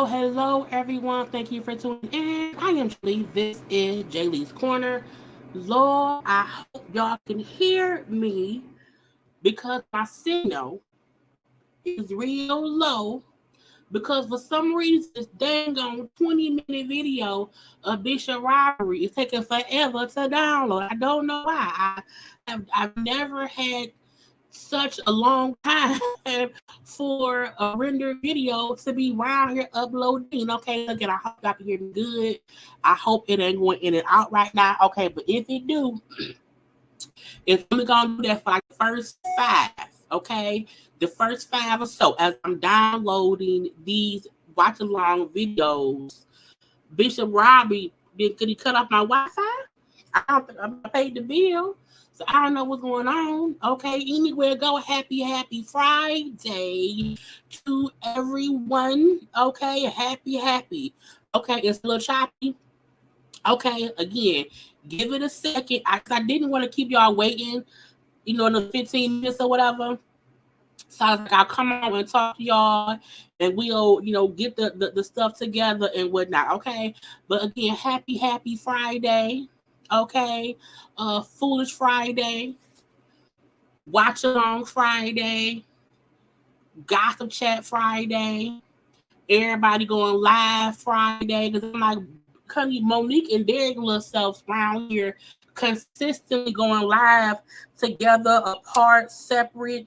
Hello, everyone. Thank you for tuning in. I am Jaylee. This is JayLeesCorner. Lord, I hope y'all can hear me because my signal is real low. Because for some reason, this dang on 20-minute video of Bishop Robbery is taking forever to download. I don't know why. I've never had such a long time for a rendered video to be around here uploading. Okay, look, I hope y'all can hear me good. I hope it ain't going in and out right now. Okay, but if it do, it's only gonna do that for like the first 5. Okay, the first 5 or so as I'm downloading these watch along videos. Bishop Robbie, could he cut off my Wi-Fi? I don't think I paid the bill. So I don't know what's going on. Okay, anywhere go. Happy Friday to everyone. Okay, happy. Okay, it's a little choppy. Okay, again, give it a second. I didn't want to keep y'all waiting, in the 15 minutes or whatever. So I was like, I'll come on and talk to y'all and we'll, get the stuff together and whatnot. Okay, but again, happy Friday. Okay, Foolish Friday, Watch Along Friday, Gossip Chat Friday, everybody going live Friday. Because I'm like, Monique and Derek little selves around here consistently going live together, apart, separate,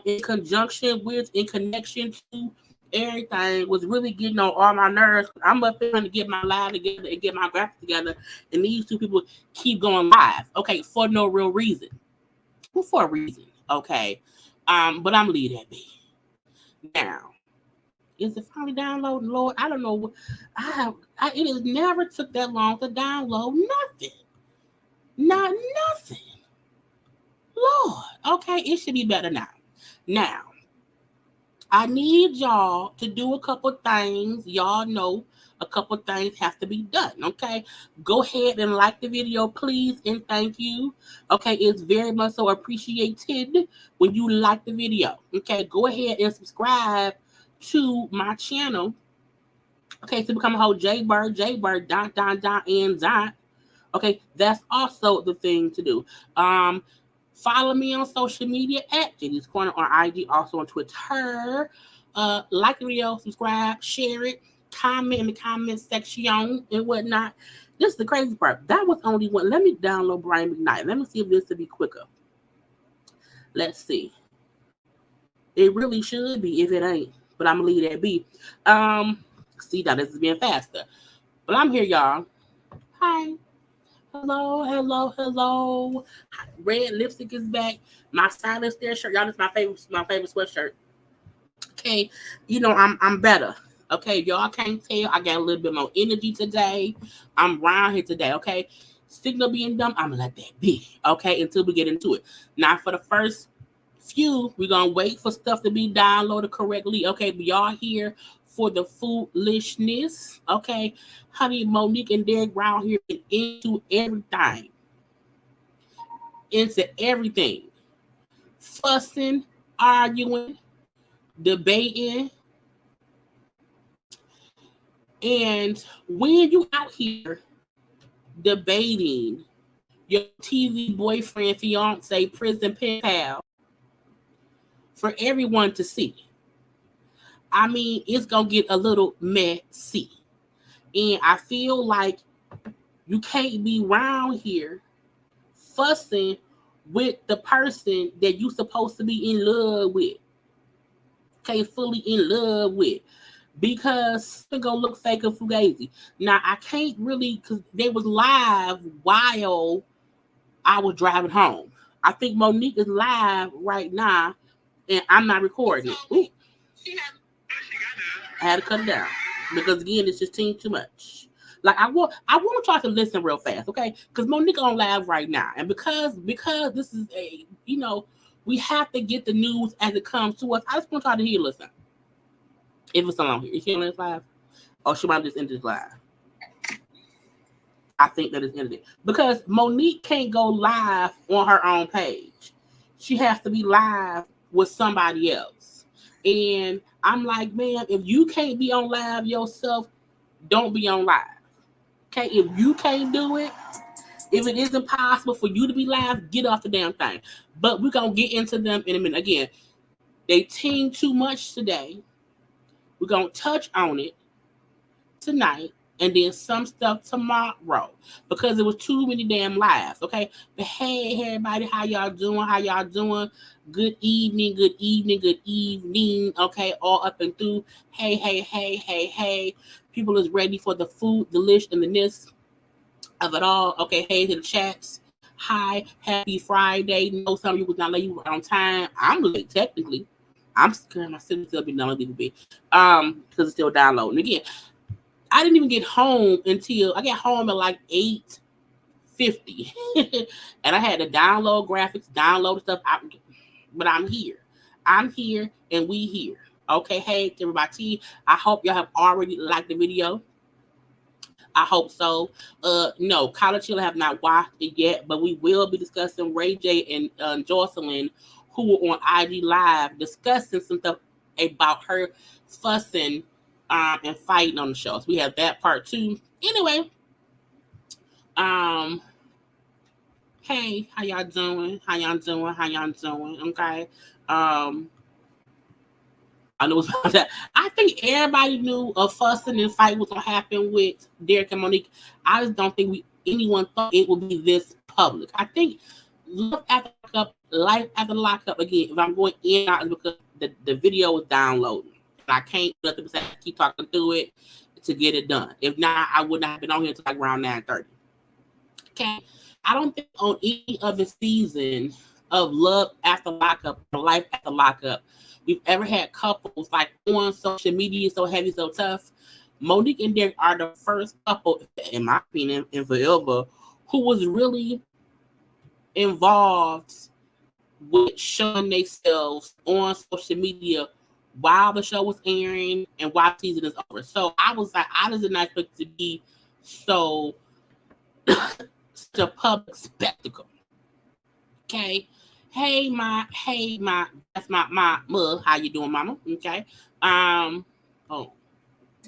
in conjunction with, in connection to everything was really getting on all my nerves. I'm up there trying to get my live together and get my graphics together, and these two people keep going live. Okay, for no real reason. Well, for a reason. Okay, but I'm leaving that be. Now, is it finally downloading? Lord, I don't know. It has never took that long to download nothing. Not nothing. Lord, okay, it should be better now. Now, I need y'all to do a couple things. Y'all know a couple things have to be done, okay? Go ahead and like the video, please, and thank you. Okay, it's very much so appreciated when you like the video. Okay, go ahead and subscribe to my channel. Okay, to become a whole JayBird, and. Okay, that's also the thing to do. Follow me on social media at JayLeesCorner on IG, also on Twitter. Like the video, subscribe, share it, comment in the comment section and whatnot. This is the crazy part. That was only one. Let me download Brian McKnight. Let me see if this will be quicker. Let's see. It really should be if it ain't, but I'm gonna leave that be. See, now this is being faster. But I'm here, y'all. Hi. Hello. Red lipstick is back. My Silence There shirt. Y'all, this is my favorite sweatshirt. Okay, I'm better. Okay, y'all can't tell. I got a little bit more energy today. I'm round here today. Okay, signal being dumb, I'm gonna let that be. Okay, until we get into it. Now, for the first few, we're gonna wait for stuff to be downloaded correctly. Okay, but y'all here for the foolishness. Okay, honey, Monique and Derek round here into everything. Fussing, arguing, debating. And when you out here debating your TV boyfriend, fiance, prison pen pal for everyone to see, I mean, it's going to get a little messy. And I feel like you can't be around here fussing with the person that you're supposed to be in love with. Okay, fully in love with. Because it's gonna look fake and fugazi. Now I can't really, because they was live while I was driving home. I think Monique is live right now, and I'm not recording it. Ooh. I had to cut it down because again, it's just too much. Like I want y'all to listen real fast, okay? Because Monique on live right now, and because this is a we have to get the news as it comes to us. I just want y'all to hear, listen. If it's on here, is she on this live? Or she might just end this live? I think that it's ended because Monique can't go live on her own page. She has to be live with somebody else. And I'm like, man, if you can't be on live yourself, don't be on live. Okay, if you can't do it, if it isn't possible for you to be live, get off the damn thing. But we're gonna get into them in a minute. Again, they team too much today. We're going to touch on it tonight and then some stuff tomorrow because it was too many damn lives, okay? But hey, everybody, how y'all doing? Good evening, okay? All up and through. Hey. People is ready for the food, the lish, and the ness of it all. Okay, hey to the chats. Hi, happy Friday. No, some of you was not late, you were on time. I'm late, technically. I'm scared my signal still be down a little bit. Because it's still downloading. Again, I didn't even get home until I got home at like 8:50. And I had to download graphics, download stuff. But I'm here. I'm here and we here. Okay, hey to everybody. I hope y'all have already liked the video. I hope so. No, College Chill have not watched it yet, but we will be discussing Ray J and Jocelyn, who were on IG Live discussing some stuff about her fussing and fighting on the show. So we have that part too. Anyway, hey, how y'all doing? Okay. I know about that. I think everybody knew a fussing and fight was gonna happen with Derek and Monique. I just don't think anyone thought it would be this public. I think life after lockup again. If I'm going in and out, it's because the video was downloading. I can't let them keep talking through it to get it done. If not, I would not have been on here until like around 9:30. Okay, I don't think on any other season of Love After Lockup or Life After Lockup we've ever had couples like on social media so heavy, so tough. Monique and Derek are the first couple, in my opinion, in forever, who was really involved with showing themselves on social media while the show was airing and while the season is over. So I was like, I did not expect it to be so such a public spectacle. Okay. Hey, that's my mother. How you doing, mama? Okay. Oh,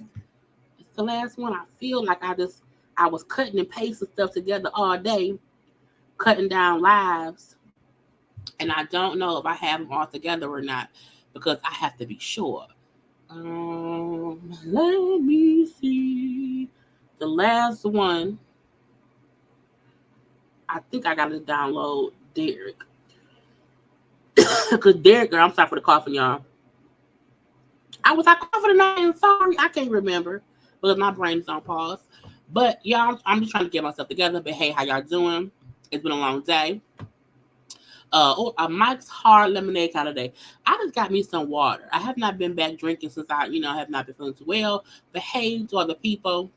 it's the last one. I feel like I was cutting and pasting stuff together all day, cutting down lives And I don't know if I have them all together or not because I have to be sure. Let me see. The last one, I think I got to download Derek. Because Derek, girl, I'm sorry for the coughing, y'all. I coughing tonight? I'm sorry. I can't remember because my brain's on pause. But y'all, I'm just trying to get myself together. But hey, how y'all doing? It's been a long day. A Mike's Hard Lemonade kind of day. I just got me some water. I have not been back drinking since I have not been feeling too well. But hey to all the people.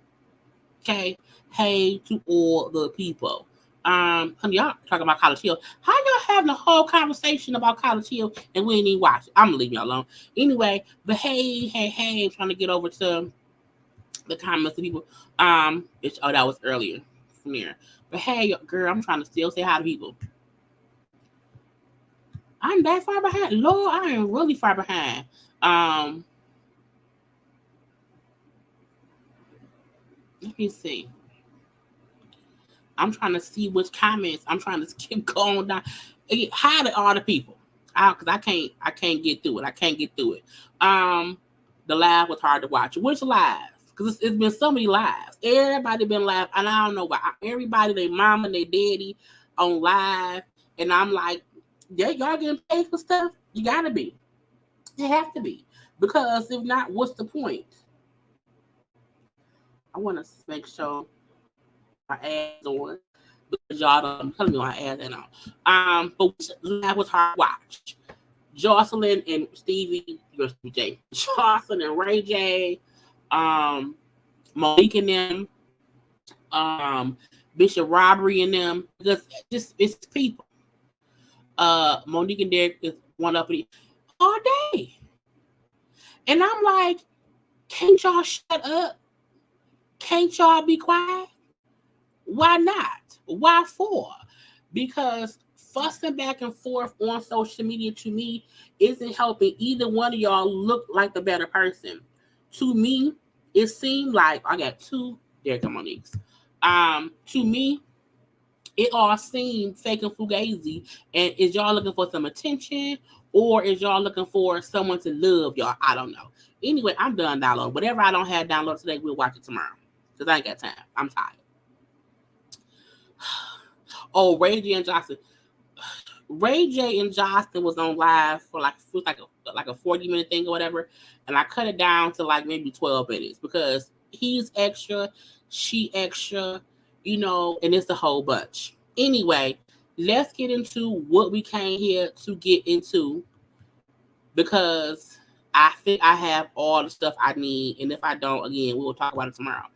Okay. Hey to all the people. Honey, y'all talking about College Hill. How y'all having a whole conversation about College Hill and we ain't even watch it? I'm gonna leave y'all alone. Anyway, but hey, trying to get over to the comments of people. That was earlier from here. But hey, girl, I'm trying to still say hi to people. I'm that far behind. Lord, I am really far behind. Let me see. I'm trying to see which comments. I'm trying to keep going down. Hi to all the people. Because I can't get through it. I can't get through it. The live was hard to watch. Which lives? Because it's been so many lives. Everybody been live, and I don't know why. Everybody, their mama, their daddy on live, and I'm like, yeah, y'all getting paid for stuff? You gotta be. You have to be. Because if not, what's the point? I want to make sure my ads on because y'all don't tell me my ads and all. But that was hard to watch. Jocelyn and Stevie, J. Jocelyn and Ray J, Monique and them, Bishop Robbery and them. Because it's people. Monique and Derek is one up all day. And I'm like, can't y'all shut up? Can't y'all be quiet? Why not? Why for? Because fussing back and forth on social media to me isn't helping either one of y'all look like the better person. To me, it seemed like I got two Derek and Monique's. To me, it all seemed fake and fugazi. And is y'all looking for some attention or is y'all looking for someone to love y'all? I don't know. Anyway, I'm done downloading. Whatever I don't have downloaded today, we'll watch it tomorrow. Because I ain't got time. I'm tired. Oh, Ray J and Johnson. Ray J and Johnson was on live for like a 40-minute thing or whatever. And I cut it down to like maybe 12 minutes because he's extra, she extra, and it's a whole bunch. Anyway, let's get into what we came here to get into because I think I have all the stuff I need. And if I don't, again, we'll talk about it tomorrow.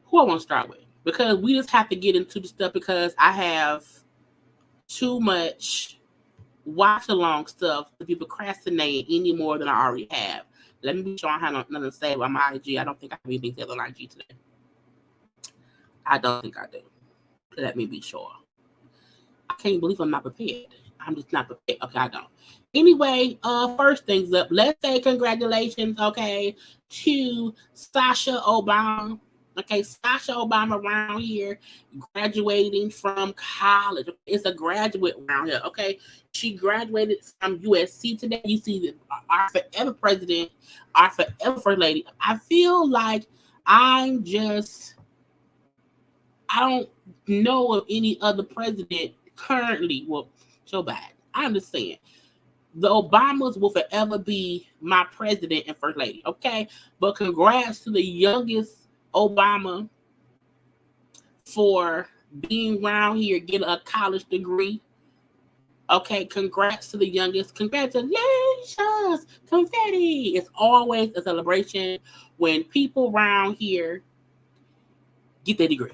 Who I want to start with? Because we just have to get into the stuff because I have too much watch-along stuff to be procrastinating any more than I already have. Let me be sure I have nothing to say about my IG. I don't think I have anything to say on IG today. I don't think I do. Let me be sure. I can't believe I'm not prepared. I'm just not prepared. Okay, I don't. Anyway, first things up. Let's say congratulations, okay, to Sasha Obama. Okay, Sasha Obama around here graduating from college. It's a graduate around here, okay? She graduated from USC today. You see our forever president, our forever first lady. I feel like I don't know of any other president currently. Well, so bad. I understand. The Obamas will forever be my president and first lady, okay? But congrats to the youngest Obama for being around here, getting a college degree. Okay, congrats to the youngest. Congratulations, confetti. It's always a celebration when people around here get their degree.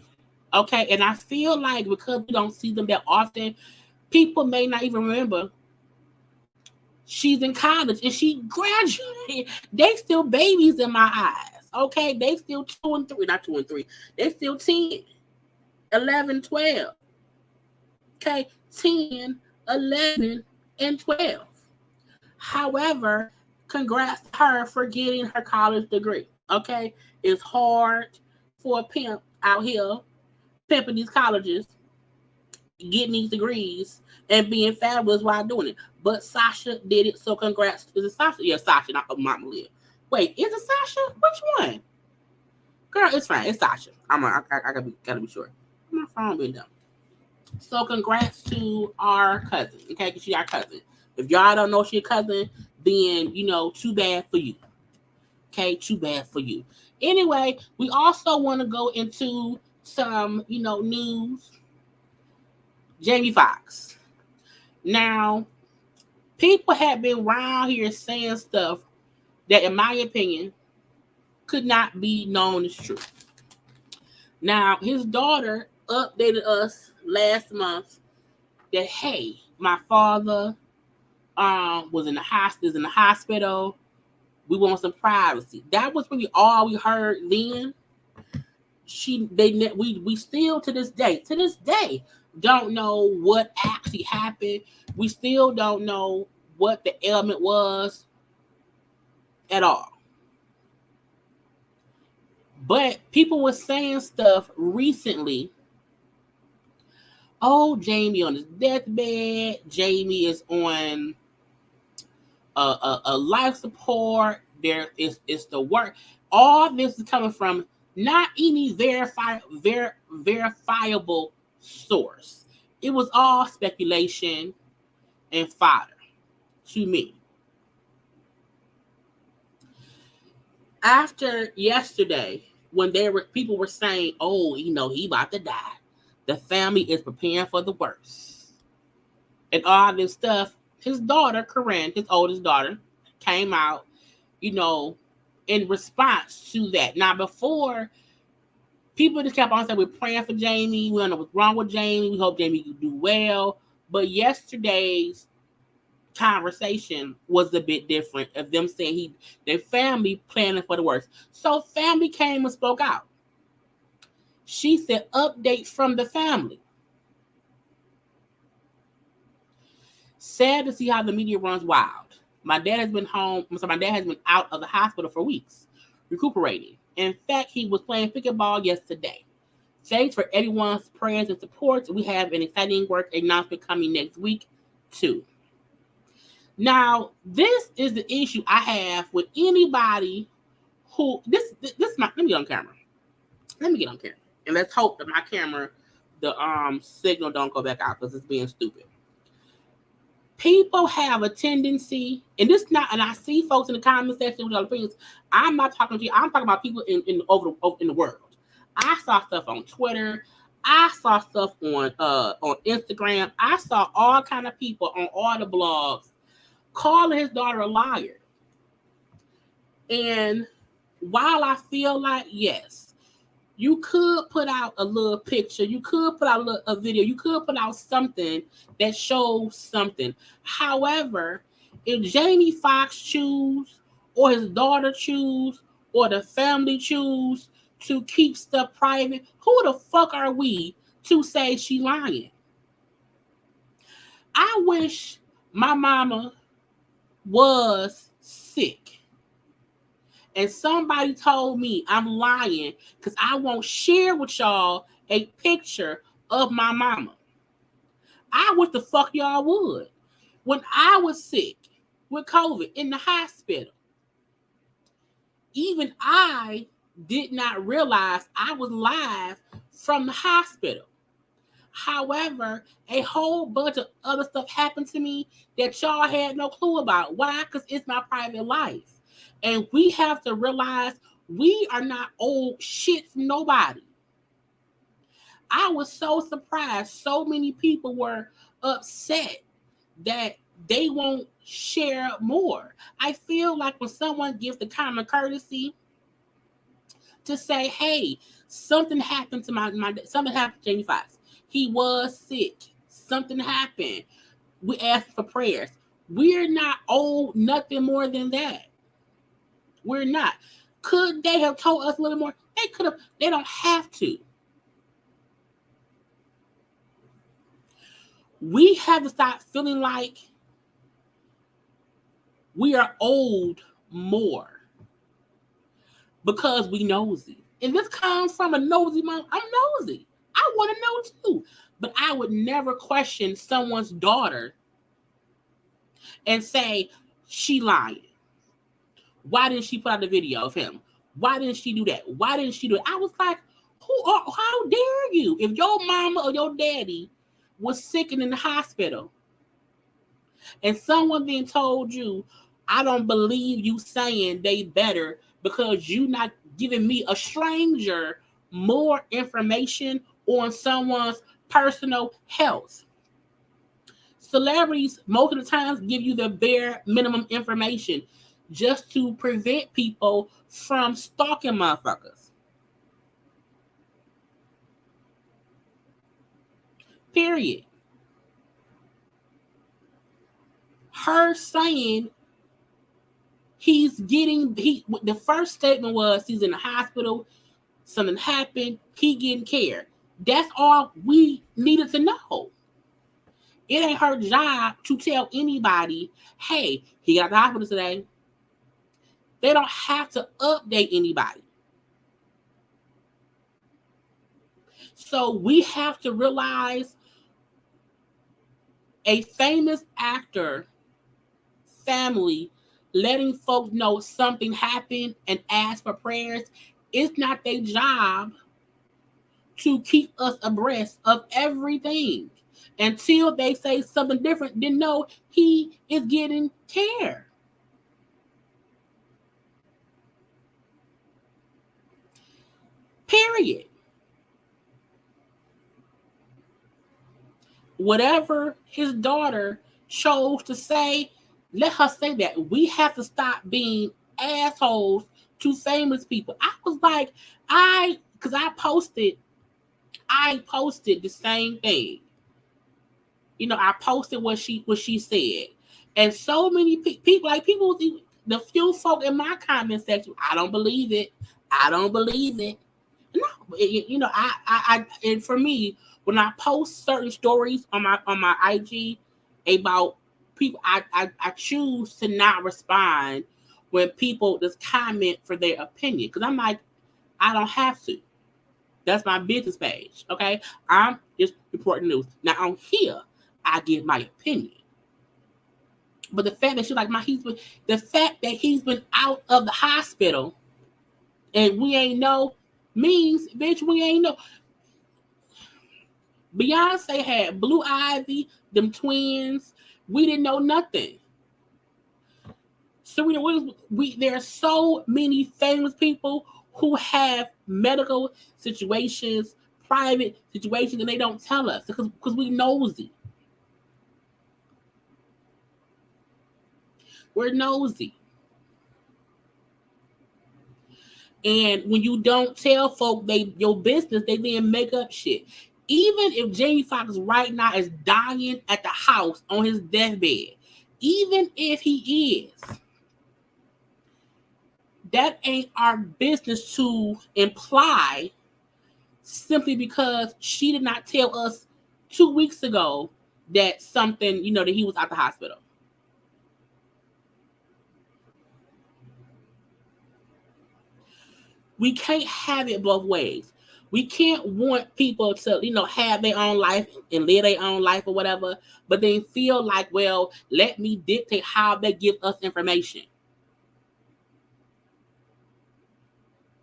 Okay, and I feel like because we don't see them that often, people may not even remember she's in college and she graduated. They still babies in my eyes. Okay, they still 2 and 3, not 2 and 3. They still 10, 11, 12. Okay, 10, 11, and 12. However, congrats to her for getting her college degree. Okay, it's hard for a pimp out here pimping these colleges, getting these degrees and being fabulous while doing it. But Sasha did it, so congrats. Is it Sasha? Yeah, Sasha, not Mama Liv. Wait, is it Sasha? Which one? Girl, it's fine. It's Tasha. I gotta be sure. My phone been done. So congrats to our cousin, okay? Because she's our cousin. If y'all don't know she's your cousin, then too bad for you. Okay, too bad for you. Anyway, we also want to go into some, news. Jamie Foxx. Now, people have been around here saying stuff that, in my opinion, could not be known as true. Now, his daughter updated us last month that, hey, my father was in the hospital. We want some privacy. That was really all we heard then. We still to this day don't know what actually happened. We still don't know what the ailment was at all. But people were saying stuff recently. Oh, Jamie on his deathbed. Jamie is on a life support. There is the work. All this is coming from not any verifiable source. It was all speculation and fodder to me. After yesterday, when people were saying, "Oh, he about to die," the family is preparing for the worst, and all this stuff. His daughter, Corinne, his oldest daughter, came out, in response to that. Now, before, people just kept on saying, we're praying for Jamie. We don't know what's wrong with Jamie. We hope Jamie can do well. But yesterday's conversation was a bit different of them saying their family planning for the worst. So family came and spoke out. She said, update from the family. Sad to see how the media runs wild. My dad has been home. So my dad has been out of the hospital for weeks, recuperating. In fact, he was playing pickleball yesterday. Thanks for everyone's prayers and support. We have an exciting work announcement coming next week, too. Now, this is the issue I have with anybody who let me get on camera. And let's hope that my camera, the signal don't go back out because it's being stupid. People have a tendency, and I see folks in the comment section with other opinions. I'm not talking to you. I'm talking about people in the world. I saw stuff on Twitter. I saw stuff on Instagram. I saw all kind of people on all the blogs calling his daughter a liar. And while I feel like, yes, you could put out a little picture, you could put out a video, you could put out something that shows something. However, if Jamie Foxx choose, or his daughter choose, or the family choose to keep stuff private, who the fuck are we to say she lying? I wish my mama was sick and somebody told me I'm lying because I won't share with y'all a picture of my mama. I wish the fuck y'all would. When I was sick with COVID in the hospital, even I did not realize I was live from the hospital. However, a whole bunch of other stuff happened to me that y'all had no clue about. Why? Because it's my private life. And we have to realize we are not old shit from nobody. I was so surprised so many people were upset that they won't share more. I feel like when someone gives the common courtesy to say, hey, something happened to something happened to Jamie Foxx. He was sick. Something happened. We asked for prayers. We're not owed nothing more than that. We're not. Could they have told us a little more? They could have. They don't have to. We have to stop feeling like we are owed more because we nosy. And this comes from a nosy mom. I'm nosy. I want to know too. But I would never question someone's daughter and say, she lying. Why didn't she put out the video of him? Why didn't she do that? Why didn't she do it? I was like, how dare you? If your mama or your daddy was sick and in the hospital and someone then told you, I don't believe you saying they better because you not giving me, a stranger, more information on someone's personal health. Celebrities most of the times give you the bare minimum information just to prevent people from stalking motherfuckers. Period. Her saying the first statement was he's in the hospital, something happened, he getting care. That's all we needed to know. It ain't her job to tell anybody, hey, he got the hospital today. They don't have to update anybody. So we have to realize a famous actor family letting folks know something happened and ask for prayers. It's not their job to keep us abreast of everything until they say something different. Then no, he is getting care. Period. Whatever his daughter chose to say, let her say that. We have to stop being assholes to famous people. I was like, because I posted the same thing. You know, I posted what she said, and so many people, like people, the few folk in my comment section, I don't believe it. I don't believe it. No, you know, and for me, when I post certain stories on my IG about people, I choose to not respond when people just comment for their opinion, because I'm like, I don't have to. That's my business page. Okay, I'm just reporting news. Now on here, I give my opinion. But the fact that the fact that he's been out of the hospital and we ain't know means, bitch, we ain't know. Beyonce had Blue Ivy, them twins. We didn't know nothing. So there are so many famous people who have medical situations, private situations, and they don't tell us because we nosy. We're nosy. And when you don't tell folk your business, they then make up shit. Even if Jamie Foxx right now is dying at the house on his deathbed, even if he is, that ain't our business to imply simply because she did not tell us 2 weeks ago that something, that he was at the hospital. We can't have it both ways. We can't want people to, have their own life and live their own life or whatever, but then feel like, well, let me dictate how they give us information.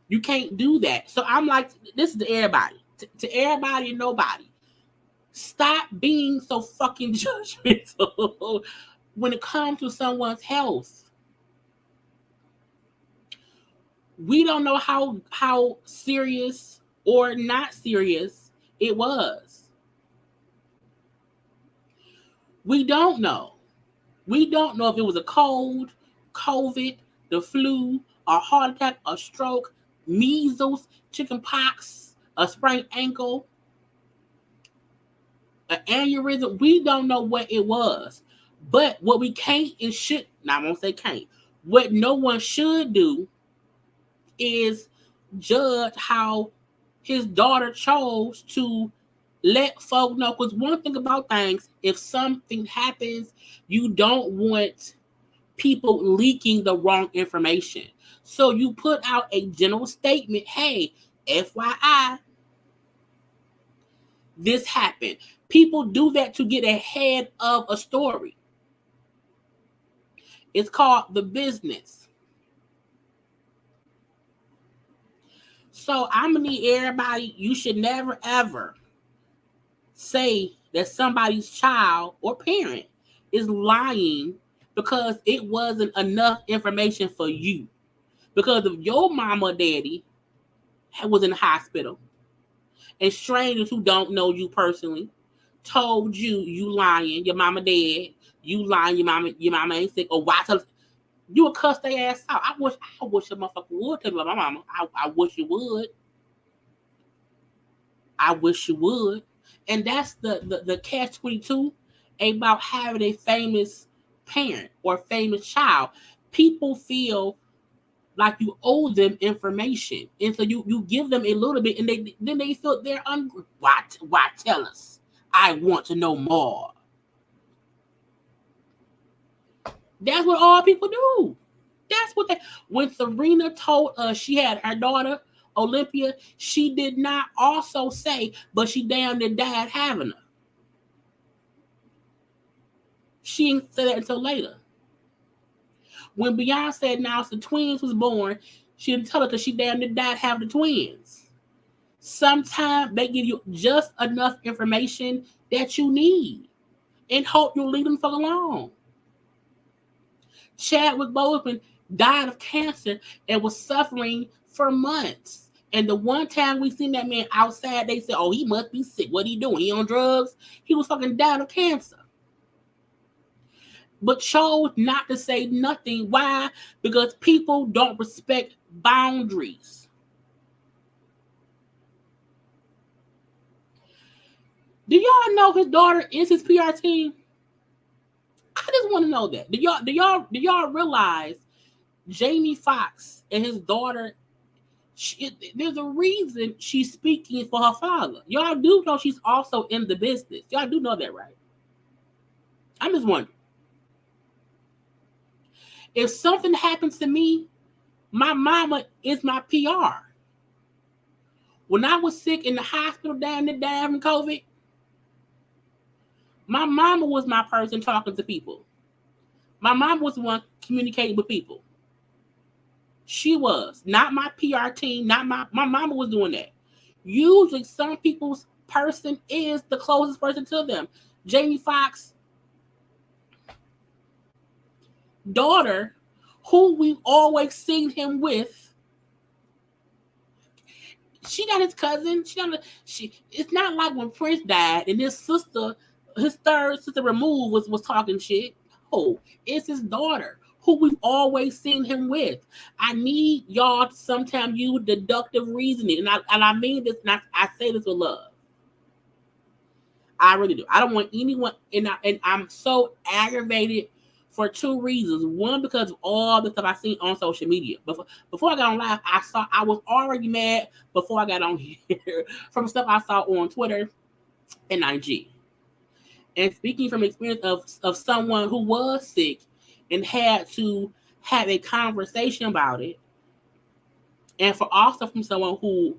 You can't do that. So I'm like, this is to everybody. To everybody and nobody. Stop being so fucking judgmental when it comes to someone's health. We don't know how serious or not serious it was. We don't know. We don't know if it was a cold, COVID, the flu, a heart attack, a stroke, measles, chicken pox, a sprained ankle, an aneurysm. We don't know what it was. But what we can't and should, I won't say can't, what no one should do is judge how his daughter chose to let folk know. Because one thing about things, if something happens, you don't want people leaking the wrong information. So you put out a general statement, hey, FYI, this happened. People do that to get ahead of a story. It's called the business. So I'm going to need everybody, you should never, ever say that somebody's child or parent is lying because it wasn't enough information for you. Because if your mama or daddy was in the hospital and strangers who don't know you personally told you lying, your mama dead, you lying, your mama ain't sick, or why tell you would cuss their ass out. I wish a motherfucker would tell me about my mama. I wish you would. I wish you would. And that's the catch-22 about having a famous parent or famous child. People feel like you owe them information, and so you give them a little bit, and then they feel they're why tell us? I want to know more. That's what all people do. That's what when Serena told us she had her daughter Olympia, she did not also say, but she damn near died having her. She didn't say that until later. When Beyonce announced the twins was born, she didn't tell her because she damn near died having the twins. Sometimes they give you just enough information that you need and hope you'll leave them for long. Chadwick Boseman died of cancer and was suffering for months. And the one time we seen that man outside, they said, oh, he must be sick. What he doing? He on drugs? He was fucking dying of cancer. But chose not to say nothing. Why? Because people don't respect boundaries. Do y'all know his daughter is his PR team? I just want to know that. Do y'all realize Jamie Foxx and his daughter? There's a reason she's speaking for her father. Y'all do know she's also in the business. Y'all do know that, right? I'm just wondering. If something happens to me, my mama is my PR. When I was sick in the hospital dying from COVID, my mama was my person talking to people. My mama was the one communicating with people. She was. Not my PR team. Not my mama was doing that. Usually some people's person is the closest person to them. Jamie Foxx daughter, who we've always seen him with, she got his cousin. It's not like when Prince died and his sister, his third sister removed was talking shit. No, it's his daughter who we've always seen him with. I need y'all to sometimes use deductive reasoning, and I mean this, and I say this with love. I really do. I don't want anyone, and I'm so aggravated for two reasons. One, because of all the stuff I seen on social media. Before I got on live, I was already mad before I got on here from stuff I saw on Twitter and IG. And speaking from experience of someone who was sick and had to have a conversation about it, and for also from someone who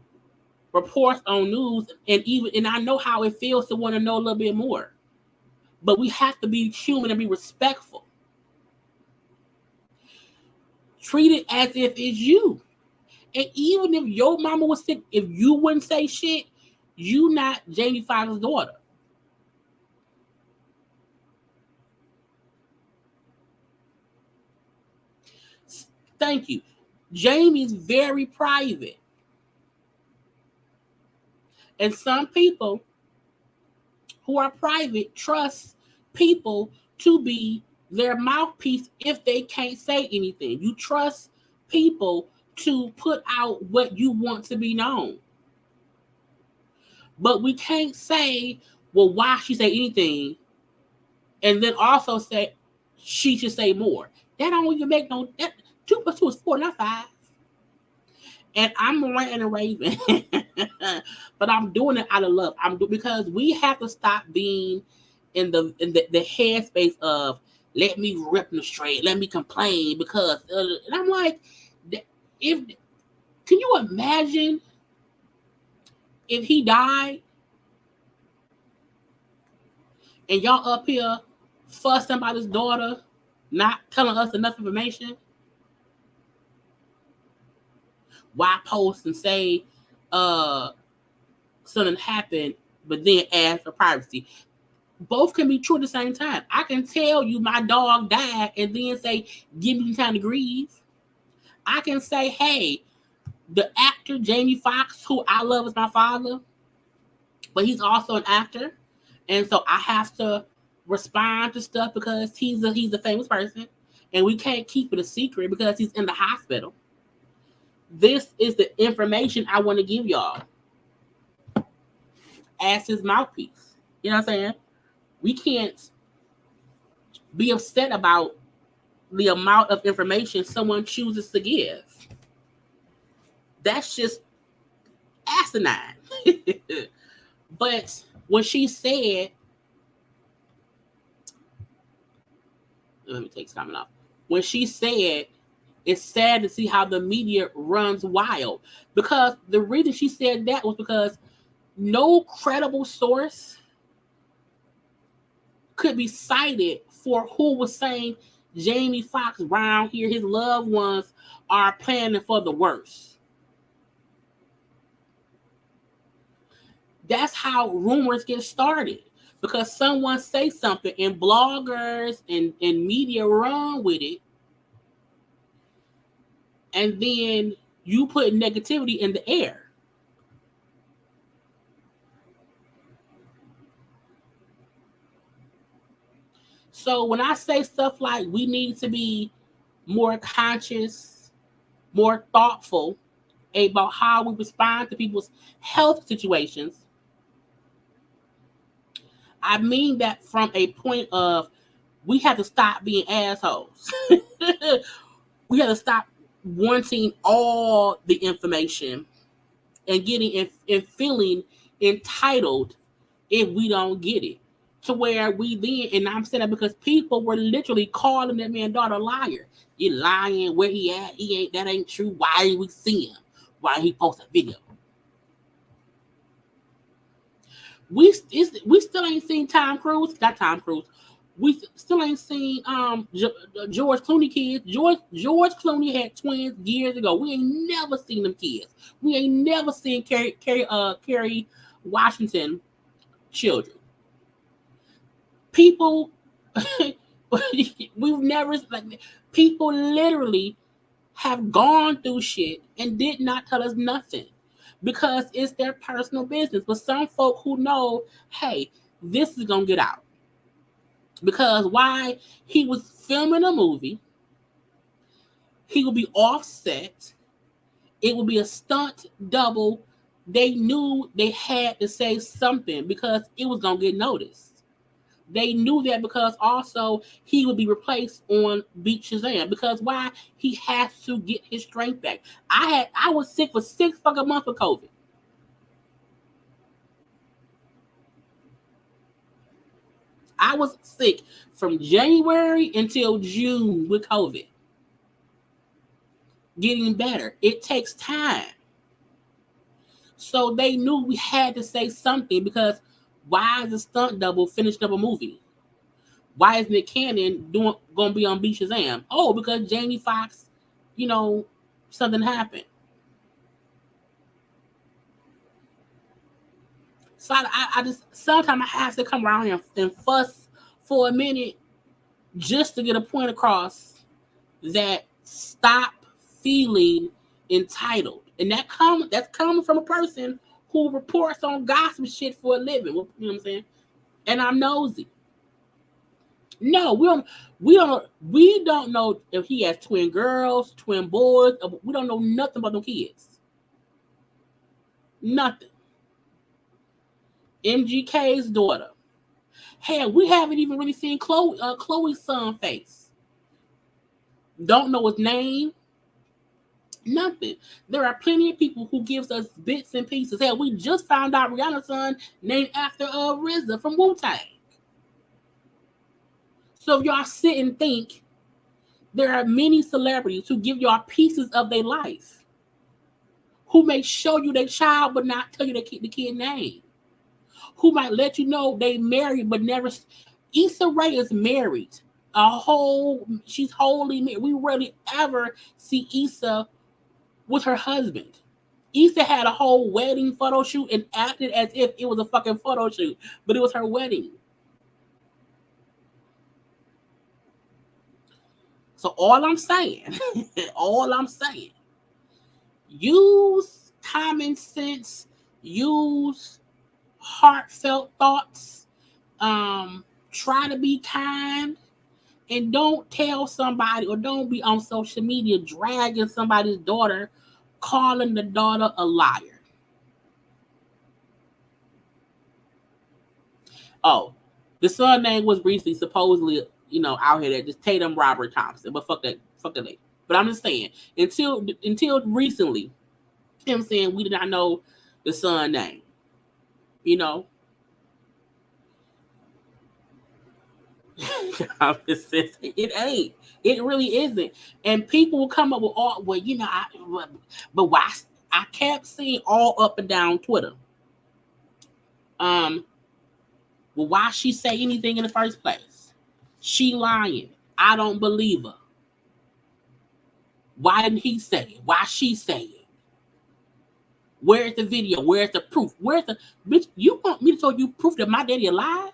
reports on news, and I know how it feels to want to know a little bit more. But we have to be human and be respectful. Treat it as if it's you. And even if your mama was sick, if you wouldn't say shit, you not Jamie Foxx's daughter. Thank you. Jamie's very private. And some people who are private trust people to be their mouthpiece if they can't say anything. You trust people to put out what you want to be known. But we can't say, well, why she say anything, and then also say she should say more. That don't even make no. That 2 + 2 is 4, not 5. And I'm ranting and raving, but I'm doing it out of love. Because we have to stop being in the headspace of let me rip the straight, let me complain because, and I'm like, can you imagine if he died and y'all up here fuss somebody's daughter, not telling us enough information. Why post and say something happened, but then ask for privacy? Both can be true at the same time. I can tell you my dog died and then say, give me time to grieve. I can say, hey, the actor Jamie Foxx, who I love as my father, but he's also an actor, and so I have to respond to stuff because he's a famous person, and we can't keep it a secret because he's in the hospital. This is the information I want to give y'all as his mouthpiece. You know what I'm saying? We can't be upset about the amount of information someone chooses to give. That's just asinine. But when she said, let me take something off. When she said, it's sad to see how the media runs wild. Because the reason she said that was because no credible source could be cited for who was saying Jamie Foxx around here, his loved ones are planning for the worst. That's how rumors get started. Because someone say something and bloggers and media run with it. And then you put negativity in the air. So when I say stuff like we need to be more conscious, more thoughtful about how we respond to people's health situations, I mean that from a point of we have to stop being assholes. We have to stop wanting all the information and getting and feeling entitled if we don't get it. To where we then, and I'm saying that because people were literally calling that man daughter a liar. You lying, where he at? That ain't true. Why did we see him? Why he post a video? We still ain't seen Tom Cruise. Not Tom Cruise. We still ain't seen George Clooney kids. George Clooney had twins years ago. We ain't never seen them kids. We ain't never seen Kerry Washington children. People, we've never, like, people literally have gone through shit and did not tell us nothing because it's their personal business. But some folk who know, hey, this is gonna get out. Because why? He was filming a movie, he would be offset, it would be a stunt double. They knew they had to say something because it was gonna get noticed. They knew that because also he would be replaced on Beat Shazam. Because why? He has to get his strength back. I was sick for 6 fucking months with COVID. I was sick from January until June with COVID. Getting better. It takes time. So they knew we had to say something because why is a stunt double finished up a movie? Why isn't it canon gonna be on Beat Shazam? Oh, because Jamie Foxx, something happened. So I just sometimes I have to come around here and fuss for a minute just to get a point across that stop feeling entitled. And that's coming from a person who reports on gossip shit for a living. You know what I'm saying? And I'm nosy. No, we don't know if he has twin girls, twin boys. We don't know nothing about them kids. Nothing. MGK's daughter. Hell, we haven't even really seen Chloe's son face. Don't know his name. Nothing. There are plenty of people who gives us bits and pieces. Hell, we just found out Rihanna's son named after RZA from Wu-Tang. So if y'all sit and think, there are many celebrities who give y'all pieces of their life, who may show you their child but not tell you the kid name, who might let you know they married but never. Issa Rae is married. She's wholly married. We rarely ever see Issa with her husband. Issa had a whole wedding photo shoot and acted as if it was a fucking photo shoot, but it was her wedding. So all I'm saying, all I'm saying, use common sense, use heartfelt thoughts, try to be kind, and don't tell somebody or don't be on social media dragging somebody's daughter, calling the daughter a liar. Oh, the son name was recently supposedly, out here that just Tatum Robert Thompson, but fuck that lady. But I'm just saying, until recently, him saying we did not know the son name. It ain't. It really isn't. And people will come up with all, but why? I kept seeing all up and down Twitter. Well, why she say anything in the first place? She lying. I don't believe her. Why didn't he say it? Why she say it? Where's the video? Where's the proof? Where's the bitch? You want me to show you proof that my daddy alive?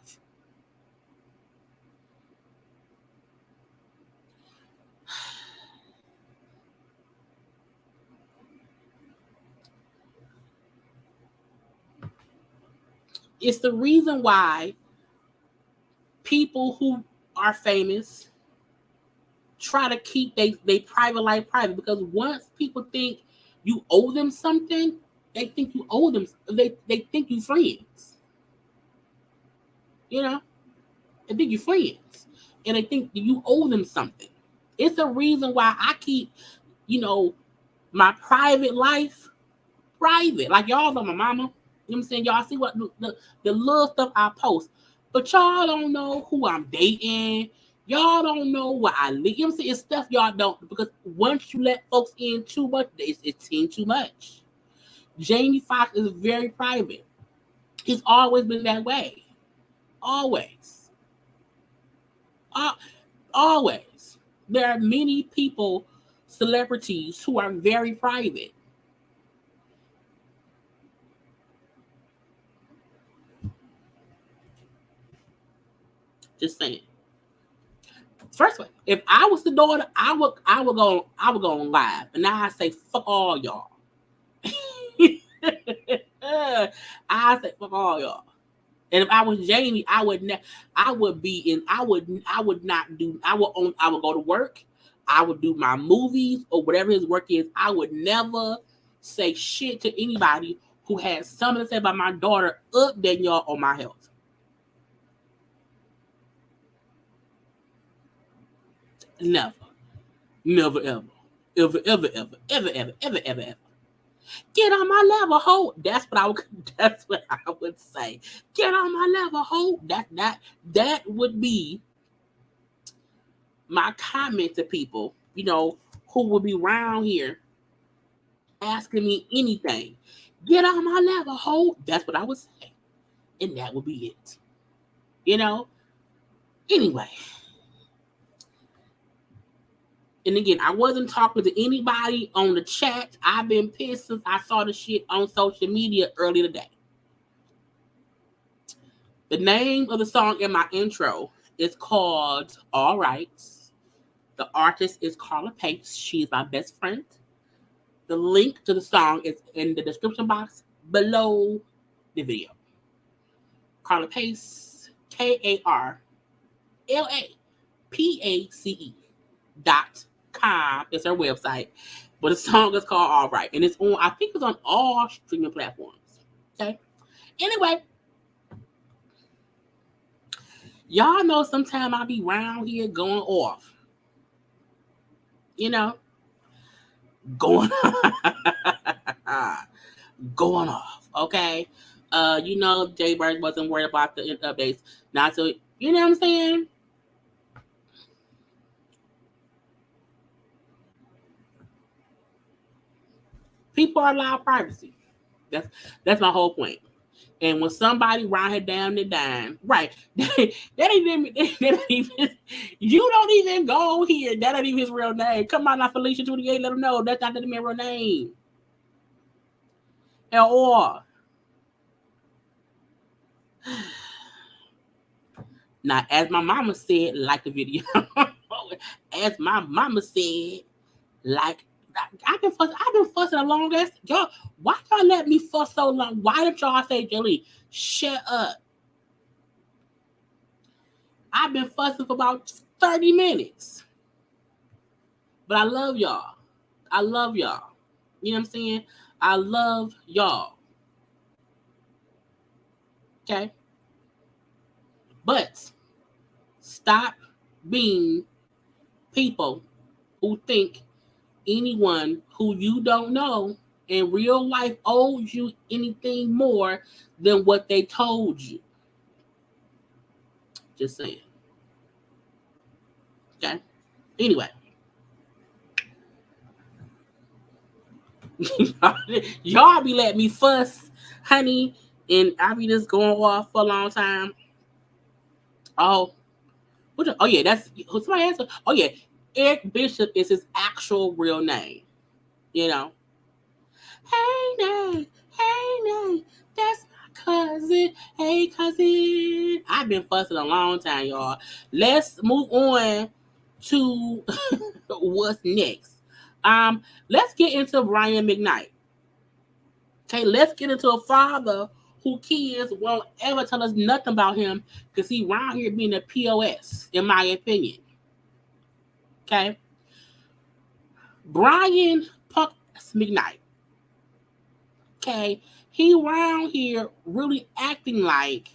It's the reason why people who are famous try to keep they private life private, because once people think you owe them something, they think you owe them. They think you friends. They think you friends, and they think you owe them something. It's the reason why I keep, my private life private. Like y'all know my mama. You know what I'm saying? Y'all see what the little stuff I post. But y'all don't know who I'm dating. Y'all don't know what I live. You know what I'm saying? It's stuff y'all don't, because once you let folks in too much, it's in too much. Jamie Foxx is very private. He's always been that way. Always. Always. There are many people, celebrities, who are very private. Just saying. First of all, if I was the daughter, I would go on live, and now I say fuck all y'all. I say fuck all y'all. And if I was Jamie, I would not do. I would go to work. I would do my movies or whatever his work is. I would never say shit to anybody who has something to say about my daughter updating y'all on my health. Never. Never, ever. Ever, ever, ever, ever, ever, ever, ever, ever. Get on my level, ho. That's what I would say. Get on my level, ho. That would be my comment to people, who would be around here asking me anything. Get on my level, ho. That's what I would say. And that would be it. Anyway. And again, I wasn't talking to anybody on the chat. I've been pissed since I saw the shit on social media earlier today. The name of the song in my intro is called All Right. The artist is Karla Pace. She is my best friend. The link to the song is in the description box below the video. Karla Pace, KarlaPace.com is her website. But the song is called All Right. And I think it's on all streaming platforms. Okay? Anyway, y'all know sometimes I be around here going off. Going going off. Okay? JayBirds wasn't worried about the updates. Not so, you know what I'm saying? People are allowed privacy. That's my whole point. And when somebody round her down the dime, right? that ain't even. You don't even go here. That ain't even his real name. Come on, now, Felicia 28. Let him know that's not the man's real name. Or now, as my mama said, like the video. As my mama said, like I've been fussing a long ass. Y'all, why y'all let me fuss so long? Why did y'all say, Jaylee, shut up? I've been fussing for about 30 minutes. But I love y'all. I love y'all. You know what I'm saying? I love y'all. Okay? But stop being people who think anyone who you don't know in real life owes you anything more than what they told you. Just saying. Okay? Anyway. Y'all be letting me fuss, honey, and I be just going off for a long time. Oh yeah, that's somebody answer. Oh yeah, Eric Bishop is his actual real name. You know. Hey Nay, that's my cousin. Hey cousin. I've been fussing a long time, y'all. Let's move on to what's next. Let's get into Brian McKnight. Okay, let's get into a father who kids won't ever tell us nothing about him because he around here being a POS, in my opinion. Okay. Brian McKnight. Okay. He around here really acting like,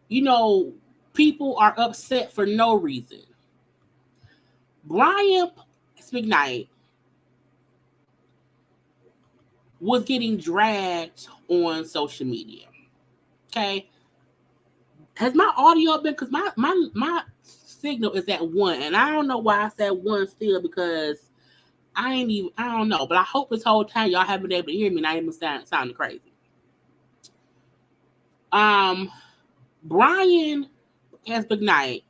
people are upset for no reason. Brian McKnight was getting dragged on social media. Okay. Has my audio been, because my signal is at 1, and I don't know why I said 1 still, because I don't know, but I hope this whole time y'all haven't been able to hear me and I ain't been sounding crazy. Brian McKnight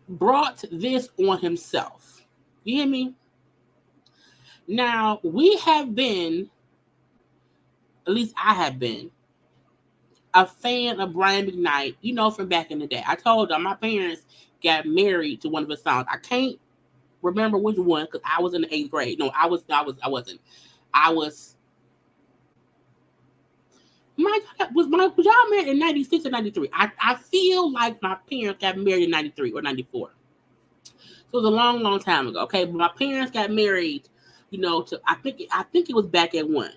brought this on himself. You hear me? Now, we have been, at least I have been, a fan of Brian McKnight, from back in the day. I told y'all my parents got married to one of his songs. I can't remember which one because I was in the 8th grade. No, I wasn't. Was y'all married in 96 or 93? I feel like my parents got married in 93 or 94. So it was a long, long time ago. Okay, but my parents got married, to I think it was back at 1.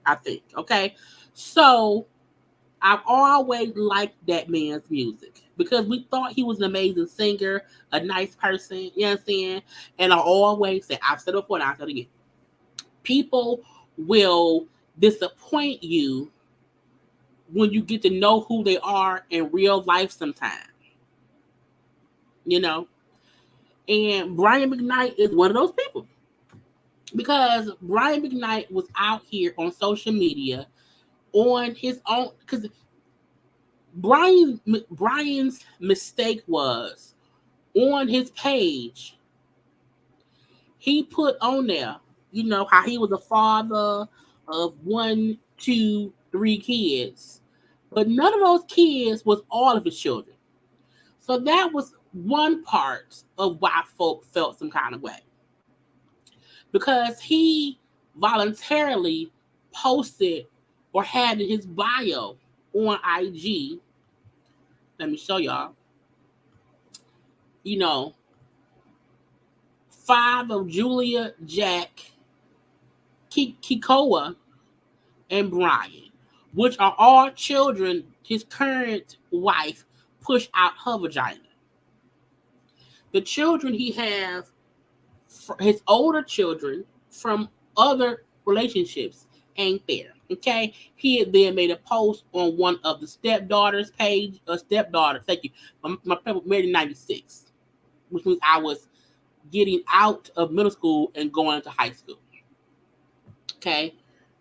I think. Okay, so I've always liked that man's music because we thought he was an amazing singer, a nice person. You know what I'm saying? And I always say, I've said it before and I'll say it again. People will disappoint you when you get to know who they are in real life sometime. And Brian McKnight is one of those people. Because Brian McKnight was out here on social media on his own, because Brian's mistake was on his page, he put on there, how he was a father of 1, 2, 3 kids. But none of those kids was all of his children. So that was one part of why folk felt some kind of way. Because he voluntarily posted or had in his bio on IG, let me show y'all, 5 of Julia, Jack, Kikoa, and Brian, which are all children his current wife pushed out her vagina. The children he has, his older children from other relationships, ain't there. Okay, he had then made a post on one of the stepdaughters page, stepdaughter. Thank you. My parents married in '96, which means I was getting out of middle school and going to high school. Okay.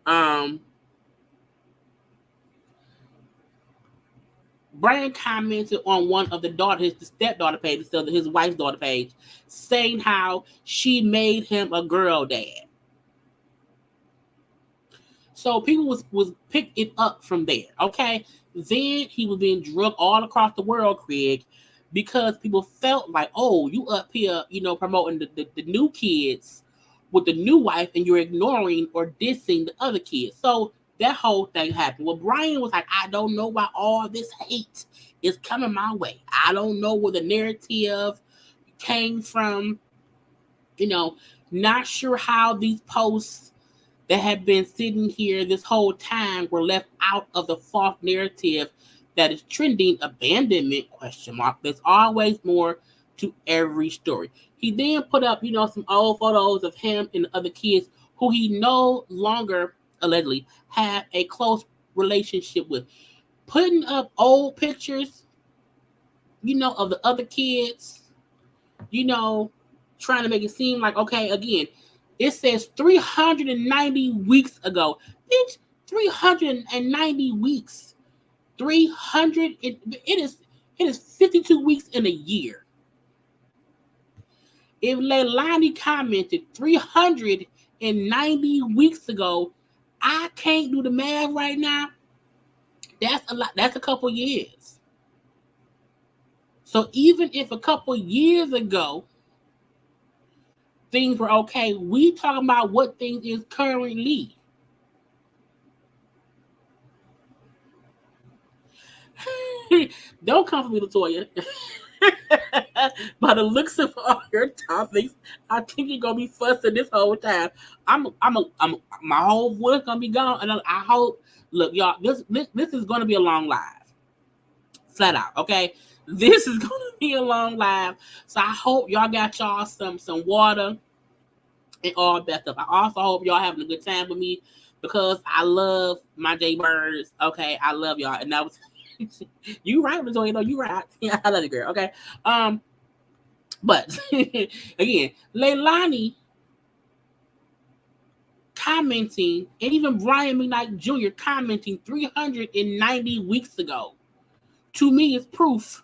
Um, Brian commented on one of the stepdaughter page, so his wife's daughter page, saying how she made him a girl dad. So people was picking it up from there. Okay. Then he was being drugged all across the world, Craig, because people felt like, oh, you up here, promoting the new kids with the new wife, and you're ignoring or dissing the other kids. So that whole thing happened. Well, Brian was like, I don't know why all this hate is coming my way. I don't know where the narrative came from. Not sure how these posts that have been sitting here this whole time were left out of the false narrative that is trending abandonment question mark. There's always more to every story. He then put up, some old photos of him and the other kids who he no longer allegedly have a close relationship with. Putting up old pictures, of the other kids, trying to make it seem like, okay, again, it says 390 weeks ago. Bitch, 390 weeks. 300, it is 52 weeks in a year. If Leilani commented 390 weeks ago, I can't do the math right now. That's a lot. That's a couple years. So even if a couple years ago things were okay, we talking about what things is currently. Don't come for me, Latoya. By the looks of all your topics, I think you're gonna be fussing this whole time. My whole voice gonna be gone, and I hope. Look, y'all, this is gonna be a long live, flat out. Okay, this is gonna be a long live, so I hope y'all got y'all some water and all that stuff. I also hope y'all having a good time with me because I love my JayBirds. Okay, I love y'all, and that was. You right, Latoya. You right. Yeah, I love you, girl. Okay. But again, Leilani commenting, and even Brian McKnight Jr. commenting 390 weeks ago, to me is proof.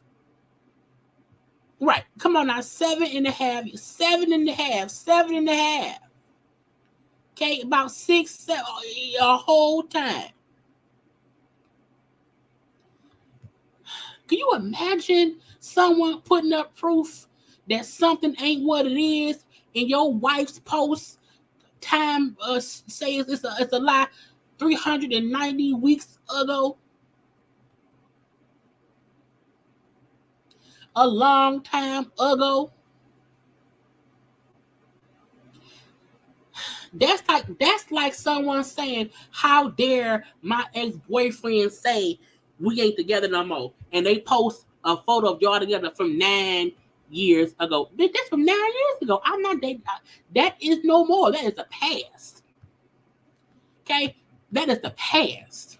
Right. Come on now, 7.5, 7.5. Okay, about 6, 7, a whole time. Can you imagine someone putting up proof that something ain't what it is, and your wife's post time says it's a lie 390 weeks ago? A long time ago. That's like someone saying, how dare my ex-boyfriend say we ain't together no more, and they post a photo of y'all together from 9 years ago. That's from 9 years ago. I'm not dating. That is no more. That is the past. Okay, that is the past.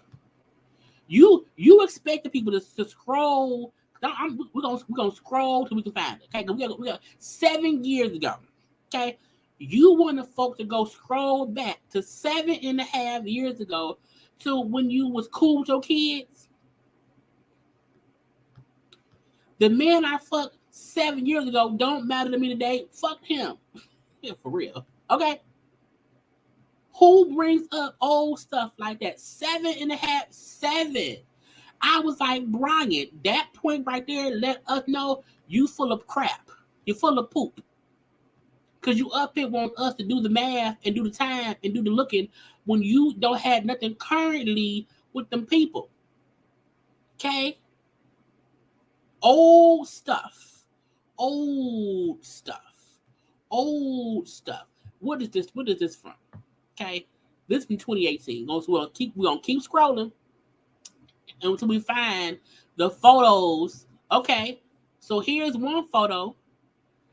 You expect the people to scroll. We're gonna scroll till we can find it. Okay, we got 7 years ago. Okay, you want the folk to go scroll back to 7.5 years ago to when you was cool with your kids. The man I fucked 7 years ago don't matter to me today. Fuck him. Yeah, for real. Okay. Who brings up old stuff like that? 7.5, 7. I was like, Brian, that point right there let us know you full of crap. You're full of poop. Because you up here want us to do the math and do the time and do the looking when you don't have nothing currently with them people. Okay? Old stuff. Old stuff. Old stuff. What is this? What is this from? Okay? This from 2018. We're gonna keep scrolling until we find the photos. Okay. So here's one photo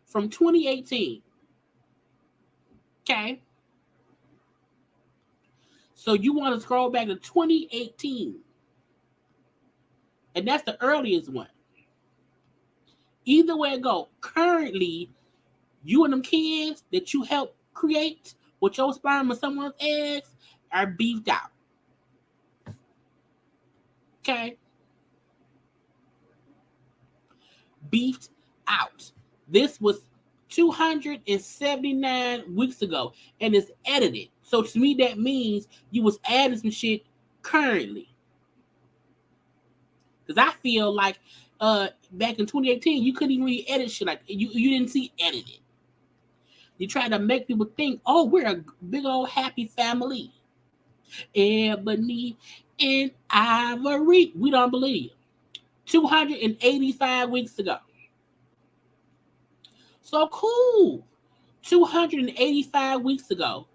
from 2018. Okay. So you want to scroll back to 2018. And that's the earliest one. Either way it go, currently, you and them kids that you helped create with your sperm and someone's eggs are beefed out. Okay? Beefed out. This was 279 weeks ago and it's edited. So to me, that means you was adding some shit currently. Because I feel like back in 2018, you couldn't even really edit shit like you didn't see edited. You try to make people think, oh, we're a big old happy family. Ebony and Ivory. We don't believe. 285 weeks ago. So cool. 285 weeks ago,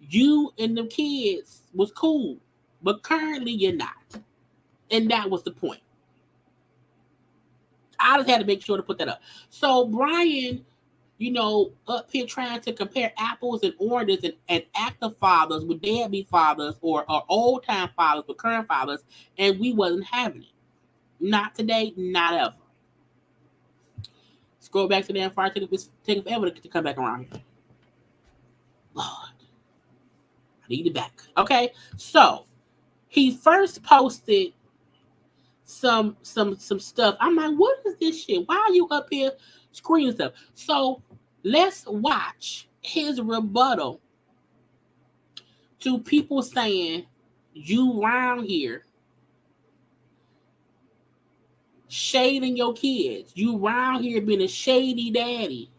you and the kids was cool. But currently you're not. And that was the point. I just had to make sure to put that up. So Brian, up here trying to compare apples and oranges and active fathers with deadbeat fathers or old time fathers with current fathers, and we wasn't having it. Not today, not ever. Scroll back to the end far, take forever to come back around here. Lord. I need it back. Okay, so he first posted some stuff. I'm like, what is this shit? Why are you up here screening stuff? So let's watch his rebuttal to people saying you around here shading your kids. You around here being a shady daddy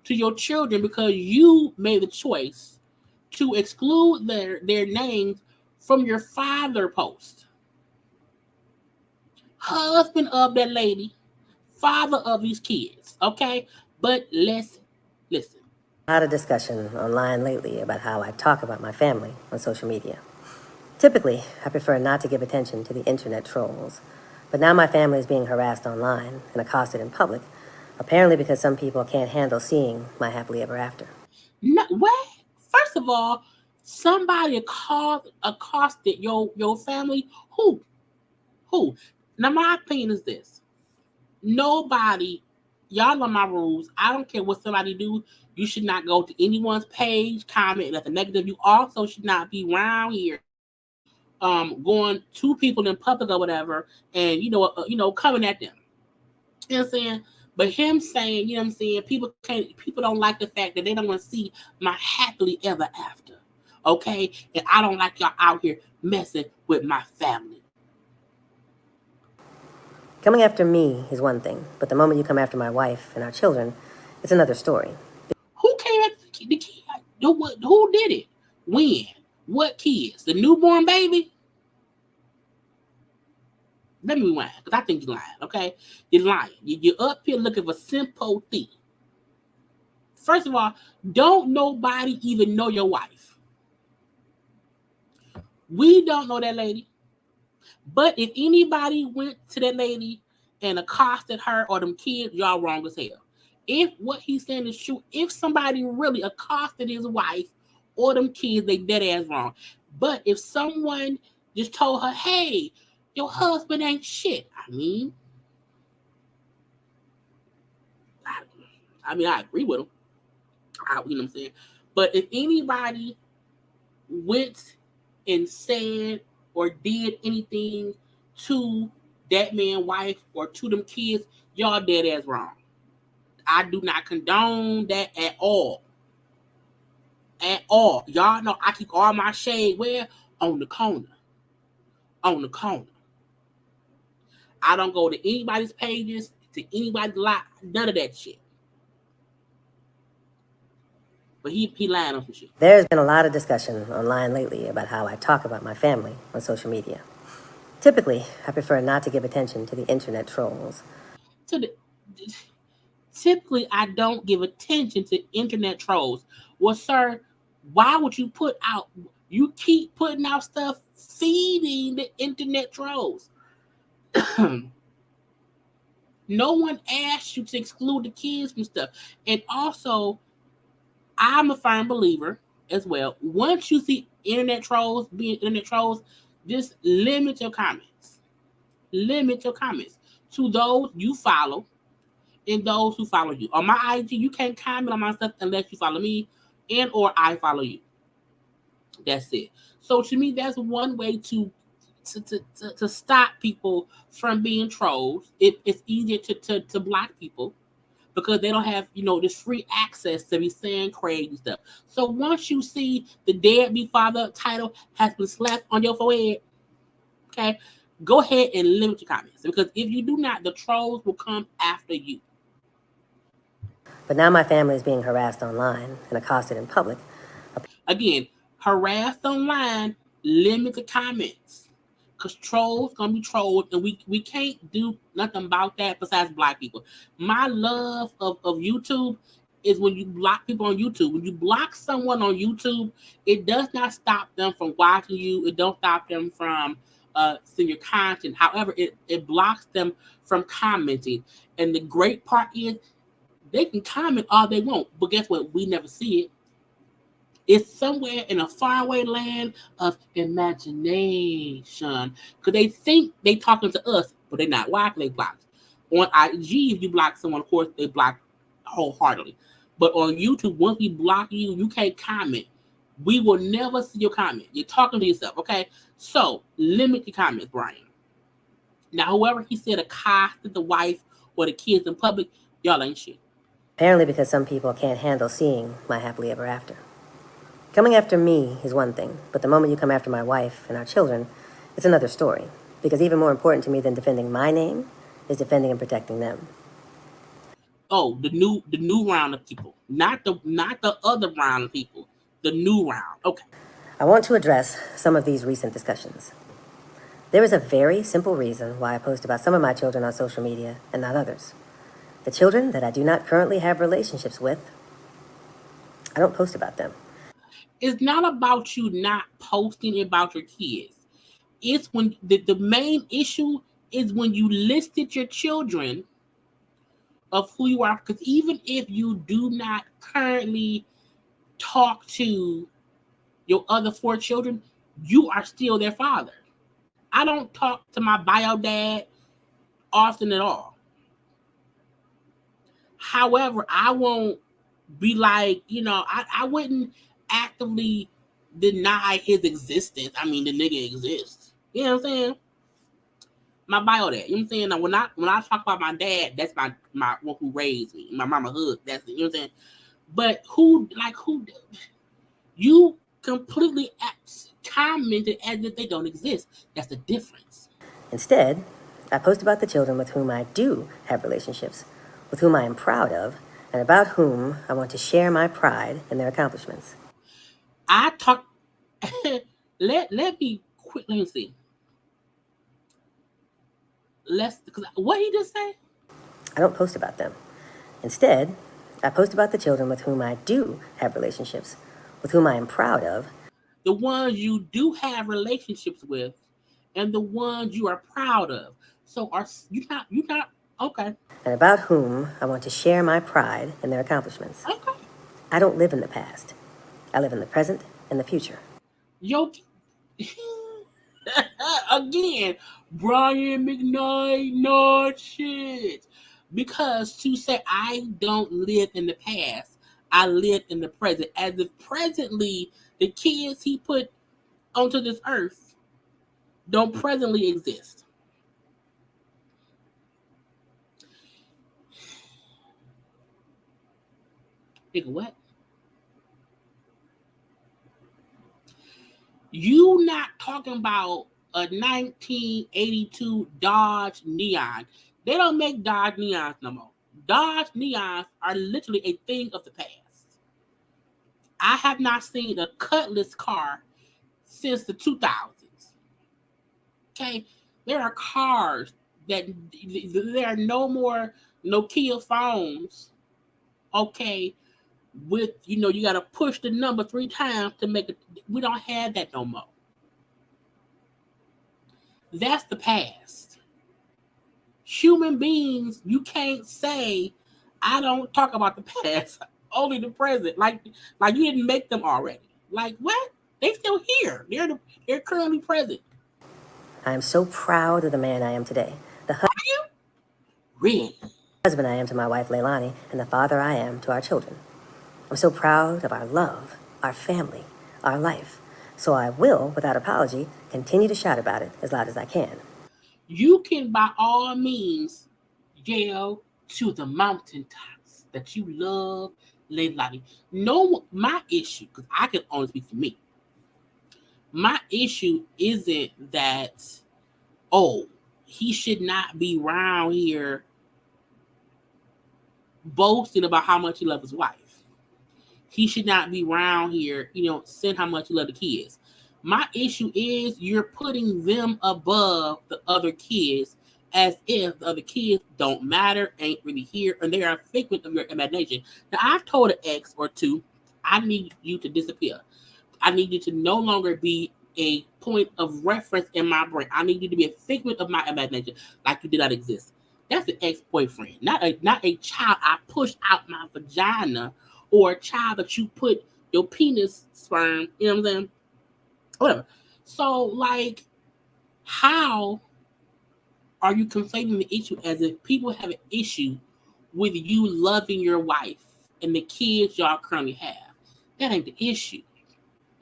to your children because you made the choice to exclude their names from your father post. Husband of that lady, father of these kids, okay? But let's listen. A lot of discussion online lately about how I talk about my family on social media. Typically, I prefer not to give attention to the internet trolls, but now my family is being harassed online and accosted in public, apparently because some people can't handle seeing my happily ever after. No, what? First of all, somebody accosted your family. Who? Now, my opinion is this. Nobody, y'all know my rules. I don't care what somebody do. You should not go to anyone's page, comment, nothing negative. You also should not be around here going to people in public or whatever and, coming at them. You know what I'm saying? But him saying, people don't like the fact that they don't want to see my happily ever after. Okay? And I don't like y'all out here messing with my family. Coming after me is one thing, but the moment you come after my wife and our children, it's another story. Who came after the kid? Who did it? When? What kids? The newborn baby? Let me rewind, because I think you're lying, okay? You're lying. You're up here looking for sympathy. First of all, don't nobody even know your wife. We don't know that lady. But if anybody went to that lady and accosted her or them kids, y'all wrong as hell. If what he's saying is true, if somebody really accosted his wife or them kids, they dead ass wrong. But if someone just told her, hey, your husband ain't shit. I agree with him. You know what I'm saying? But if anybody went and said or did anything to that man's wife or to them kids, y'all dead ass wrong. I do not condone that at all. At all. Y'all know I keep all my shade where? On the corner. On the corner. I don't go to anybody's pages, to anybody's lot, none of that shit. But he lying on some shit. There's been a lot of discussion online lately about how I talk about my family on social media. Typically, I prefer not to give attention to the internet trolls. Typically, I don't give attention to internet trolls. Well, sir, why would you you keep putting out stuff feeding the internet trolls? No one asked you to exclude the kids from stuff. And also, I'm a firm believer as well. Once you see internet trolls being internet trolls, just limit your comments. Limit your comments to those you follow and those who follow you. On my IG, you can't comment on my stuff unless you follow me. and or I follow you. That's it. So to me, that's one way to stop people from being trolls. It's easier to block people because they don't have this free access to be saying crazy stuff. So once you see the deadbeat father title has been slapped on your forehead, okay, go ahead and limit your comments because if you do not, the trolls will come after you. But now my family is being harassed online and accosted in public. Again, harassed online, limit the comments. Because trolls gonna be trolled, and we can't do nothing about that besides black people. My love of YouTube is when you block people on YouTube. When you block someone on YouTube, it does not stop them from watching you. It don't stop them from seeing your content. However, it blocks them from commenting. And the great part is they can comment all they want, but guess what? We never see it. It's somewhere in a faraway land of imagination. Because they think they talking to us, but they're not. Why can they block? On IG, if you block someone, of course, they block wholeheartedly. But on YouTube, once we block you, you can't comment. We will never see your comment. You're talking to yourself, okay? So, limit your comments, Brian. Now, whoever he said accosted the wife or the kids in public, y'all ain't shit. Apparently because some people can't handle seeing my happily ever after. Coming after me is one thing, but the moment you come after my wife and our children, it's another story. Because even more important to me than defending my name is defending and protecting them. Oh, the new round of people, not the other round of people, the new round. Okay. I want to address some of these recent discussions. There is a very simple reason why I post about some of my children on social media and not others. The children that I do not currently have relationships with, I don't post about them. It's not about you not posting about your kids. It's when the main issue is when you listed your children of who you are. Because even if you do not currently talk to your other four children, you are still their father. I don't talk to my bio dad often at all. However, I won't be like, I wouldn't actively deny his existence. I mean, the nigga exists. You know what I'm saying? My bio dad. You know what I'm saying? Now, when I talk about my dad, that's my one who raised me. My mama hood. That's it. You know what I'm saying? But who you completely commented as if they don't exist. That's the difference. Instead, I post about the children with whom I do have relationships, with whom I am proud of, and about whom I want to share my pride in their accomplishments. I talk. let me quick. Let me see. Because what he just say? I don't post about them. Instead, I post about the children with whom I do have relationships, with whom I am proud of. The ones you do have relationships with, and the ones you are proud of. So are you not okay? And about whom I want to share my pride in their accomplishments. Okay. I don't live in the past. I live in the present and the future. Yo, again, Brian McKnight, not shit. Because to say I don't live in the past, I live in the present. As if presently the kids he put onto this earth don't presently exist. Nigga, what? You not talking about a 1982 Dodge Neon. They don't make Dodge Neons no more. Dodge Neons are literally a thing of the past. I have not seen a Cutlass car since the 2000s. Okay? There are cars that there are no more Nokia phones. Okay? With, you got to push the number 3 times to make it. We don't have that no more. That's the past. Human beings, you can't say, I don't talk about the past, only the present. Like you didn't make them already. Like what? They still here. They're currently present. I am so proud of the man I am today. Are you? Really? Husband I am to my wife Leilani, and the father I am to our children. I'm so proud of our love, our family, our life. So I will, without apology, continue to shout about it as loud as I can. You can, by all means, yell to the mountaintops that you love Lady Lottie. No, my issue, because I can only speak for me, my issue isn't that, oh, he should not be around here boasting about how much he loves his wife. He should not be around here, saying how much he loves the kids. My issue is you're putting them above the other kids as if the other kids don't matter, ain't really here, and they are a figment of your imagination. Now, I've told an ex or two, I need you to disappear. I need you to no longer be a point of reference in my brain. I need you to be a figment of my imagination, like you did not exist. That's an ex-boyfriend, not a child I pushed out my vagina, or a child that you put your penis sperm. You know what I'm saying? Whatever. So, like, how are you conflating the issue as if people have an issue with you loving your wife and the kids y'all currently have? That ain't the issue.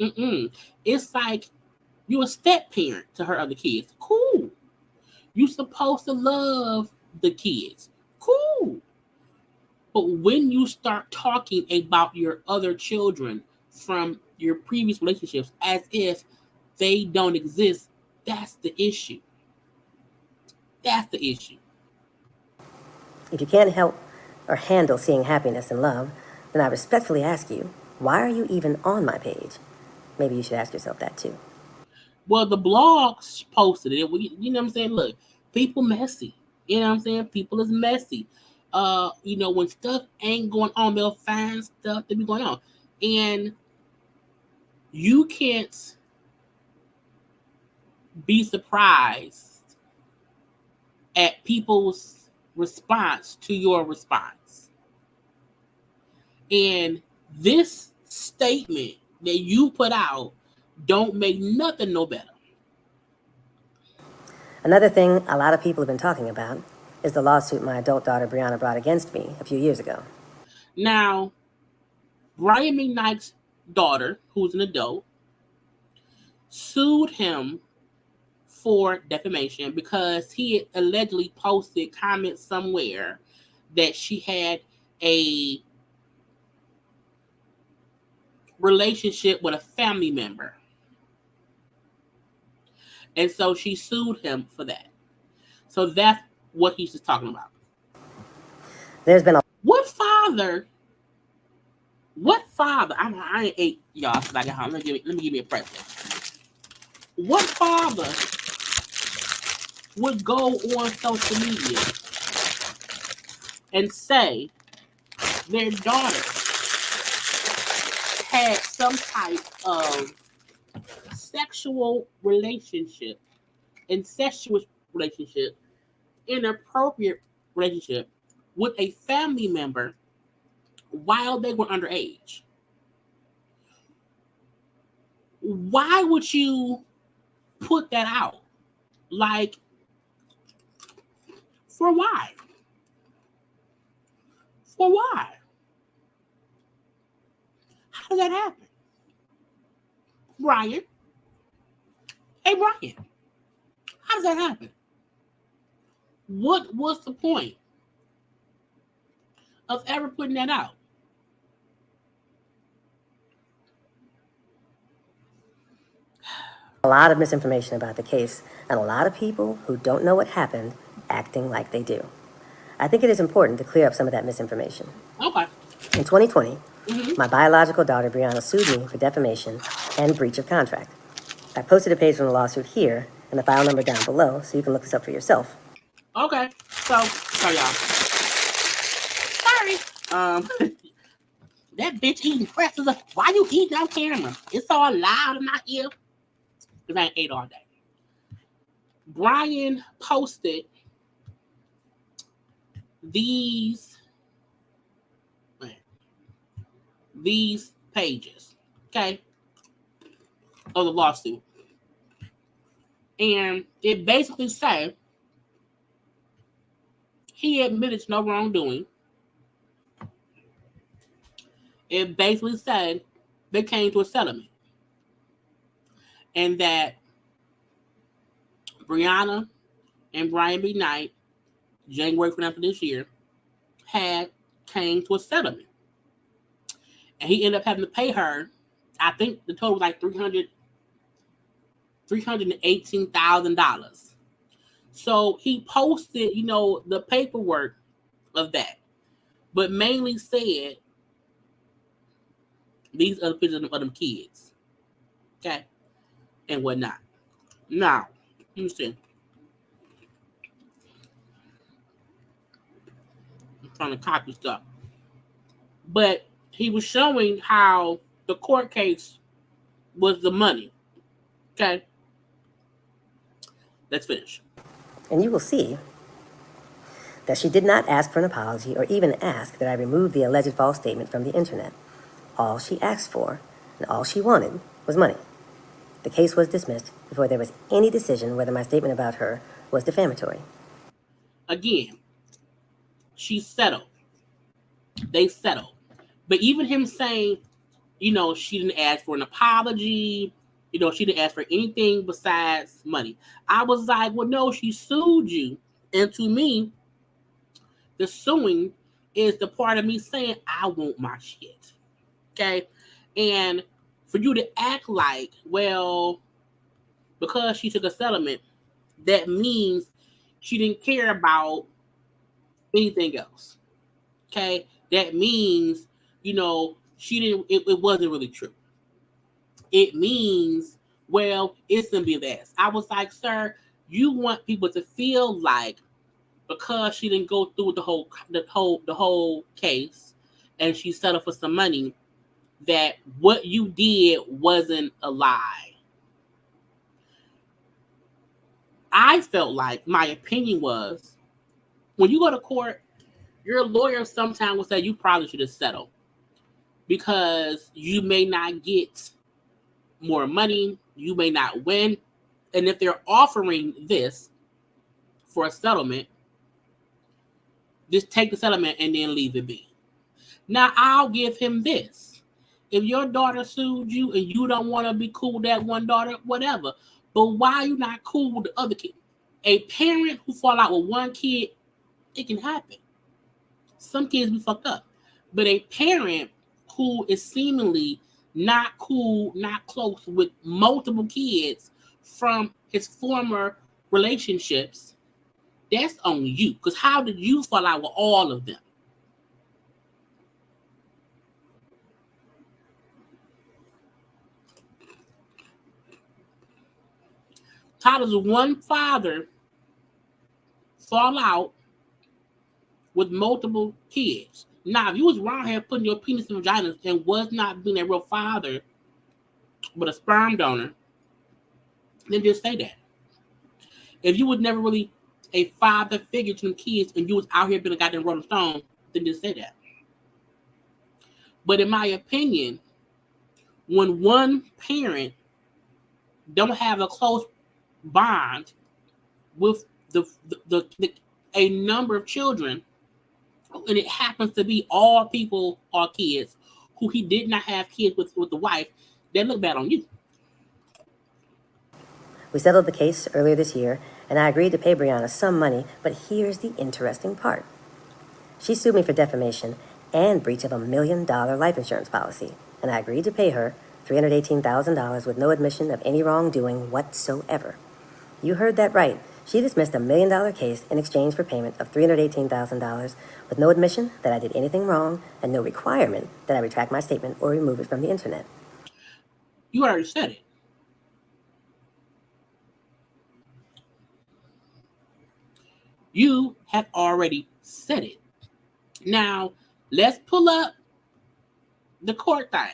Mm-mm. It's like you a step parent to her other kids. Cool. You supposed to love the kids. Cool. But when you start talking about your other children from your previous relationships as if they don't exist, that's the issue. That's the issue. If you can't help or handle seeing happiness and love, then I respectfully ask you, why are you even on my page? Maybe you should ask yourself that too. Well, the blogs posted it. You know what I'm saying? Look, people messy. You know what I'm saying? People is messy. When stuff ain't going on, they'll find stuff to be going on. And you can't be surprised at people's response to your response. And this statement that you put out don't make nothing no better. Another thing a lot of people have been talking about is the lawsuit my adult daughter Brianna brought against me a few years ago. Now, Brian McKnight's daughter, who's an adult, sued him for defamation because he had allegedly posted comments somewhere that she had a relationship with a family member. And so she sued him for that. So that's what he's just talking about. There's been a What father? I ain't ate y'all because I got home. Let me give me a present. What father would go on social media and say their daughter had some type of sexual relationship, incestuous relationship, inappropriate relationship with a family member while they were underage? Why would you put that out? Like, for why? For why? How did that happen? Brian? Hey, Brian, how does that happen? What was the point of ever putting that out? lot of misinformation about the case and a lot of people who don't know what happened acting like they do. I think it is important to clear up some of that misinformation. Okay. In 2020, my biological daughter Brianna sued me for defamation and breach of contract. I posted a page from the lawsuit here and the file number down below so you can look this up for yourself. Okay. So, sorry, y'all. Sorry. That bitch eating pretzels. Why you eating on camera? It's all loud in my ear. Because I ain't ate all day. Brian posted these pages, okay, of the lawsuit. And it basically said he admitted to no wrongdoing. It basically said they came to a settlement and that Brianna and Brian McKnight, January 29th of this year, had came to a settlement. And he ended up having to pay her, I think the total was like $318,000. So he posted, the paperwork of that, but mainly said these are the pictures of them kids, okay, and whatnot. Now, let me see. I'm trying to copy stuff, but he was showing how the court case was the money. Okay, let's finish. And you will see that she did not ask for an apology or even ask that I remove the alleged false statement from the internet. All she asked for and all she wanted was money. The case was dismissed before there was any decision whether my statement about her was defamatory. Again, she settled. They settled. But even him saying, she didn't ask for an apology, she didn't ask for anything besides money. I was like, well, no, she sued you. And to me, the suing is the part of me saying, I want my shit. Okay? And for you to act like, well, because she took a settlement, that means she didn't care about anything else. Okay? That means, she didn't, it wasn't really true. It means, well, it's gonna be this. I was like, sir, you want people to feel like because she didn't go through the whole case and she settled for some money, that what you did wasn't a lie. I felt like my opinion was when you go to court, your lawyer sometimes will say you probably should have settled because you may not get more money, you may not win. And if they're offering this for a settlement, just take the settlement and then leave it be. Now, I'll give him this. If your daughter sued you and you don't want to be cool with that one daughter, whatever. But why are you not cool with the other kid? A parent who fall out with one kid, it can happen. Some kids be fucked up. But a parent who is seemingly not cool, not close with multiple kids from his former relationships, that's on you. Because how did you fall out with all of them? How does one father fall out with multiple kids? Now, if you was around here putting your penis in vaginas and was not being a real father, but a sperm donor, then just say that. If you was never really a father figure to them kids and you was out here being a goddamn Rolling Stone, then just say that. But in my opinion, when one parent don't have a close bond with a number of children, and it happens to be all people or kids who he did not have kids with the wife, they look bad on you. We settled the case earlier this year, and I agreed to pay Brianna some money, but here's the interesting part. She sued me for defamation and breach of $1 million life insurance policy, and I agreed to pay her $318,000 with no admission of any wrongdoing whatsoever. You heard that right. She dismissed $1 million case in exchange for payment of $318,000 with no admission that I did anything wrong and no requirement that I retract my statement or remove it from the internet. You already said it. You have already said it. Now, let's pull up the court thing.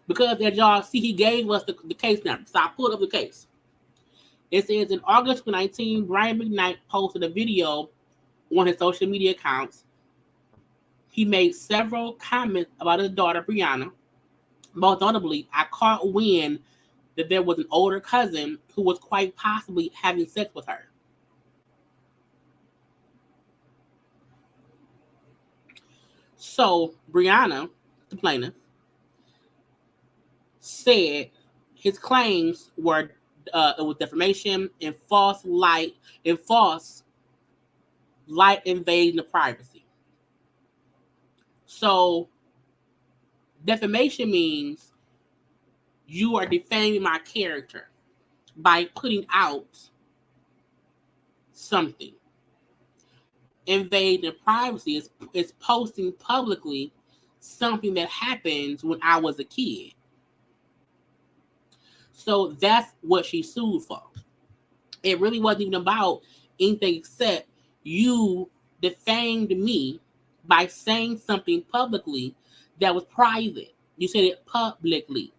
Because as y'all see, he gave us the case number. So I pulled up the case. It says in August 2019, Brian McKnight posted a video on his social media accounts. He made several comments about his daughter, Brianna. Most notably, I caught wind that there was an older cousin who was quite possibly having sex with her. So Brianna, the plaintiff, said his claims were it was defamation and false light invasion of privacy. So defamation means you are defaming my character by putting out something. Invading privacy is posting publicly something that happens when I was a kid. So that's what she sued for. It really wasn't even about anything except you defamed me by saying something publicly that was private. You said it publicly.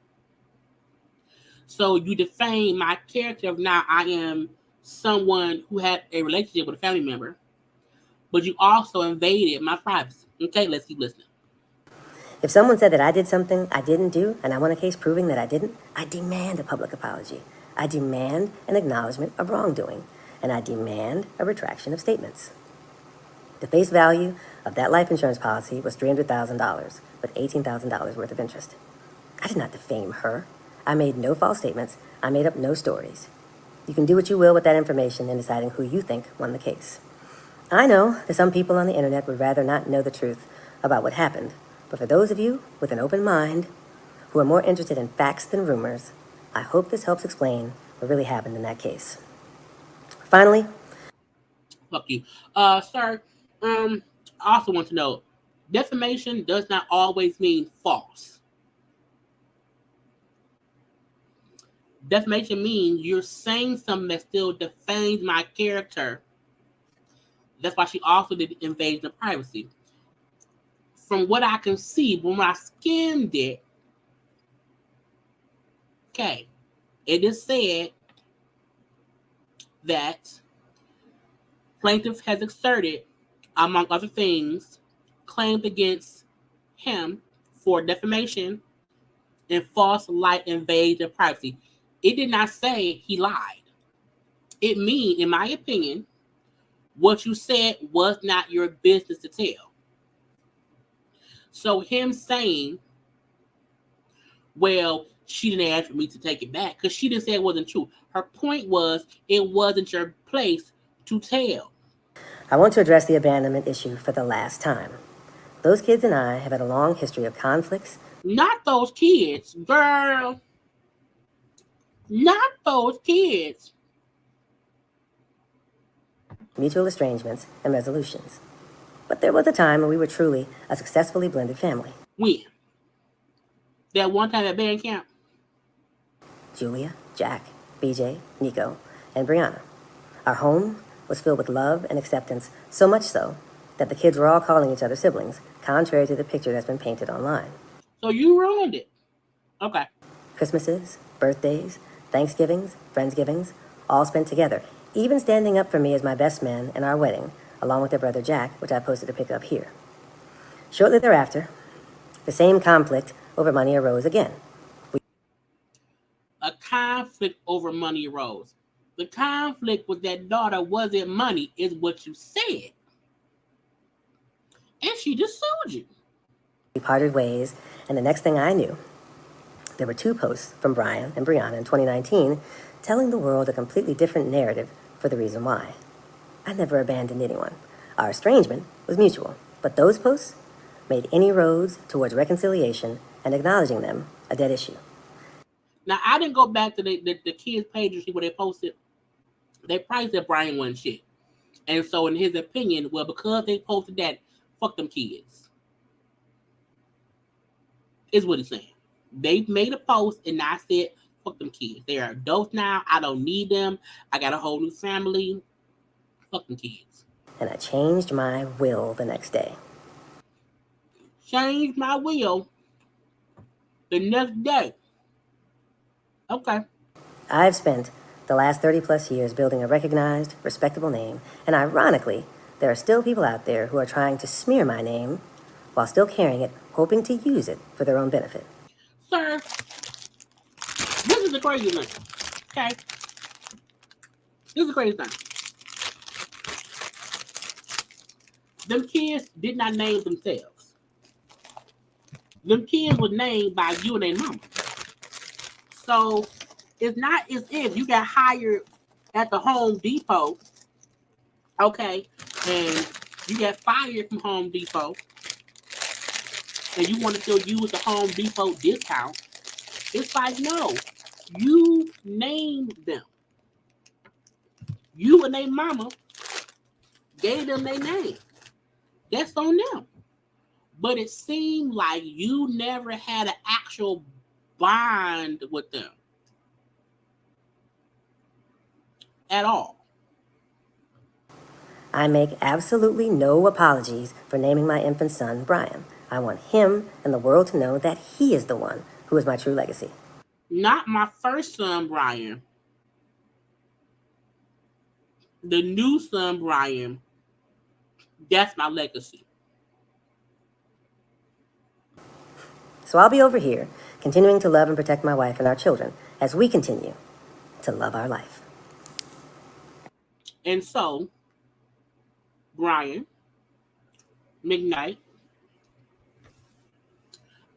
So you defame my character of now I am someone who had a relationship with a family member, but you also invaded my privacy. Okay, let's keep listening. If someone said that I did something I didn't do, and I won a case proving that I didn't, I demand a public apology. I demand an acknowledgement of wrongdoing, and I demand a retraction of statements. The face value of that life insurance policy was $300,000, with $18,000 worth of interest. I did not defame her. I made no false statements. I made up no stories. You can do what you will with that information in deciding who you think won the case. I know that some people on the internet would rather not know the truth about what happened, but for those of you with an open mind who are more interested in facts than rumors, I hope this helps explain what really happened in that case. Finally, Fuck you. Sir, I also want to know defamation does not always mean false. Defamation means you're saying something that still defames my character. That's why she also did invasion of privacy. From what I can see, when I skimmed it, okay, it is said that plaintiff has asserted, among other things, claims against him for defamation and false light invasion of privacy. It did not say he lied. It means, in my opinion, what you said was not your business to tell. So him saying, well, she didn't ask for me to take it back because she didn't say it wasn't true. Her point was it wasn't your place to tell. I want to address the abandonment issue for the last time. Those kids and I have had a long history of conflicts. Not those kids, girl. Not those kids. Mutual estrangements, and resolutions. But there was a time when we were truly a successfully blended family. When? That one time at band camp? Julia, Jack, BJ, Nico, and Brianna. Our home was filled with love and acceptance, so much so that the kids were all calling each other siblings, contrary to the picture that's been painted online. So you ruined it. Okay. Christmases, birthdays, Thanksgivings, Friendsgivings, all spent together, even standing up for me as my best man in our wedding, along with their brother Jack, which I posted a pic of here. Shortly thereafter, the same conflict over money arose again. A conflict over money arose. The conflict with that daughter wasn't money, is what you said. And she just sued you. We parted ways, and the next thing I knew, there were 2 posts from Brian and Brianna in 2019 telling the world a completely different narrative for the reason why. I never abandoned anyone. Our estrangement was mutual, but those posts made any roads towards reconciliation and acknowledging them a dead issue. Now, I didn't go back to the kids' page and see what they posted. They probably said Brian wasn't shit. And so, in his opinion, well, because they posted that, fuck them kids. Is what he's saying. They made a post and I said, fuck them kids. They are adults now. I don't need them. I got a whole new family. Fuck them kids. And I changed my will the next day. Changed my will the next day. Okay. I've spent the last 30 plus years building a recognized, respectable name, and ironically, there are still people out there who are trying to smear my name while still carrying it, hoping to use it for their own benefit. Sir, this is the crazy thing. Okay? This is the crazy thing. Them kids did not name themselves. Them kids were named by you and their mama. So it's not as if you got hired at the Home Depot, okay, and you got fired from Home Depot, and you want to still use the Home Depot discount. It's like, no, you named them. You and their mama gave them their name. That's on them. But it seemed like you never had an actual bond with them at all. I make absolutely no apologies for naming my infant son Brian. I want him and the world to know that he is the one who is my true legacy. Not my first son, Brian. The new son, Brian. That's my legacy. So I'll be over here, continuing to love and protect my wife and our children as we continue to love our life. And so, Brian McKnight,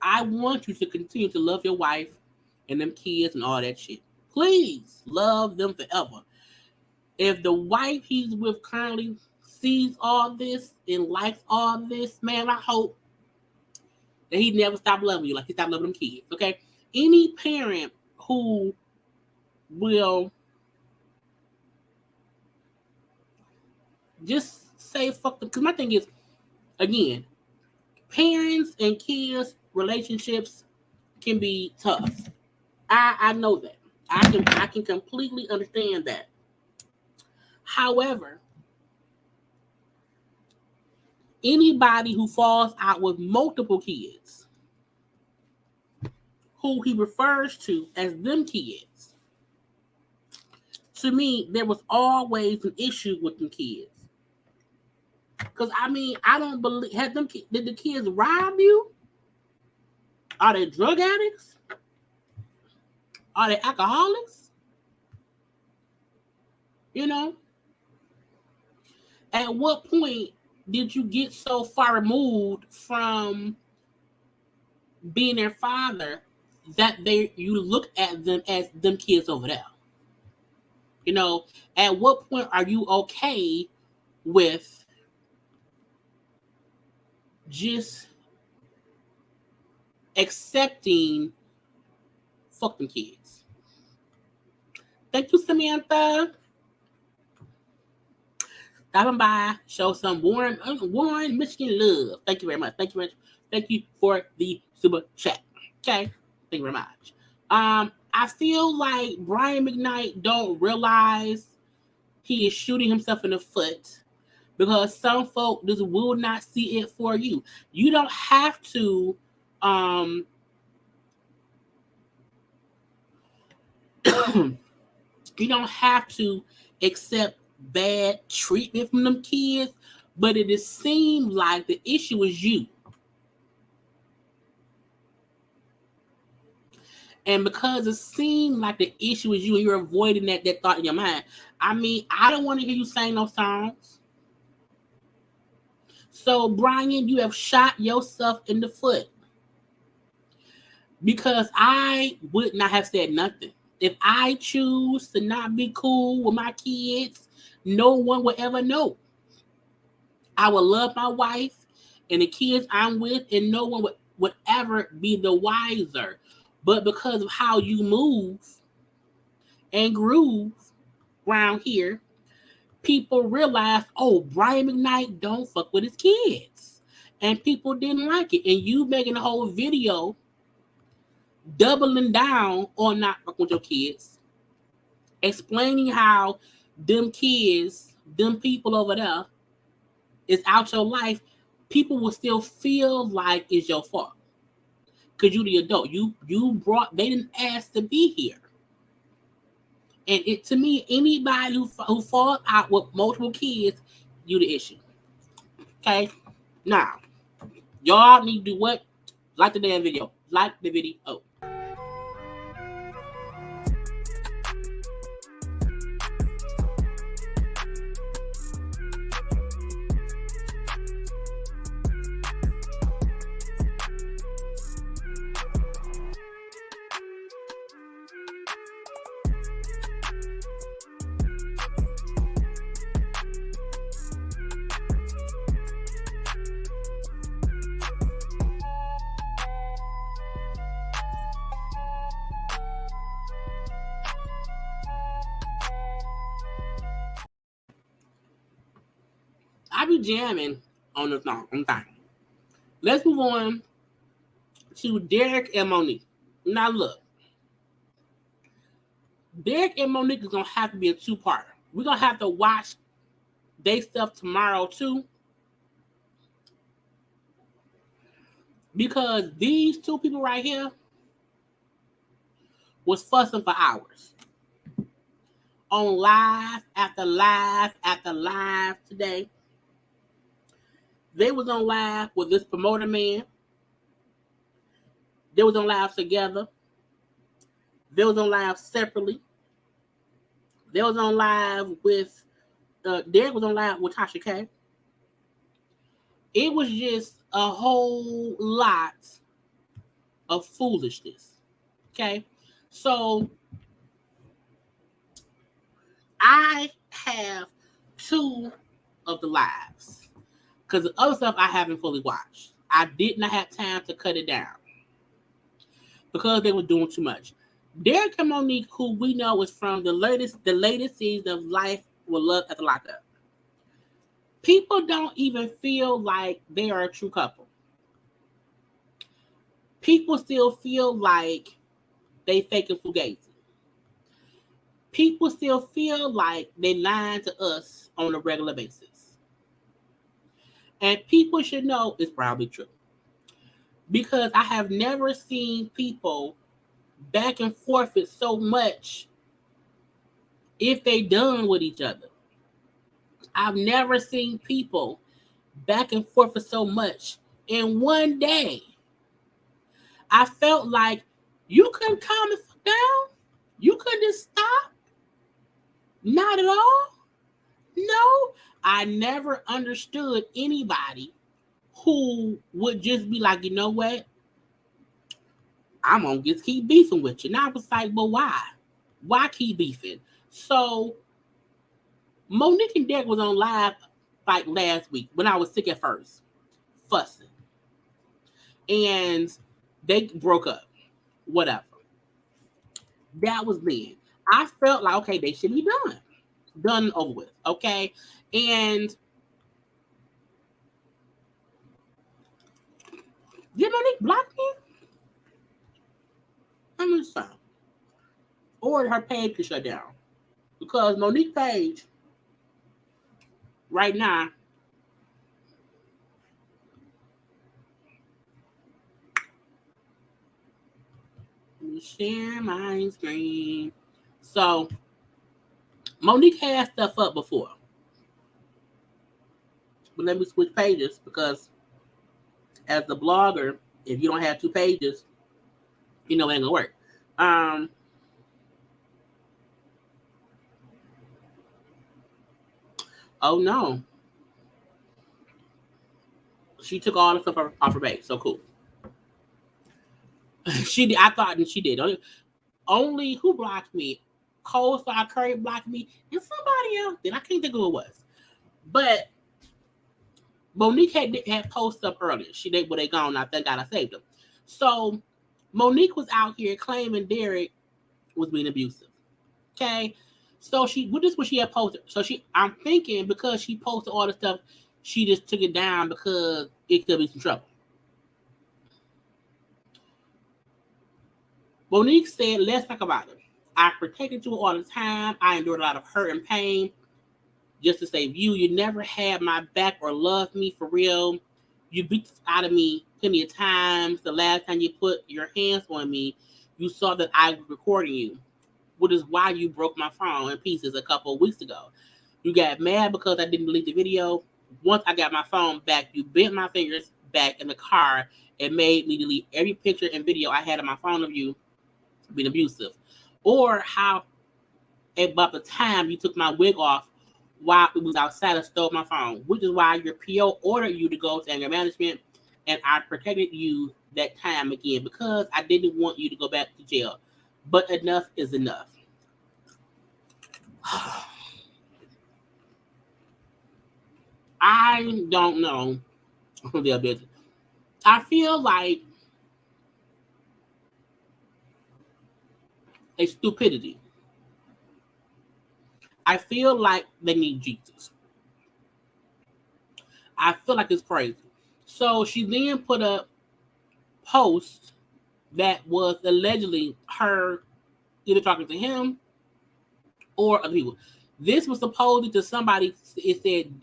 I want you to continue to love your wife and them kids and all that shit. Please love them forever. If the wife he's with currently sees all this and likes all this, man, I hope that he never stop loving you like he stopped loving them kids, okay? Any parent who will just say fuck them, because my thing is, again, parents and kids relationships can be tough. I know that. I can completely understand that. However, anybody who falls out with multiple kids, who he refers to as them kids, to me, there was always an issue with them kids. Because, I mean, I don't believe, did the kids rob you? Are they drug addicts? Are they alcoholics? You know? At what point did you get so far removed from being their father that you look at them as them kids over there? You know, at what point are you okay with just accepting fucking kids? Thank you, Samantha. Stopping by, show some Warren, Michigan love. Thank you very much. Thank you very much. Thank you for the super chat. Okay, thank you very much. I feel like Brian McKnight don't realize he is shooting himself in the foot because some folk just will not see it for you. You don't have to you don't have to accept bad treatment from them kids, but it just seemed like the issue is you. And because it seemed like the issue is you and you're avoiding that thought in your mind, I mean, I don't want to hear you sing those songs. So, Brian, you have shot yourself in the foot. Because I would not have said nothing. If I choose to not be cool with my kids, no one will ever know. I will love my wife and the kids I'm with, and no one would ever be the wiser. But because of how you move and groove around here, people realize, oh, Brian McKnight don't fuck with his kids. And people didn't like it. And you making a whole video doubling down on not fucking with your kids, explaining how them kids, them people over there is out your life, people will still feel like it's your fault. Because you the adult. They didn't ask to be here. And it, to me, anybody who falls out with multiple kids, you the issue. Okay? Now, y'all need to do what? Like the damn video. Like the video. I be jamming on the thing. Let's move on to Derek and Monique. Now look, Derek and Monique is gonna have to be a two-part. We're gonna have to watch their stuff tomorrow too, because these two people right here was fussing for hours on live after live after live today. They was on live with this promoter man. They was on live together. They was on live separately. They was on live with Derek was on live with Tasha K. It was just a whole lot of foolishness. Okay, so I have two of the lives because the other stuff I haven't fully watched. I did not have time to cut it down because they were doing too much. Derek and Monique, who we know is from the latest season of Life with Love at the Lockup. People don't even feel like they are a true couple. People still feel like they faking fugazi. People still feel like they lying to us on a regular basis. And people should know it's probably true. Because I have never seen people back and forth it so much if they done with each other. I've never seen people back and forth it so much in one day. I felt like you couldn't calm the fuck down. You couldn't just stop. Not at all. No, I never understood anybody who would just be like, you know what? I'm gonna just keep beefing with you. And I was like, well, why? Why keep beefing? So Monique and Derek was on live like last week when I was sick at first, fussing. And they broke up. Whatever. That was then. I felt like, okay, they should be done. Done and over with. Okay. And did Monique block me? I'm just saying. Or her page could shut down. Because Monique page right now, let me share my screen. So Monique had stuff up before. But let me switch pages because as the blogger, if you don't have two pages, you know it ain't gonna work. Oh no. She took all the stuff off her page. So cool. She did. I thought that she did. Only who blocked me? Cole Star Curry blocked me, and somebody else did. I can't think of who it was. But Monique had posted up earlier. She did where they gone. I thank God I saved them. So Monique was out here claiming Derek was being abusive. Okay. So this is what she had posted. So I'm thinking because she posted all the stuff, she just took it down because it could be some trouble. Monique said, let's talk about it. I protected you all the time. I endured a lot of hurt and pain just to save you. You never had my back or loved me for real. You beat this out of me plenty of times. The last time you put your hands on me, you saw that I was recording you, which is why you broke my phone in pieces a couple of weeks ago. You got mad because I didn't delete the video. Once I got my phone back, you bent my fingers back in the car and made me delete every picture and video I had on my phone of you being abusive. Or how about the time you took my wig off while it was outside and stole my phone, which is why your PO ordered you to go to anger management, and I protected you that time again because I didn't want you to go back to jail. But enough is enough. I don't know. I feel like a stupidity. I feel like they need Jesus. I feel like it's crazy. So she then put a post that was allegedly her either talking to him or other people. This was supposed to somebody. It said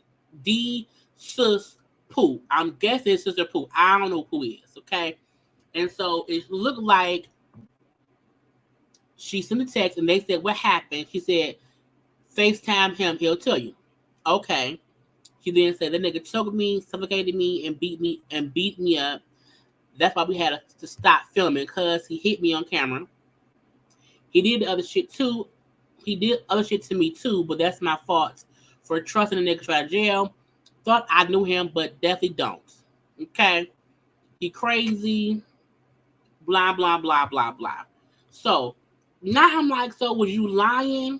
D sus poo. I'm guessing it's sister poo. I don't know who is. Okay, and so it looked like she sent a text and they said what happened. She said FaceTime him. He'll tell you. Okay. She then said that nigga choked me, suffocated me, and beat me up. That's why we had to stop filming because he hit me on camera. He did the other shit too. He did other shit to me too, but that's my fault for trusting a nigga straight out of jail. Thought I knew him, but definitely don't. Okay? He crazy. Blah, blah, blah, blah, blah. So, now I'm like, so was you lying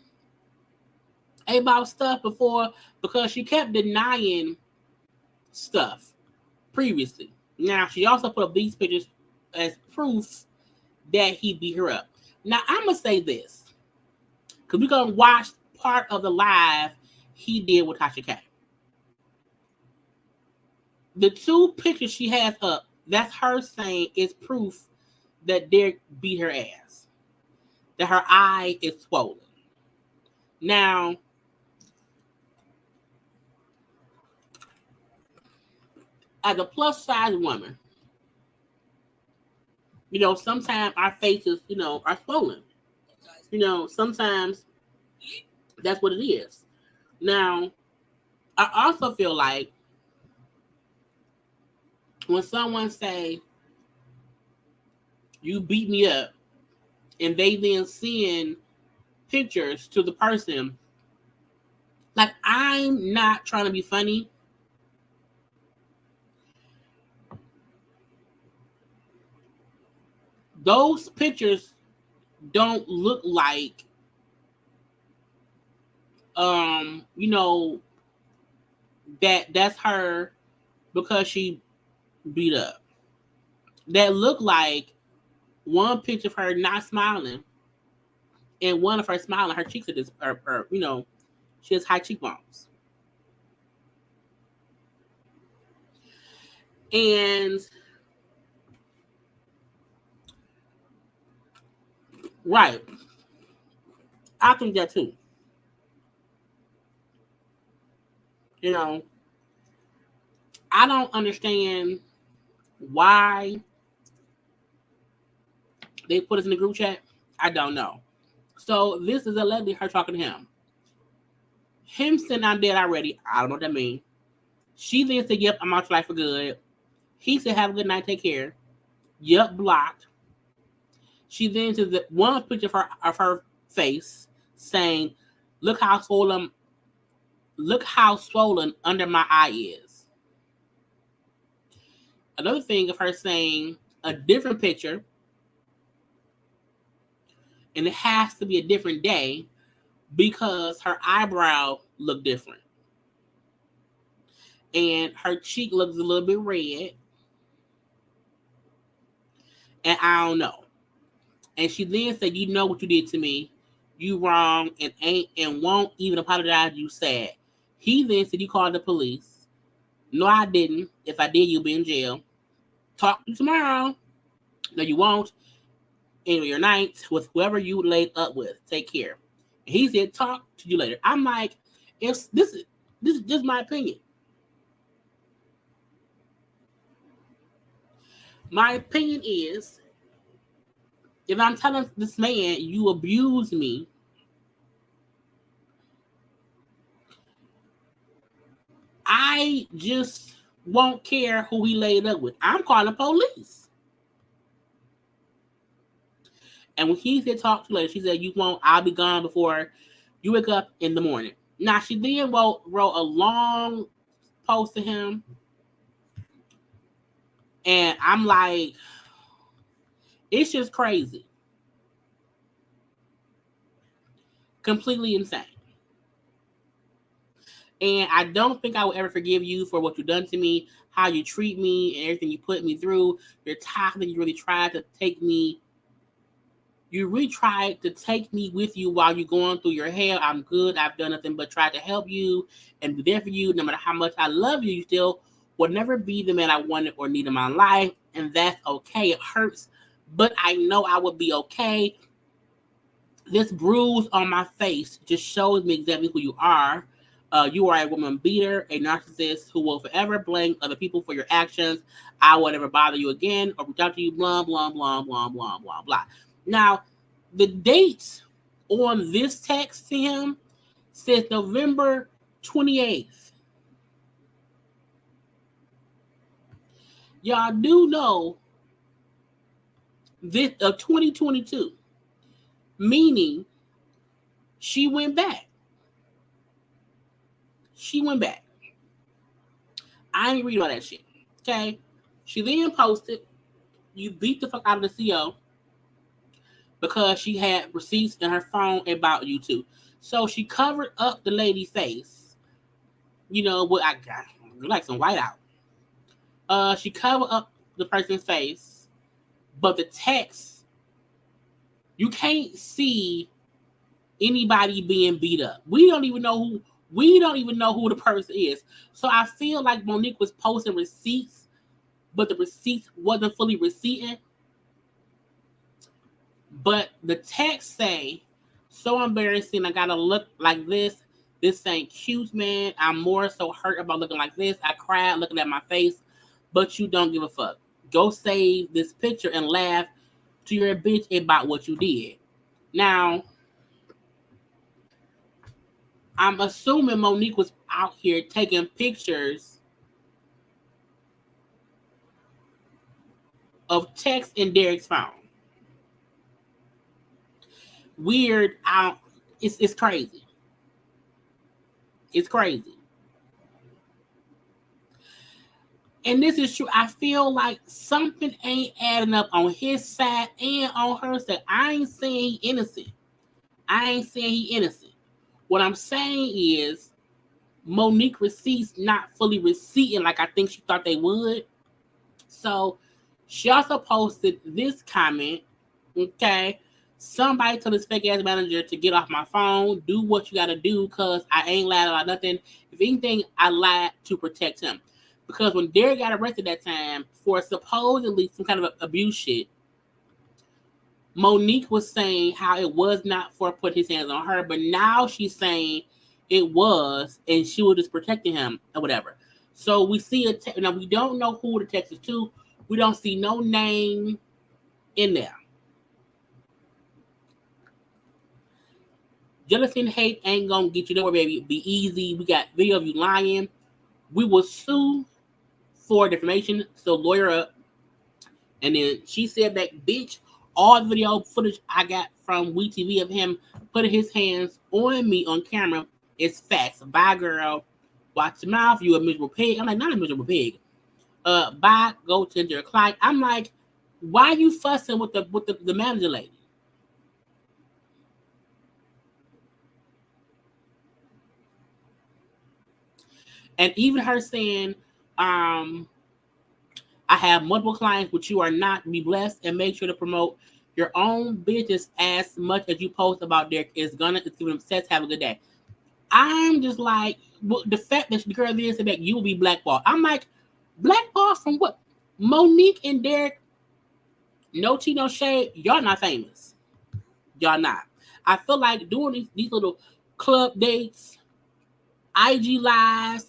about stuff before? Because she kept denying stuff previously. Now, she also put up these pictures as proof that he beat her up. Now, I'm going to say this. Because we're going to watch part of the live he did with Tasha K. The two pictures she has up, that's her saying is proof that Derek beat her ass. That her eye is swollen. Now, as a plus size woman, sometimes our faces, are swollen. Sometimes that's what it is. Now, I also feel like when someone say, you beat me up, and they then send pictures to the person, like, I'm not trying to be funny. Those pictures don't look like, that's her because she beat up. That look like one picture of her not smiling and one of her smiling. Her cheeks are just, she has high cheekbones. And right, I think that too. I don't understand why they put us in the group chat. I don't know. So this is allegedly her talking to him. Him saying I'm dead already. I don't know what that means. She then said, yep, I'm out your life for good. He said, have a good night, take care. Yep, blocked. She then said that one picture of her face saying, look how swollen under my eye is. Another thing of her saying a different picture, and it has to be a different day because her eyebrow looked different. And her cheek looks a little bit red. And I don't know. And she then said, you know what you did to me. You wrong and ain't and won't even apologize, you sad. He then said, you called the police. No, I didn't. If I did, you'll be in jail. Talk to you tomorrow. No, you won't. Enjoy your night with whoever you laid up with. Take care. And he said, talk to you later. I'm like, if this is just my opinion. My opinion is, if I'm telling this man you abuse me, I just won't care who he laid up with. I'm calling the police. And when he said talk to you later, she said, you won't, I'll be gone before you wake up in the morning. Now, she then wrote a long post to him. And I'm like, it's just crazy. Completely insane. And I don't think I will ever forgive you for what you've done to me, how you treat me, and everything you put me through. You're toxic. You really tried to take me You really tried to take me with you while you're going through your hell. I'm good. I've done nothing but try to help you and be there for you. No matter how much I love you, you still will never be the man I wanted or need in my life. And that's okay. It hurts, but I know I will be okay. This bruise on my face just shows me exactly who you are. You are a woman beater, a narcissist who will forever blame other people for your actions. I will never bother you again or reach out to you, blah, blah, blah, blah, blah, blah, blah. Now, the date on this text to him says November 28th. Y'all do know this of 2022, meaning she went back. She went back. I ain't read all that shit. Okay. She then posted, you beat the fuck out of the CO because she had receipts in her phone about you too. So she covered up the lady's face. You know what I got? Like some whiteout. She covered up the person's face, but the text, you can't see anybody being beat up. We don't even know who the person is. So I feel like Monique was posting receipts, but the receipts wasn't fully receipting. But the text say, so embarrassing, I gotta look like this. This ain't cute, man. I'm more so hurt about looking like this. I cried looking at my face, but you don't give a fuck. Go save this picture and laugh to your bitch about what you did. Now, I'm assuming Monique was out here taking pictures of text in Derek's phone. Weird. It's crazy. It's crazy. And this is true. I feel like something ain't adding up on his side and on her side. I ain't saying he innocent. I ain't saying he innocent. What I'm saying is Monique receipts not fully receipting like I think she thought they would. So she also posted this comment. Okay. Somebody told this fake ass manager to get off my phone. Do what you gotta do, cause I ain't lied about nothing. If anything, I lied to protect him. Because when Derek got arrested that time for supposedly some kind of abuse shit, Monique was saying how it was not for putting his hands on her, but now she's saying it was, and she was just protecting him or whatever. So we see now we don't know who the text is to. We don't see no name in there. Jealousy and hate ain't gonna get you nowhere, baby. Be easy. We got video of you lying. We will sue for defamation, so lawyer up. And then she said that, bitch, all the video footage I got from WeTV of him putting his hands on me on camera is facts. Bye, girl. Watch your mouth. You a miserable pig. I'm like, not a miserable pig. Bye. Go to your client. I'm like, why are you fussing with the manager lady? And even her saying, I have multiple clients, which you are not. Be blessed and make sure to promote your own business as much as you post about Derek is gonna. It's giving them sets. Have a good day. I'm just like, well, the fact that the girl then said that you will be blackballed. I'm like, blackballed from what? Monique and Derek, no tea, no shade. Y'all not famous. Y'all not. I feel like doing these little club dates, IG lives.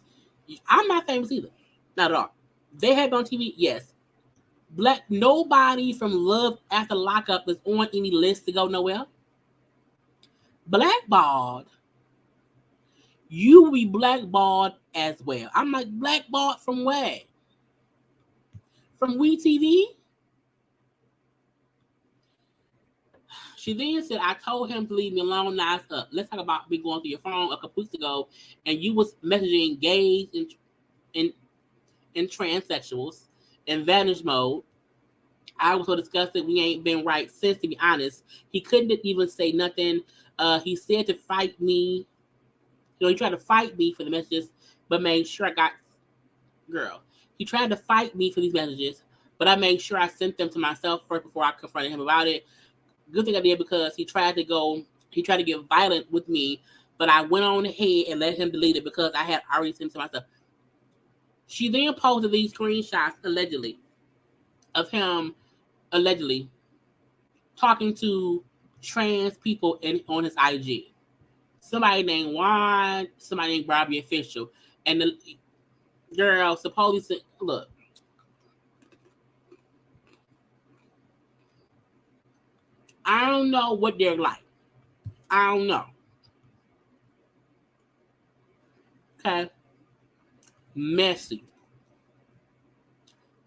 I'm not famous either. Not at all. They had on TV, yes. Nobody from Love After Lockup is on any list to go nowhere. Blackballed. You will be blackballed as well. I'm like, blackballed from where? From WeTV? She then said, I told him to leave me alone. Now it's up. Let's talk about me going through your phone a couple weeks ago, and you was messaging gays and transsexuals in vanish mode. I was so disgusted. We ain't been right since, to be honest. He couldn't even say nothing. He said to fight me. You know, he tried to fight me for the messages, but made sure I got, girl. He tried to fight me for these messages, but I made sure I sent them to myself first before I confronted him about it. Good thing I did because he tried to get violent with me, but I went on ahead and let him delete it because I had already sent it to myself. She then posted these screenshots allegedly of him allegedly talking to trans people on his IG. Somebody named Juan, somebody named Robbie Official, and the girl supposedly said, "Look, I don't know what they're like. I don't know. Okay, messy,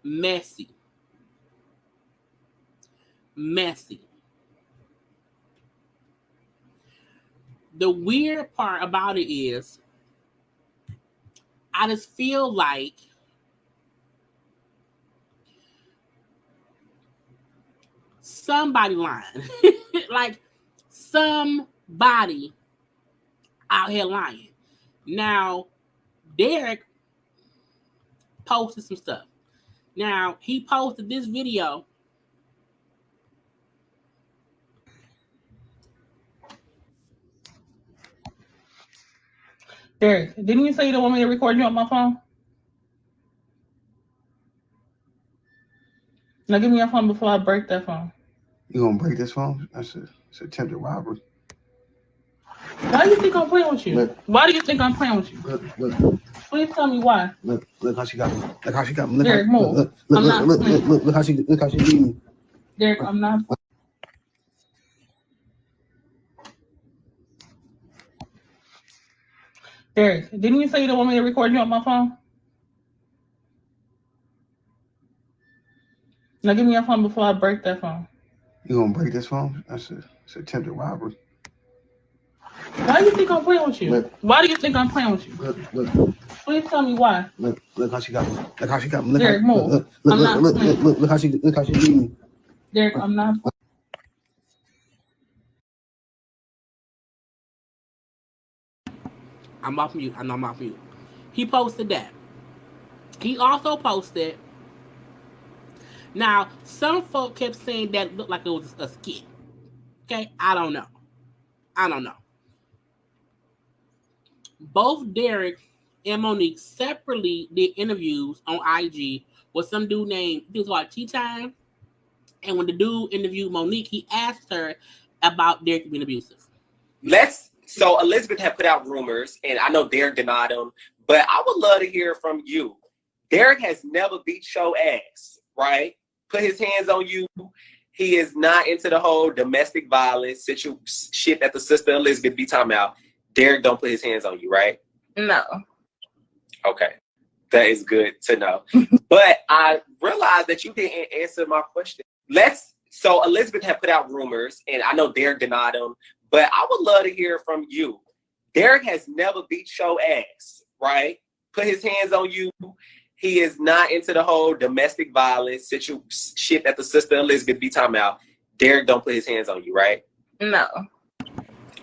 messy, messy." The weird part about it is, I just feel like somebody lying. Like somebody out here lying. Now, Derek posted some stuff. Now, he posted this video. Derek, didn't you say you don't want me to record you on my phone? Now give me your phone before I break that phone. You gonna break this phone? It's attempted robbery. Why do you think I'm playing with you? Look. Why do you think I'm playing with you? Look. Please tell me why. Look how she got me. Look how she got me. Derek, move. Look how she beat me. Derek, I'm not. Derek, didn't you say you don't want me to record you on my phone? Now give me your phone before I break that phone. You gonna break this phone? It's attempted robbery. Why do you think I'm playing with you? Look. Why do you think I'm playing with you? Look. Please tell me why. Look how she got me. Look how she got me. Derek, move. Look how she beat me. Derek, I'm not. I'm off mute. I know I'm off mute. He posted that. He also posted. Now, some folk kept saying that it looked like it was a skit. Okay, I don't know. Both Derek and Monique separately did interviews on IG with some dude named, it was like Tea Time. And when the dude interviewed Monique, he asked her about Derek being abusive. So Elizabeth had put out rumors, and I know Derek denied them, but I would love to hear from you. Derek has never beat your ass, right? Put his hands on you. He is not into the whole domestic violence shit that the sister Elizabeth be talking about. Derek don't put his hands on you, right? No. Okay. That is good to know. But I realized that you didn't answer my question. So Elizabeth had put out rumors, and I know Derek denied them, but I would love to hear from you. Derek has never beat your ass, right? Put his hands on you. He is not into the whole domestic violence shit that the sister Elizabeth be talking about. Derek don't put his hands on you, right? No.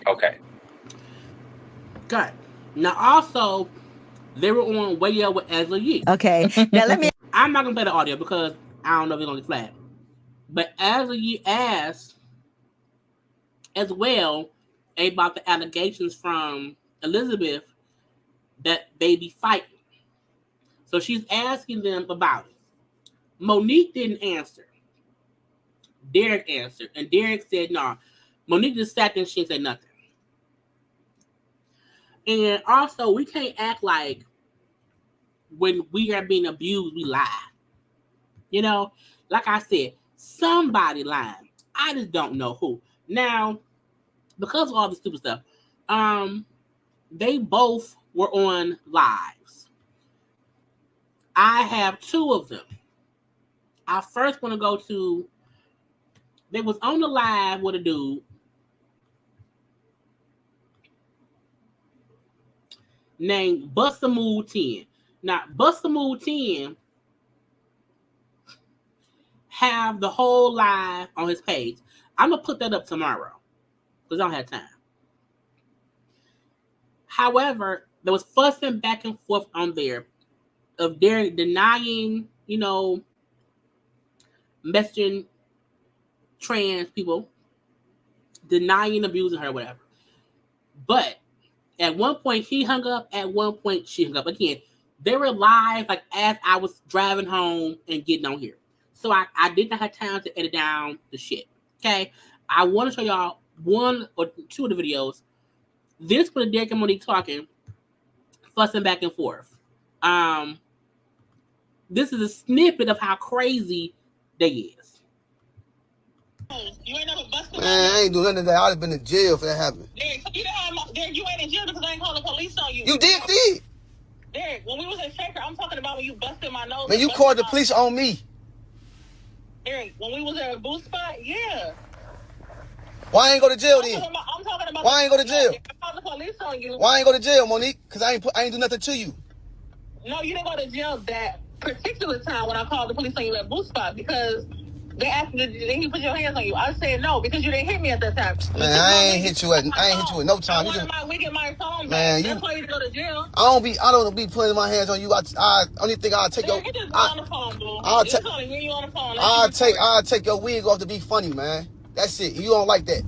Okay. Good. Now, also, they were on Radio with Ezra Yee. Okay, now let me. I'm not going to play the audio because I don't know if it's going to get flagged. But Ezra Yee asked as well about the allegations from Elizabeth that they be fighting. So she's asking them about it. Monique didn't answer. Derek answered. And Derek said, no. Monique just sat there and she didn't say nothing. And also, we can't act like when we are being abused, we lie. You know, like I said, somebody lying. I just don't know who. Now, because of all the stupid stuff, they both were on lives. I have two of them. I first want to go to, they was on the live with a dude named Busta Move 10. Now, Busta Move 10 have the whole live on his page. I'm going to put that up tomorrow because I don't have time. However, there was fussing back and forth on there of Derek denying, messaging trans people denying abusing her, whatever. But at one point he hung up. At one point she hung up again. They were live like as I was driving home and getting on here. So I did not have time to edit down the shit. Okay. I want to show y'all one or two of the videos. This was Derek and Monique talking, fussing back and forth. This is a snippet of how crazy they is. You ain't never busted. Man, I ain't do none of that. I'd have been in jail if that happened. Derek, you ain't in jail because I ain't called the police on you. You did. Derek, when we was in Shaker, I'm talking about when you busted my nose. Man, you called the police on me. Derek, when we was at a booth spot, yeah. Why I ain't go to jail then? I'm talking about. Why I ain't go to jail? I called the police on you. Why I ain't go to jail, Monique? Because I ain't do nothing to you. No, you didn't go to jail that particular time when I called the police on you at booth spot because they asked me, did he put your hands on you? I said no because you didn't hit me at that time. Man, I ain't hit you at no time. We get my phone back. Man, That's why you didn't go to jail. I don't be putting my hands on you. I only think I'll take your. You just on the phone, boo. I'll take your wig off to be funny, man. That's it. You don't like that.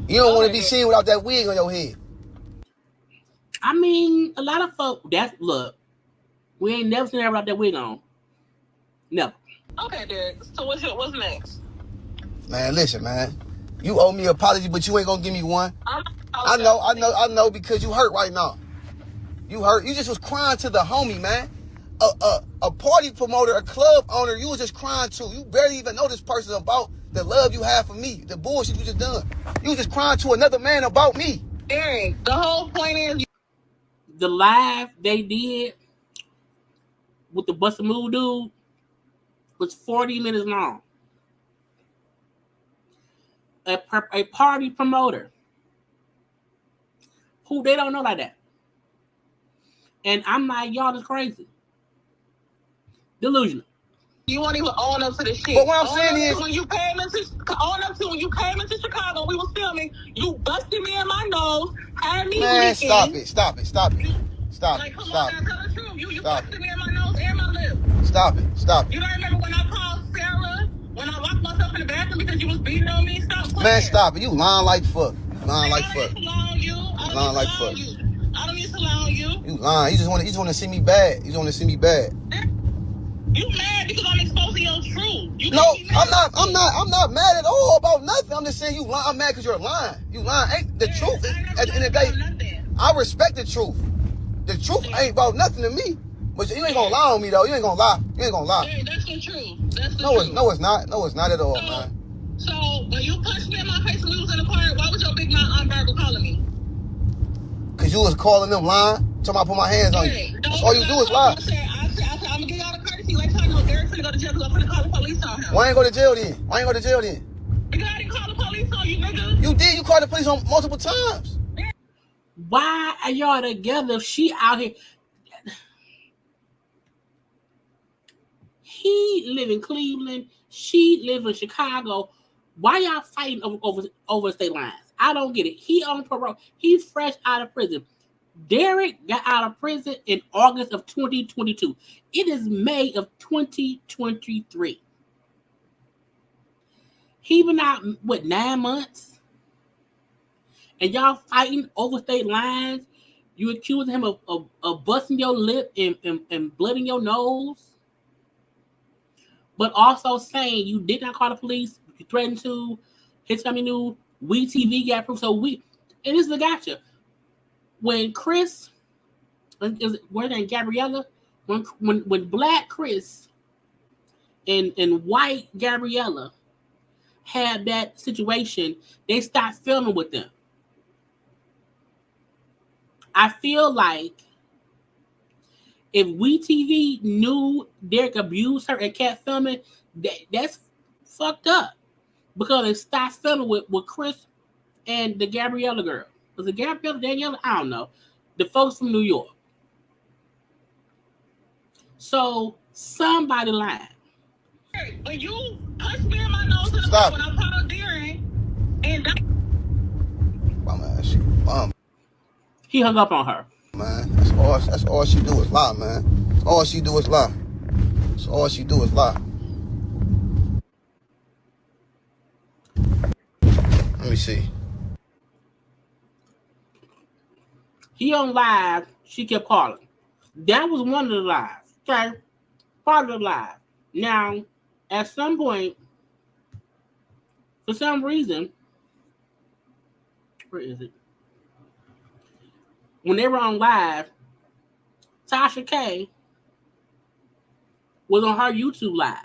You don't want to be seen without that wig on your head. I mean, a lot of folk. Look. We ain't never seen her without that wig on. Never. Okay, Derek. So what's next? Man, listen, man. You owe me an apology, but you ain't gonna give me one. I know, because you hurt right now. You hurt. You just was crying to the homie, man. A party promoter, a club owner, you was just crying to. You barely even know this person about the love you have for me, the bullshit you just done. You was just crying to another man about me. Derek, the whole point is the live they did with the Bust a Move dude was 40 minutes long. A party promoter who they don't know like that. And I'm like, y'all is crazy. Delusional. You won't even own up to the shit. But what I'm saying is, when you came into Chicago, we was filming. You busted me in my nose, had me man, leaking. stop it. Stop on, it. now, tell the truth. You busted me in my nose and my lip. Stop it. You don't remember when I called Sarah when I locked myself in the bathroom because you was beating on me? Stop playing. Man, stop it. You lying like fuck. I don't need to lie on you. I don't need to lie on you. You lying. You just want to see me bad. You just want to see me bad. You mad because I'm exposing your truth. I'm not mad at all about nothing. I'm just saying you lying. I'm mad because you're lying. You lying. Ain't the truth at the end of the day. I respect the truth. The truth ain't about nothing to me. But you ain't gonna lie on me though. You ain't gonna lie. Yeah, that's the truth. No, it's not. No, it's not at all, man. So when you punched me in my face when we was in the car, why was your big mouth unverbal calling me? Cause you was calling them lying. Talking about put my hands on you. That's all you do is lie. I said, I'm gonna give y'all the courtesy. Let y'all know Derek's finna go to jail because I'm finna call the police on him. Why ain't go to jail then? Because I didn't call the police on you, nigga. You did. You called the police on multiple times. Why are y'all together? She out here. He live in Cleveland. She live in Chicago. Why y'all fighting over state lines? I don't get it. He on parole. He's fresh out of prison. Derek got out of prison in August of 2022. It is May of 2023. He been out, 9 months? And y'all fighting over state lines? You accusing him of busting your lip and blooding your nose? But also saying you did not call the police, you threatened to, his family knew, we TV got proof, and this is a gotcha. When Chris, where they Gabriella, when Black Chris and White Gabriella had that situation, they stopped filming with them. I feel like if WeTV knew Derek abused her and kept filming, that's fucked up. Because they stopped filming with Chris and the Gabriella girl. Was it Gabriella, Daniela? I don't know. The folks from New York. So somebody lied. When you punched me in my nose in the Stop. when I called Derek, and he hung up on her. Man, that's all she do is lie, man. All she do is lie. me see. He on live. She kept calling. That was one of the lives. Okay, part of the live. Now, at some point, for some reason, where is it? When they were on live, Tasha K was on her YouTube live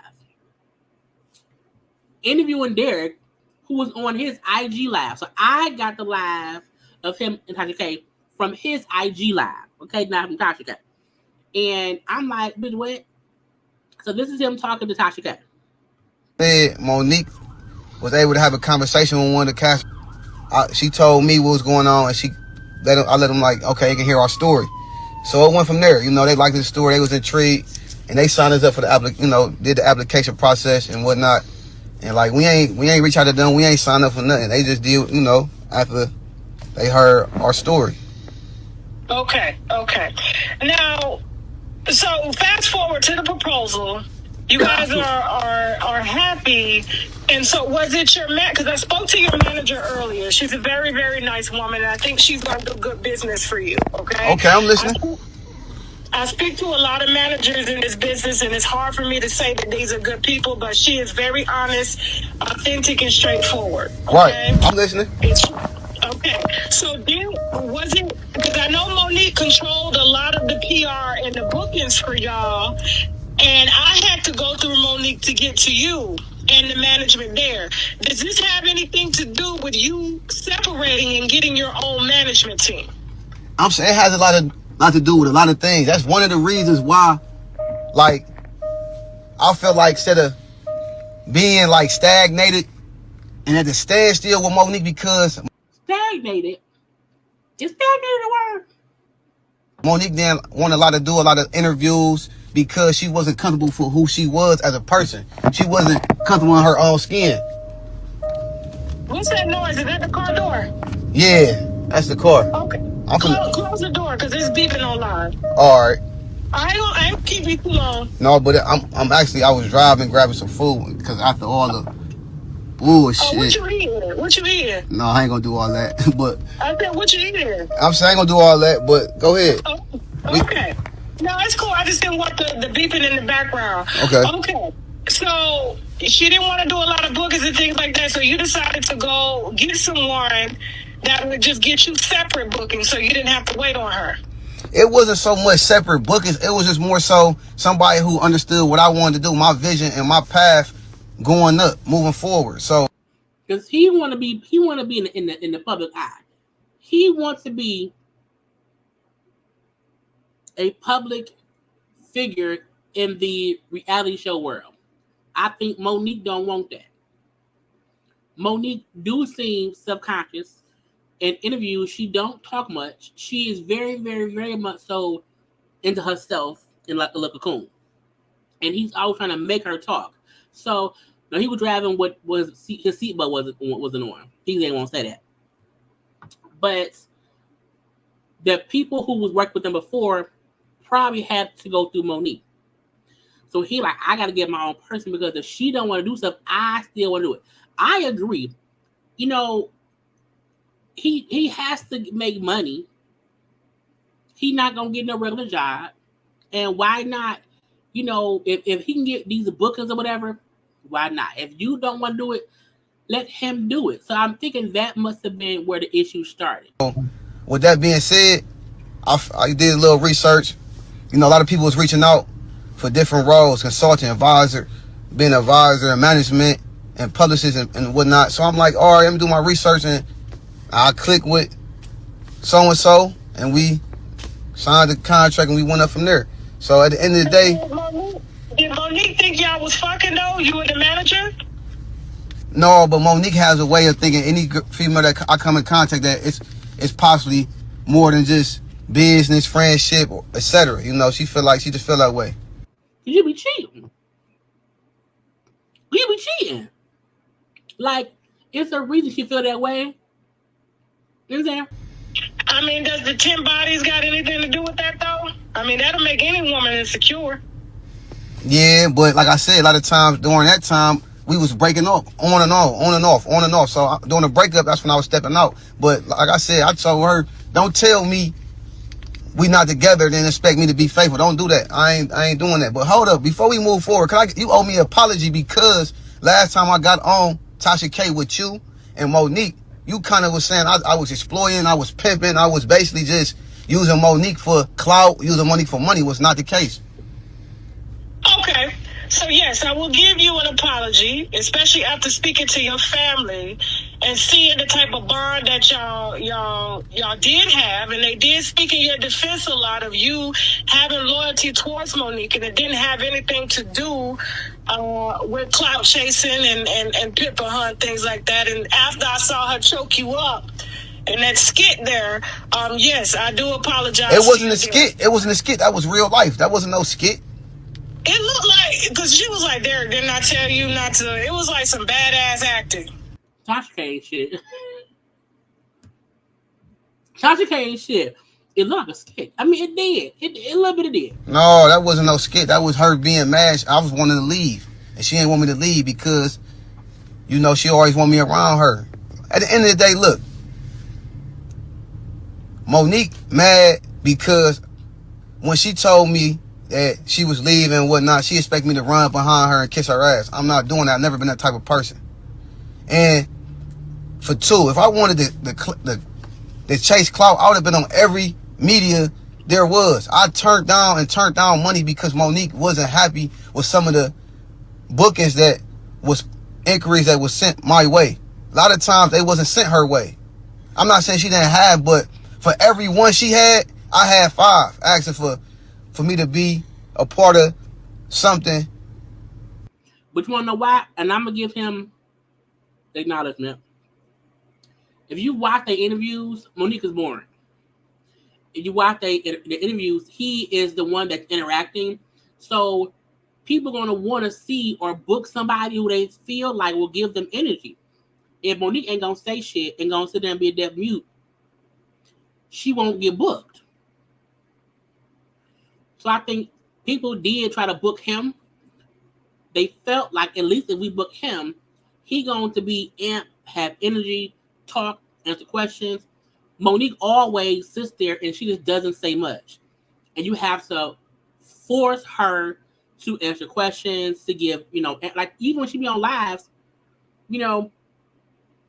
interviewing Derek, who was on his IG live. So I got the live of him and Tasha K from his IG live. Okay, not from Tasha K. And I'm like, bitch, what? So this is him talking to Tasha K. Monique was able to have a conversation with one of the cast. She told me what was going on, and I let them like, okay, you can hear our story. So it went from there. You know, they liked the story, they was intrigued, and they signed us up for the did the application process and whatnot. And like we ain't reach out to them, we ain't signed up for nothing. They just did, after they heard our story. Okay. Now, so fast forward to the proposal. You guys are happy. And so was it your man? Because I spoke to your manager earlier. She's a very, very nice woman. And I think she's going to do good business for you. Okay? Okay, I'm listening. I speak to a lot of managers in this business, and it's hard for me to say that these are good people, but she is very honest, authentic, and straightforward. Okay? Right. I'm listening. Okay. So was it, because I know Monique controlled a lot of the PR and the bookings for y'all, and I had to go through Monique to get to you and the management there. Does this have anything to do with you separating and getting your own management team? I'm saying it has a lot to do with a lot of things. That's one of the reasons why, like, I felt like instead of being like stagnated and at the standstill with Monique, because Stagnated? Is stagnated a word? Monique didn't want to do a lot of interviews because she wasn't comfortable for who she was as a person. She wasn't comfortable in her own skin. What's that noise? Is that the car door? Yeah, that's the car. Okay. Close the door, because it's beeping online. All right. I ain't gonna keep you too long. No, but I'm actually, I was driving, grabbing some food, because after all the bullshit. Oh, what you eating? What you eating? No, I ain't gonna do all that. But I said, what you eating? I'm saying I ain't gonna do all that, but go ahead. Oh, okay. No, it's cool. I just didn't want the beeping in the background. Okay. Okay. So she didn't want to do a lot of bookings and things like that, so you decided to go get someone that would just get you separate bookings, so you didn't have to wait on her. It wasn't so much separate bookings. It was just more so somebody who understood what I wanted to do, my vision and my path going up, moving forward. So, because he want to be in the public eye. He wants to be a public figure in the reality show world. I think Monique don't want that. Monique do seem subconscious. In interviews, she don't talk much. She is very, very, very much so into herself in like a little cocoon. And he's always trying to make her talk. So now he was driving what was his seatbelt wasn't on. He didn't want to say that. But the people who was working with them before probably had to go through Monique. So he like, I gotta get my own person, because if she don't want to do stuff, I still want to do it. I agree. He has to make money. He not gonna get no regular job. And why not? If he can get these bookings or whatever, why not? If you don't want to do it, let him do it. So I'm thinking that must have been where the issue started. With that being said, I did a little research. A lot of people was reaching out for different roles, consultant, advisor, being advisor, management, and publicist and whatnot. So I'm like, all right, let me do my research, and I clicked with so-and-so, and we signed the contract, and we went up from there. So at the end of the day... Did Monique think y'all was fucking, though? You were the manager? No, but Monique has a way of thinking any female that I come in contact that it's possibly more than just business, friendship, etc. She just feel that way. You be cheating. You be cheating. Like, it's a reason she feel that way. You understand? I mean, does the 10 bodies got anything to do with that, though? I mean, that'll make any woman insecure. Yeah, but like I said, a lot of times during that time, we was breaking up on and off. So during the breakup, that's when I was stepping out. But like I said, I told her, don't tell me we not together, then expect me to be faithful. Don't do that. I ain't doing that. But hold up, before we move forward, you owe me an apology, because last time I got on Tasha K with you and Monique, you kind of was saying I was exploiting, I was pimping, I was basically just using Monique for clout, using Monique for money. Was not the case. Okay. So yes, I will give you an apology, especially after speaking to your family and seeing the type of bond that y'all did have, and they did speak in your defense a lot of you having loyalty towards Monique, and it didn't have anything to do with clout chasing and pimping her and things like that. And after I saw her choke you up in that skit there, yes, I do apologize. It wasn't a skit. It wasn't a skit. That was real life. That wasn't no skit. It looked like, because she was like, Derek, didn't I tell you not to? It was like some badass acting. Tasha K ain't shit. Tasha K ain't shit. It looked like a skit. I mean, it did. It a little bit it did. No, that wasn't no skit. That was her being mad. I was wanting to leave, and she didn't want me to leave because, you know, she always wanted me around her. At the end of the day, look, Monique mad because when she told me that she was leaving and whatnot, she expected me to run behind her and kiss her ass. I'm not doing that. I've never been that type of person. And for two, if I wanted to chase clout, I would have been on every media there was. I turned down money because Monique wasn't happy with some of the bookings that was inquiries that was sent my way. A lot of times they wasn't sent her way. I'm not saying she didn't have, but for every one she had, I had 5 asking for me to be a part of something. But you want to know why? And I'm going to give him the acknowledgement. If you watch their interviews, Monique is boring. If you watch the interviews, he is the one that's interacting. So people are going to want to see or book somebody who they feel like will give them energy. If Monique ain't going to say shit and going to sit there and be a deaf mute, she won't get booked. So I think people did try to book him. They felt like at least if we book him, he going to be amped, have energy, talk, answer questions. Monique always sits there and she just doesn't say much. And you have to force her to answer questions, to give, you know, like even when she be on lives, you know,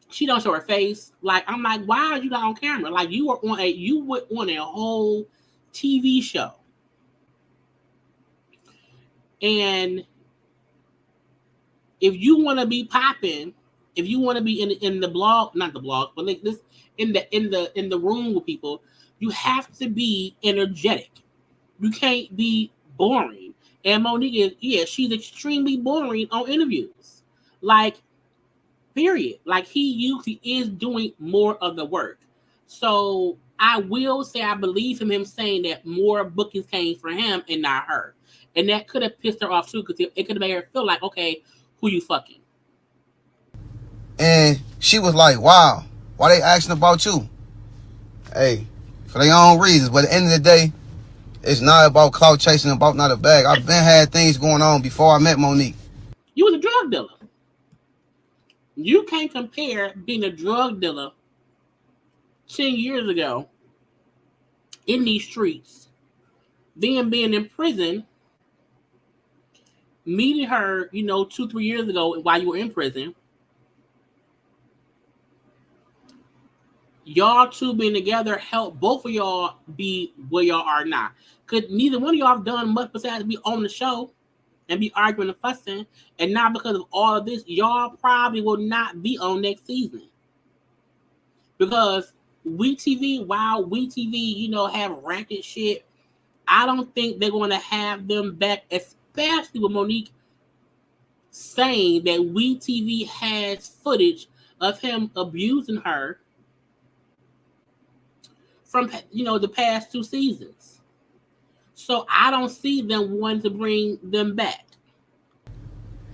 she don't show her face. Like, I'm like, why are you not on camera? Like you were on a whole TV show. And if you want to be popping, if you want to be in the blog, not the blog, but like this in the room with people, you have to be energetic. You can't be boring. And Monique is, she's extremely boring on interviews. Like, period. Like he usually is doing more of the work. So I will say I believe him saying that more bookings came for him and not her. And that could have pissed her off too, because it could have made her feel like, okay, who you fucking? And she was like, wow, why they asking about you? Hey, for their own reasons. But at the end of the day, it's not about clout chasing, about not a bag. I've been had things going on before I met Monique. You was a drug dealer. You can't compare being a drug dealer 10 years ago in these streets, then being in prison, meeting her, 2-3 years ago while you were in prison. Y'all two being together helped both of y'all be where y'all are now. Because neither one of y'all have done much besides be on the show and be arguing and fussing. And now because of all of this, y'all probably will not be on next season. Because while WeTV, have racket shit, I don't think they're going to have them back, especially with Monique saying that WeTV has footage of him abusing her from, the past 2 seasons. So I don't see them wanting to bring them back.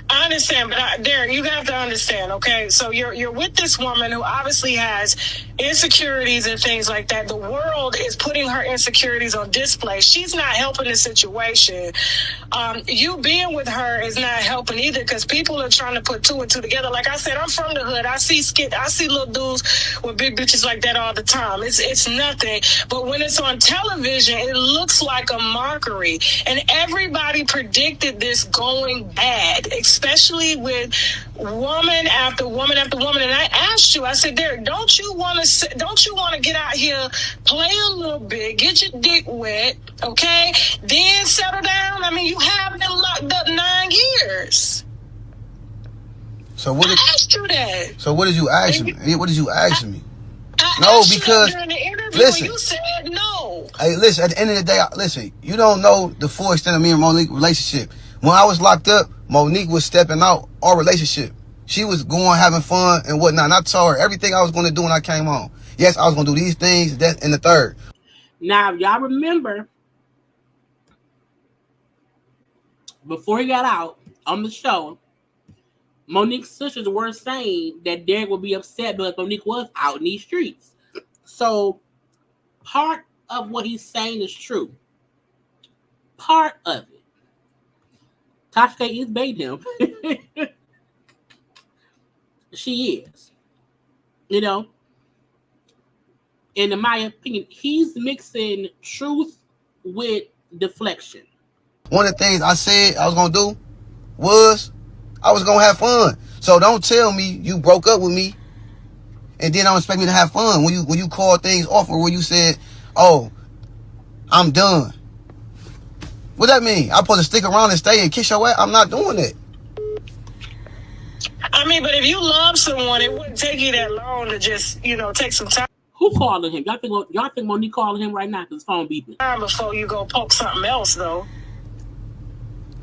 I understand, but Derek, you have to understand, okay? So you're with this woman who obviously has insecurities and things like that. The world is putting her insecurities on display. She's not helping the situation. You being with her is not helping either, because people are trying to put two and two together. Like I said, I'm from the hood. I see little dudes with big bitches like that all the time. It's nothing. But when it's on television, it looks like a mockery. And everybody predicted this going bad, especially with woman after woman after woman. And I asked you, I said, Derek, don't you want to get out here, play a little bit, get your dick wet, okay, then settle down? I mean, you have been locked up 9 years. So what? I asked you that. So what did you ask me? What did you ask me? No, because during the interview, listen, you said no. Hey, listen. At the end of the day, listen. You don't know the full extent of me and Monique's relationship. When I was locked up, Monique was stepping out our relationship. She was going, having fun and whatnot. And I told her everything I was going to do when I came home. Yes, I was going to do these things, that, and the third. Now, y'all remember, before he got out on the show, Monique's sisters were saying that Derek would be upset because Monique was out in these streets. So, part of what he's saying is true. Part of it. Tasha is baiting him. She is. You know? And in my opinion, he's mixing truth with deflection. One of the things I said I was going to do was I was going to have fun. So don't tell me you broke up with me and then don't expect me to have fun when you call things off, or when you said, oh, I'm done. What that mean? I'm supposed to stick around and stay and kiss your ass? I'm not doing it. I mean, but if you love someone, it wouldn't take you that long to just, take some time. Who calling him? Y'all think Monique calling him right now because his phone beeping? Before you go poke something else, though.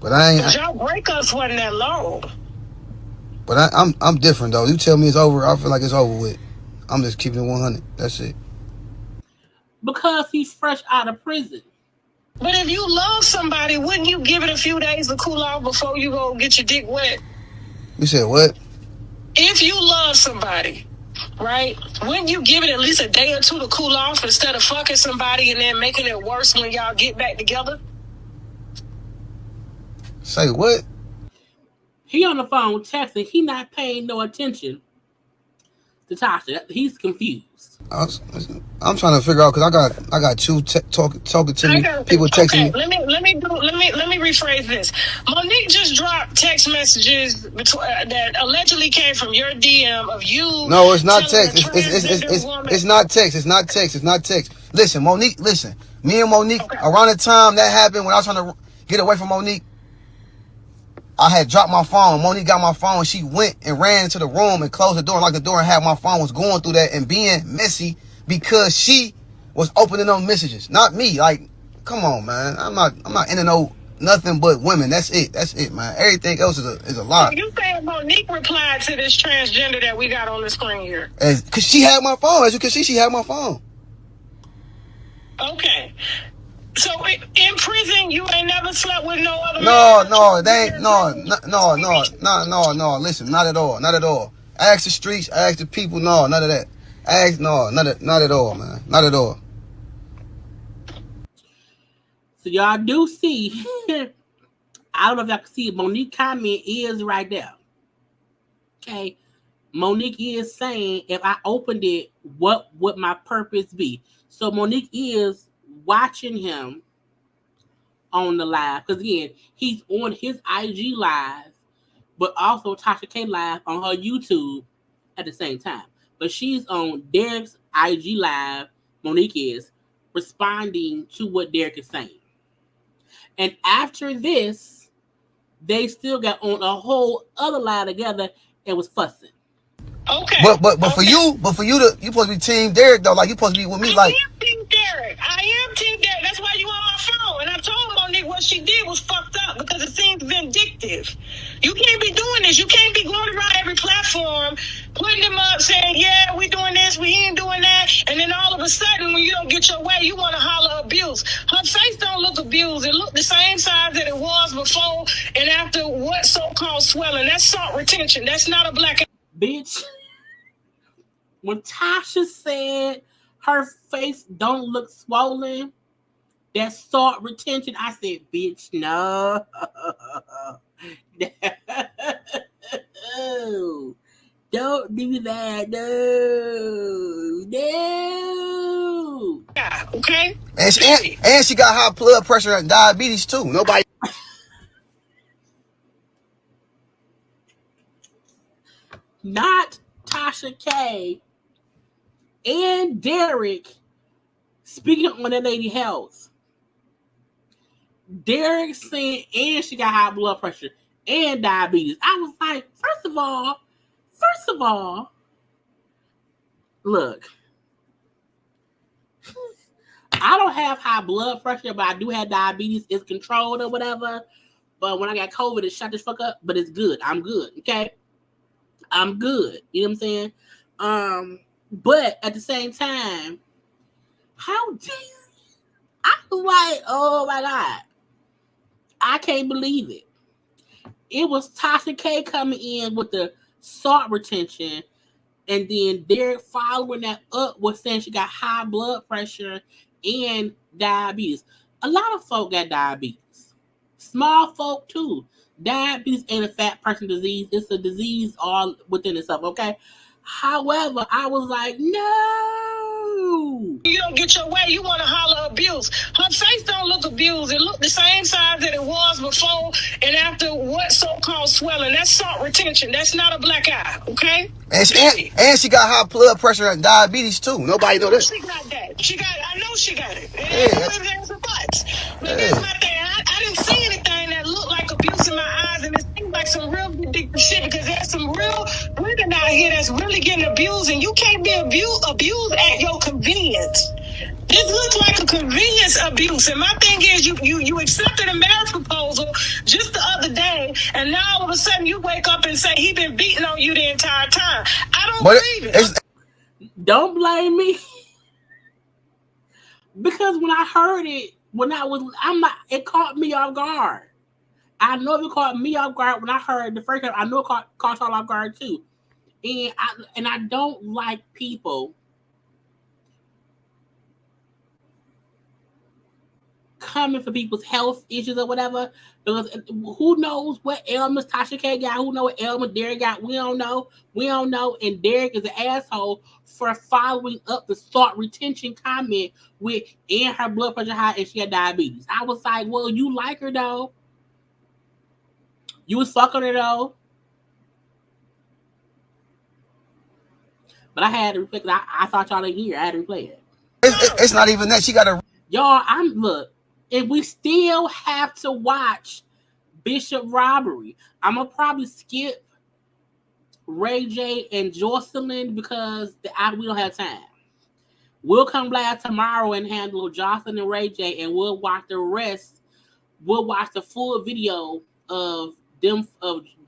But I ain't. Because y'all breakups wasn't that long. But I'm different though. You tell me it's over, I feel like it's over with. I'm just keeping it 100. That's it. Because he's fresh out of prison. But if you love somebody, wouldn't you give it a few days to cool off before you go get your dick wet? You said what? If you love somebody, right, wouldn't you give it at least a day or two to cool off instead of fucking somebody and then making it worse when y'all get back together? Say what? He on the phone texting. He not paying no attention to Tasha. He's confused. I'm trying to figure out, because I got two talking to me, people texting me. Let me rephrase this. Monique just dropped text messages that allegedly came from your DM of you. No, it's not text. It's not text. It's not text. It's not text. Listen, Monique. Listen, me and Monique, around the time that happened, when I was trying to get away from Monique, I had dropped my phone. Monique got my phone. She went and ran into the room and closed the door and locked the door and had my phone, was going through that and being messy because she was opening those messages. Not me. Like, come on, man. I'm not into no nothing but women. That's it, man. Everything else is a lie. So you saying Monique replied to this transgender that we got on the screen here? Because she had my phone. As you can see, she had my phone. Okay. So in prison, you ain't never slept with no other man? No, they ain't. No. Listen, not at all. Not at all. Ask the streets. Ask the people. No, none of that. Not at all, man. Not at all. So y'all do see, I don't know if y'all can see it, Monique comment is right there. Okay. Monique is saying, if I opened it, what would my purpose be? So Monique is watching him on the live, because again, he's on his IG live, but also Tasha K live on her YouTube at the same time. But she's on Derek's IG live, Monique is, responding to what Derek is saying. And after this, they still got on a whole other live together and was fussing. Okay. But for you supposed to be Team Derek though. Like, you supposed to be with me. I am Team Derek. That's why you on my phone. And I told Monique what she did was fucked up because it seems vindictive. You can't be doing this. You can't be going around every platform, putting them up, saying, yeah, we doing this, we ain't doing that. And then all of a sudden, when you don't get your way, you want to holler abuse. Her face don't look abused. It looked the same size that it was before and after what so-called swelling. That's salt retention. That's not a black... Bitch. when Tasha said her face don't look swollen, that salt retention, I said, bitch, no. No. Don't do that. No. No. Yeah, okay? And she got high blood pressure and diabetes too. Nobody. Not Tasha K and Derek speaking on that lady health. Derek saying, and she got high blood pressure and diabetes. I was like, first of all, look, I don't have high blood pressure, but I do have diabetes. It's controlled or whatever. But when I got COVID, it shut the fuck up. But it's good. I'm good. Okay, I'm good. You know what I'm saying? But at the same time, how dare you? I was like, oh my God, I can't believe it. It was Tasha K coming in with the salt retention, and then Derek following that up with saying she got high blood pressure and diabetes. A lot of folk got diabetes. Small folk too. Diabetes ain't a fat person disease. It's a disease all within itself, okay? However, I was like, no. You don't get your way, you want to holler abuse. Her face don't look abused. It looked the same size that it was before and after what so-called swelling. That's salt retention. That's not a black eye, okay? And she got high blood pressure and diabetes too. Nobody know that. She got that. I know she got it. There's a but. But that's my thing. I didn't see anything that looked like abuse in my eyes, and it seemed like some real ridiculous shit, because there's some real women out here that's really getting abused, and you can't be abused at your convenience. This looks like a convenience abuse, and my thing is, you accepted a marriage proposal just the other day, and now all of a sudden you wake up and say he been beating on you the entire time. I don't believe it. Don't blame me, because when I heard it, it caught me off guard. I know it caught me off guard when I heard the first time. I know it caught y'all off guard too, and I don't like people coming for people's health issues or whatever, because who knows what ailments Tasha K got, who knows what ailments Derek got, we don't know, and Derek is an asshole for following up the salt retention comment with, and her blood pressure high and she had diabetes. I was like, well, you like her though, you was fucking her though, but I had to replay it. I thought y'all didn't hear, I had to replay it. It's not even that. She got a y'all, look, and we still have to watch Bishop Robbery. I'm going to probably skip Ray J and Jocelyn because we don't have time. We'll come back tomorrow and handle Jocelyn and Ray J, and we'll watch the rest. We'll watch the full video of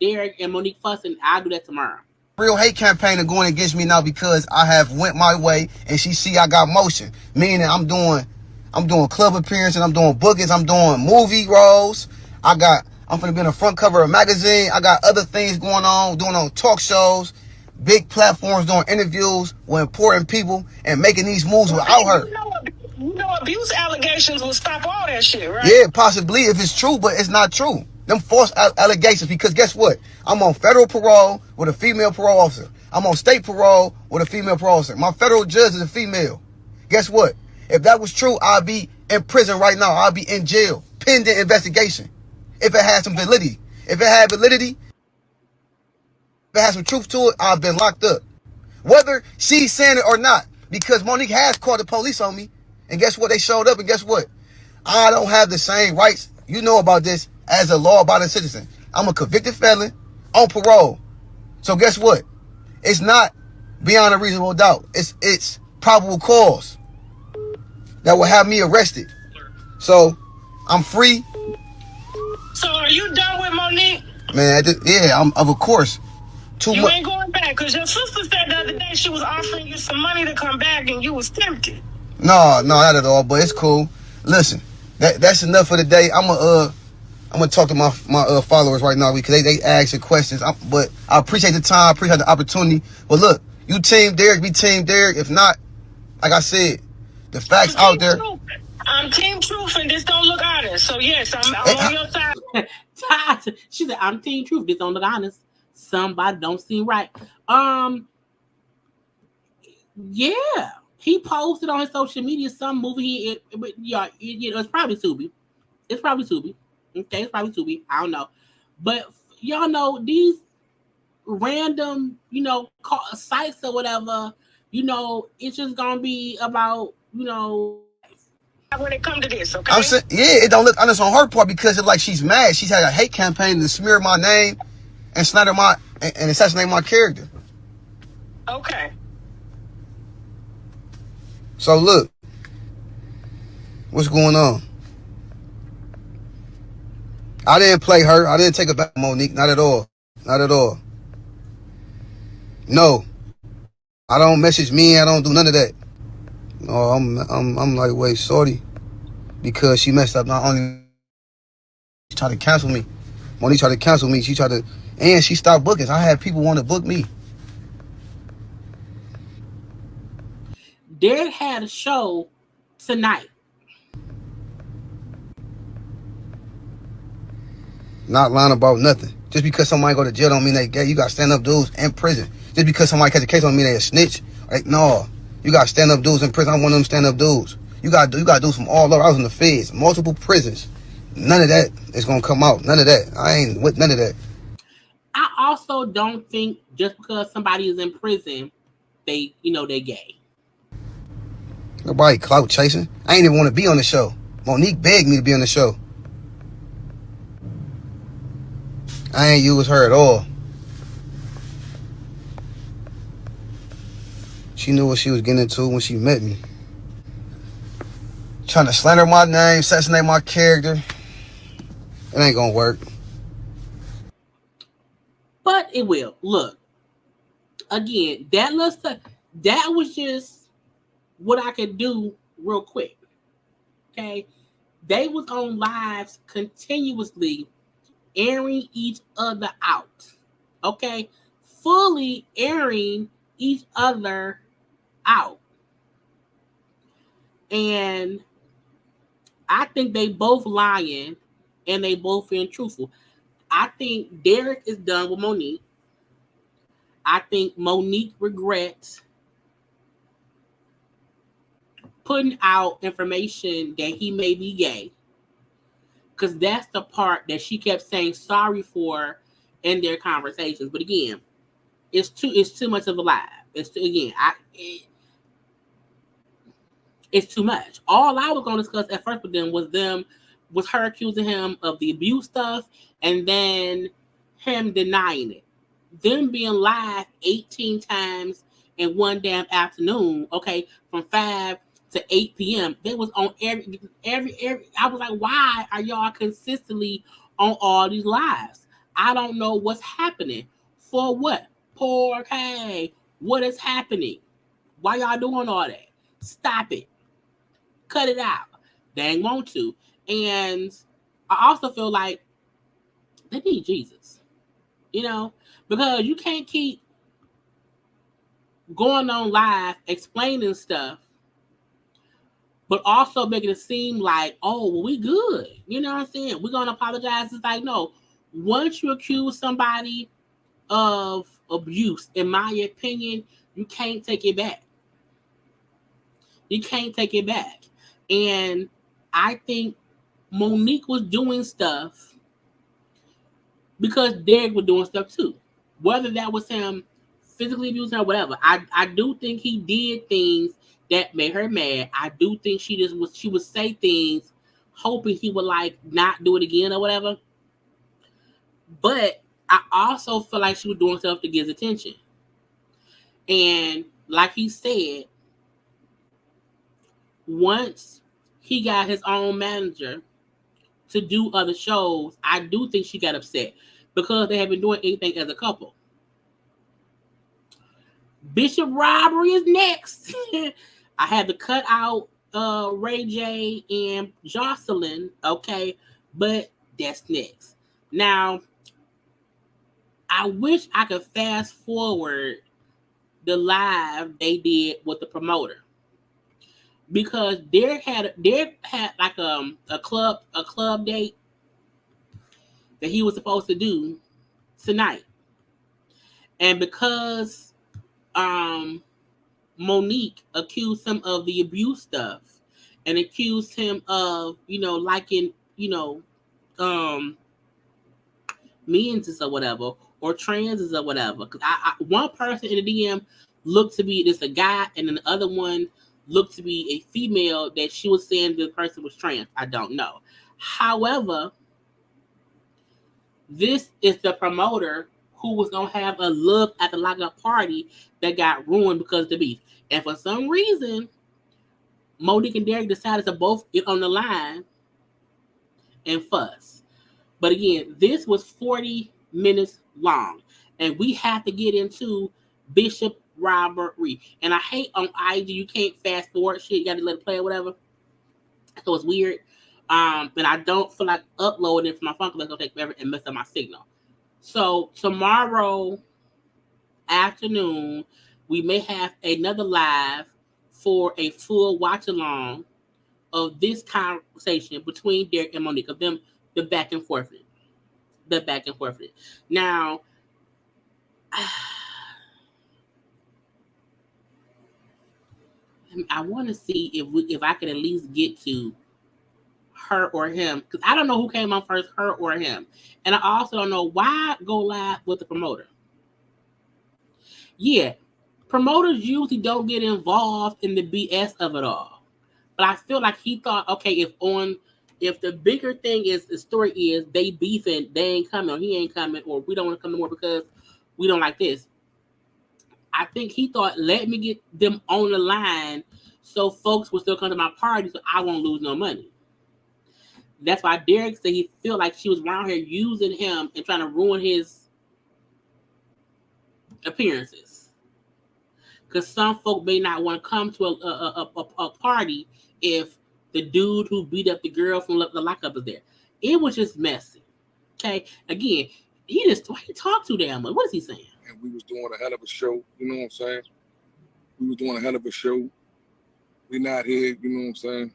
Derek and Monique fussing. I'll do that tomorrow. Real hate campaign are going against me now because I have went my way and she see I got motion. Meaning I'm doing club appearances, I'm doing bookings, I'm doing movie roles. I'm finna be on the front cover of a magazine. I got other things going on, doing on talk shows, big platforms, doing interviews with important people and making these moves without her. You know abuse allegations will stop all that shit, right? Yeah, possibly if it's true, but it's not true. Them false allegations, because guess what? I'm on federal parole with a female parole officer. I'm on state parole with a female parole officer. My federal judge is a female. Guess what? If that was true, I'd be in prison right now. I'd be in jail, pending investigation. If it had some validity. If it had validity, if it had some truth to it, I've been locked up. Whether she's saying it or not, because Monique has called the police on me. And guess what? They showed up, and guess what? I don't have the same rights, you know about this, as a law-abiding citizen. I'm a convicted felon on parole. So guess what? It's not beyond a reasonable doubt. It's probable cause that will have me arrested. So I'm free. So are you done with Monique? Man, yeah, I'm of course. You ain't going back, because your sister said the other day she was offering you some money to come back and you was tempted. No, not at all, but it's cool. Listen, that's enough for the day. I'm gonna talk to my followers right now because they asking questions. But I appreciate the time, I appreciate the opportunity. But look, You team Derek, be team Derek. If not, like I said, the facts out there. I'm team truth, and this don't look honest. So yes, I'm on your side. Tasha, she said, I'm team truth. This don't look honest. Somebody don't seem right. Yeah. He posted on his social media some movie. It's probably Tubi. It's probably Tubi. Okay, it's probably Tubi. I don't know. But y'all know these random, sites or whatever, it's just gonna be about, life. When it come to this, okay? I'm saying, yeah, it don't look honest on her part because it's like she's mad. She's had a hate campaign to smear my name and slander and assassinate my character. Okay. So look, what's going on? I didn't play her. I didn't take it back, Monique. Not at all. Not at all. No, I don't message me. I don't do none of that. No, I'm like, wait, shorty, because she messed up. Not only she tried to cancel me, Monique tried to cancel me. And she stopped booking. I had people want to book me. Derek had a show tonight. Not lying about nothing. Just because somebody go to jail don't mean they gay. You got stand-up dudes in prison. Just because somebody catch a case don't mean they a snitch. Like, no. You got stand-up dudes in prison. I'm one of them stand-up dudes. You got dudes from all over. I was in the feds. Multiple prisons. None of that is going to come out. None of that. I ain't with none of that. I also don't think just because somebody is in prison, they gay. Nobody clout chasing. I ain't even want to be on the show. Monique begged me to be on the show. I ain't use her at all. She knew what she was getting into when she met me. Trying to slander my name, assassinate my character. It ain't gonna work. But it will. Look, again, that was just what I could do real quick. Okay, they was on lives continuously, airing each other out. Okay, fully airing each other out, and I think they both lying and they both being truthful. I think Derek is done with Monique. I think Monique regrets putting out information that he may be gay, because that's the part that she kept saying sorry for in their conversations. But again, it's too much of a lie. It's too much. All I was going to discuss at first with them was her accusing him of the abuse stuff, and then him denying it. Them being live 18 times in one damn afternoon, okay, from 5 to 8 p.m. They was on every I was like, why are y'all consistently on all these lives? I don't know what's happening. For what? Poor K. What is happening? Why y'all doing all that? Stop it. Cut it out. They ain't want to. And I also feel like they need Jesus. Because you can't keep going on live explaining stuff, but also making it seem like, oh, well, we good. You know what I'm saying? We're going to apologize. It's like, no. Once you accuse somebody of abuse, in my opinion, you can't take it back. You can't take it back. And I think Monique was doing stuff because Derek was doing stuff too. Whether that was him physically abusing her, whatever. I do think he did things that made her mad. I do think she would say things hoping he would like not do it again or whatever. But I also feel like she was doing stuff to get his attention. And like he said, once he got his own manager to do other shows, I do think she got upset because they have been doing anything as a couple. Bishop Robbery is next. I had to cut out Ray J and Jocelyn, okay, but that's next. Now, I wish I could fast forward the live they did with the promoter. Because Derek had like a club date that he was supposed to do tonight. And because Monique accused him of the abuse stuff and accused him of, liking, men's or whatever, or trans or whatever. Because one person in the DM looked to be just a guy, and then the other one looked to be a female that she was saying the person was trans. I don't know. However, this is the promoter who was going to have a look at the lockup party that got ruined because of the beef. And for some reason, Monique and Derek decided to both get on the line and fuss. But again, this was 40 minutes long. And we have to get into Bishop Robbery. And I hate on IG, you can't fast forward shit. You got to let it play or whatever. So it's weird. And I don't feel like uploading it from my phone because it's going to take forever and mess up my signal. So tomorrow afternoon, we may have another live for a full watch along of this conversation between Derek and Monique, of them, the back and forth. Now, I want to see if I could at least get to her or him, because I don't know who came on first, her or him. And I also don't know why go live with the promoter. Yeah, promoters usually don't get involved in the BS of it all. But I feel like he thought, okay, if the bigger thing is, the story is they beefing, they ain't coming, or he ain't coming, or we don't want to come no more because we don't like this. I think he thought, let me get them on the line so folks will still come to my party so I won't lose no money. That's why Derek said he feel like she was around here using him and trying to ruin his appearances. Because some folk may not want to come to a party if the dude who beat up the girl from the lockup is there. It was just messy. Okay? Again, he talked too damn much. What is he saying? And we was doing a hell of a show. You know what I'm saying? We was doing a hell of a show. We not here. You know what I'm saying?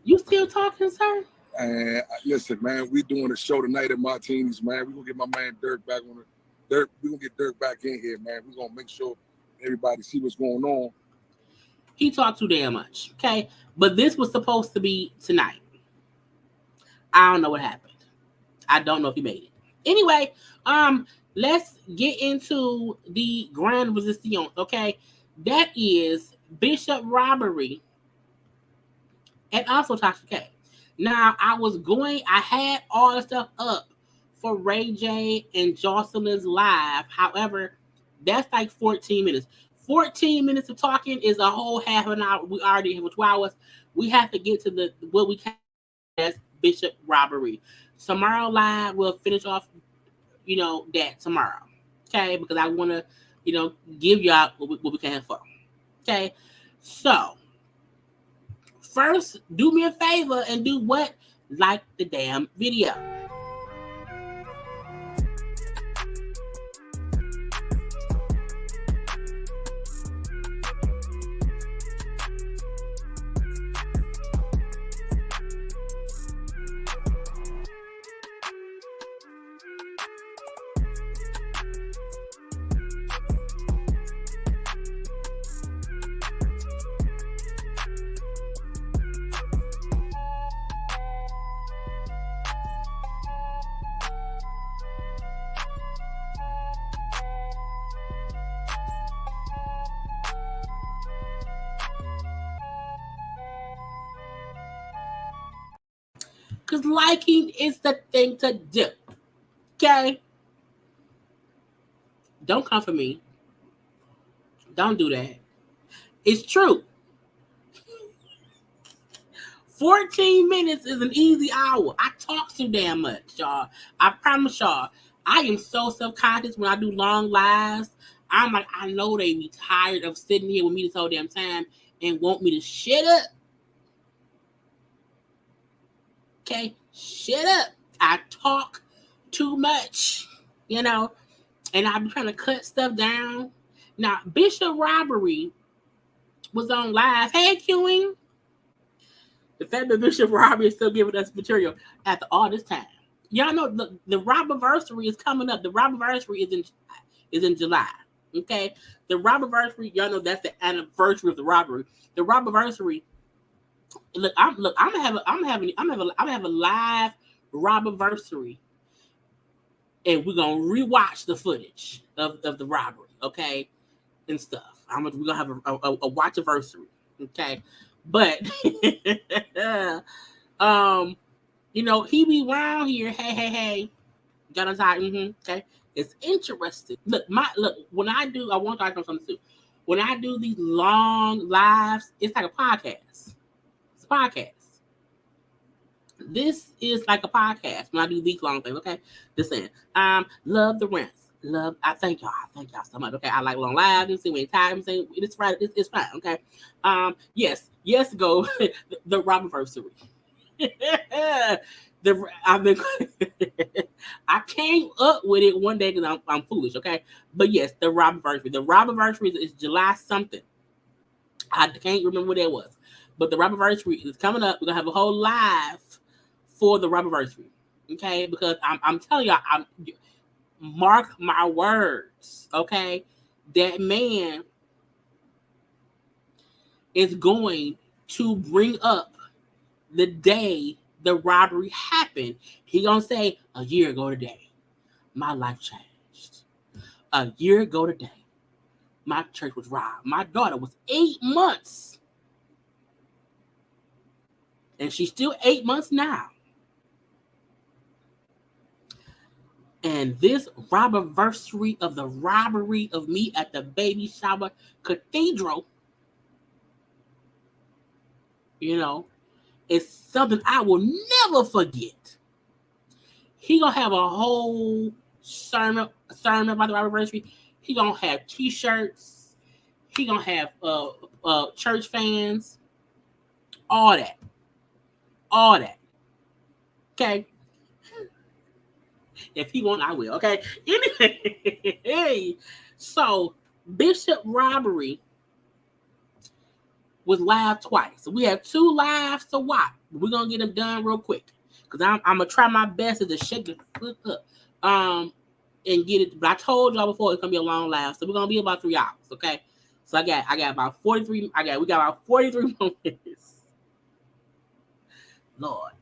You still talking, sir? And listen, man, we doing a show tonight at Martini's, man. We gonna get my man Dirk back on it. Dirk, we gonna get Dirk back in here, man. We gonna make sure everybody see what's going on. He talked too damn much, okay? But this was supposed to be tonight. I don't know what happened. I don't know if he made it. Anyway, let's get into the Grand Resistance, okay? That is Bishop Robbery and also Tasha K. Now, I had all the stuff up for Ray J and Jocelyn's live. However, that's like 14 minutes. 14 minutes of talking is a whole half an hour. We already have 2 hours. We have to get to what we can as Bishop Robbery. Tomorrow live, we'll finish off, that tomorrow. Okay? Because I want to, give y'all what we can for. Okay? So, first, do me a favor and do what? Like the damn video. Because liking is the thing to do. Okay? Don't come for me. Don't do that. It's true. 14 minutes is an easy hour. I talk too damn much, y'all. I promise y'all. I am so self-conscious when I do long lives. I'm like, I know they be tired of sitting here with me this whole damn time and want me to shut up. Okay? Shut up. I talk too much. and I've been trying to cut stuff down. Now, Bishop Robbery was on live. Hey, Qing. The fact that Bishop Robbery is still giving us material after all this time. Y'all know the Robbery is coming up. The Robbery is in July. Okay, the Robbery, y'all know that's the anniversary of the robbery. The Robbery. Look, I'm gonna have a live Robbery, and we're gonna rewatch the footage of the robbery, okay, and stuff. We're gonna have a watch anniversary, okay, but he be around here. Hey, Jonathan. Okay, it's interesting. Look, when I want to talk about something too. When I do these long lives, it's like a podcast. It's a podcast. This is like a podcast when I do these long things. Okay, listen. Love the rents. I thank y'all. I thank y'all so much. Okay, I like long lives. You see, when time, I'm saying it's right. It's fine. Okay. Yes. Go the Robbery. I've been I came up with it one day because I'm foolish, okay? But yes, the Robbery. The Robbery is July something. I can't remember what that was. But the Robbery is coming up. We're gonna have a whole live for the Robbery. Okay? Because I'm telling y'all, mark my words, okay? That man is going to bring up the day the robbery happened. He gonna say, a year ago today, my life changed. A year ago today, my church was robbed. My daughter was 8 months. And she's still 8 months now. And this Robbery of the robbery of me at the baby shower cathedral, it's something I will never forget. He gonna have a whole sermon about the Robbery. He gonna have T-shirts. He gonna have church fans. All that. Okay. If he won't, I will. Okay. Anyway, so Bishop Robbery was live twice. So we have 2 lives to watch. We're gonna get them done real quick. Because I'm gonna try my best to shake the foot up. And get it. But I told y'all before it's gonna be a long live. So we're gonna be about 3 hours, okay? So I got about 43. We got about 43 more minutes. Lord.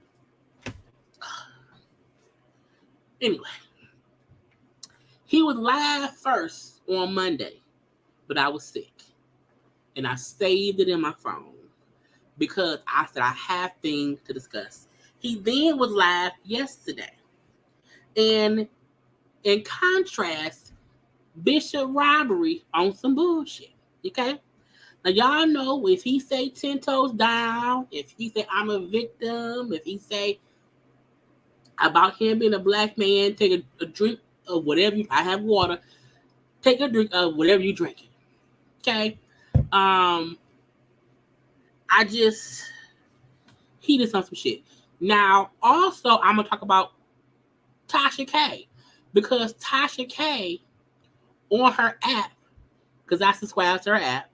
Anyway. He was live first on Monday, but I was sick. And I saved it in my phone because I said I have things to discuss. He then was live yesterday. And in contrast, Bishop Robbery on some bullshit. Okay? Now y'all know if he say 10 toes down, if he say I'm a victim, if he say about him being a black man, take a drink of whatever I have water, take a drink of whatever you drink. Okay? He did some shit. Now, also, I'm gonna talk about Tasha K, because Tasha K on her app, because I subscribe to her app,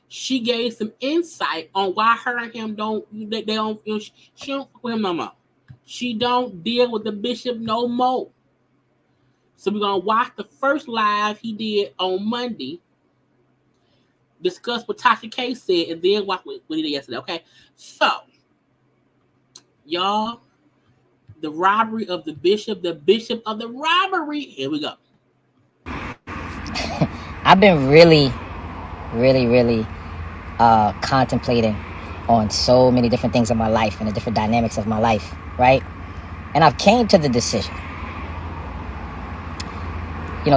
she gave some insight on why her and him she don't fuck with him no more. She don't deal with the bishop no more. So we're gonna watch the first live he did on Monday, discuss what Tasha K said, and then watch what he did yesterday. Okay, so y'all, the robbery of the bishop of the robbery. Here we go. I've been really contemplating on so many different things in my life and the different dynamics of my life, right? And I've came to the decision,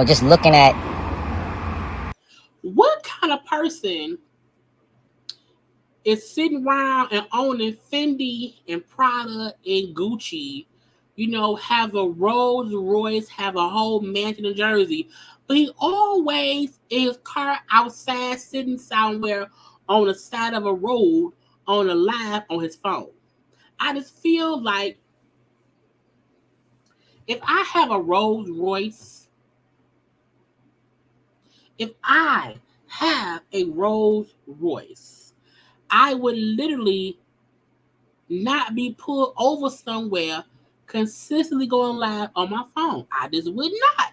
just looking at what kind of person is sitting around and owning Fendi and Prada and Gucci, have a Rolls Royce, have a whole mansion in Jersey, but he always in his car outside sitting somewhere on the side of a road on a live on his phone. I just feel like if I have a Rolls Royce If I have a Rolls Royce, I would literally not be pulled over somewhere consistently going live on my phone. I just would not.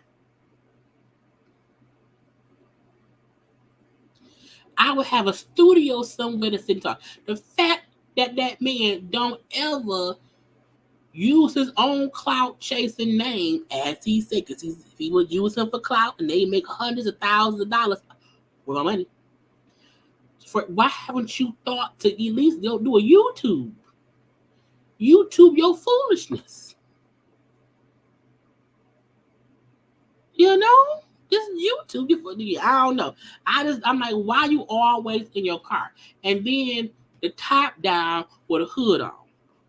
I would have a studio somewhere to sit and talk. The fact that that man don't ever use his own clout chasing name as he said, because he would use him for clout and they make hundreds of thousands of dollars with my money. Why haven't you thought to at least go do a YouTube? YouTube your foolishness. You know? Just YouTube. I don't know. I'm like, why you always in your car? And then the top down with a hood on,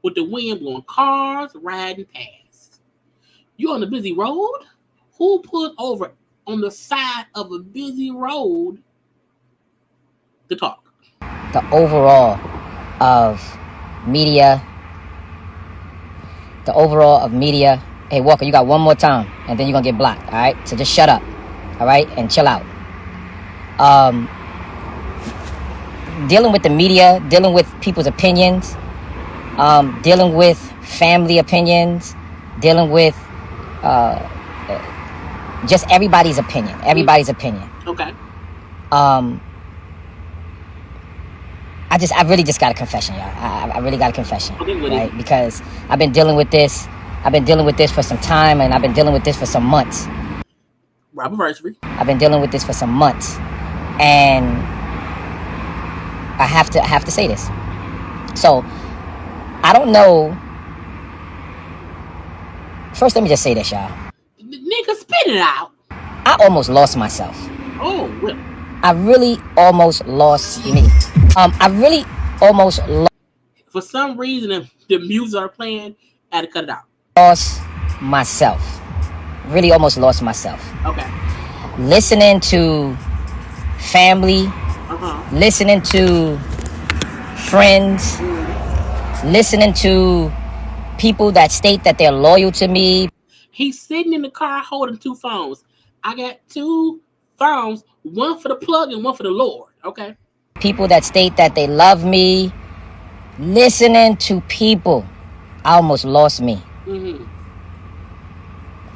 with the wind blowing, cars riding past. You on a busy road? Who put over on the side of a busy road to talk? The overall of media. Hey, Walker, you got one more time, and then you're going to get blocked, all right? So just shut up, all right, and chill out. Dealing with the media, dealing with people's opinions, dealing with family opinions, dealing with just everybody's opinion. Okay. I really just got a confession, y'all. I really got a confession, right? it. Because I've been dealing with this. I've been dealing with this for some time, and I've been dealing with this for some months. Robbery. I've been dealing with this for some months, and I have to say this. So I don't know. First, let me just say this, y'all. Nigga, spit it out. I almost lost myself. Oh, really? I really almost lost me. I really almost For some reason, the music are playing. I had to cut it out. lost myself. Really almost lost myself. Okay. Listening to family, listening to friends, listening to people that state that they're loyal to me. He's sitting in the car holding two phones. I got two phones, one for the plug and one for the Lord. Okay. People that state that they love me. Listening to people. I almost lost me. Mm-hmm.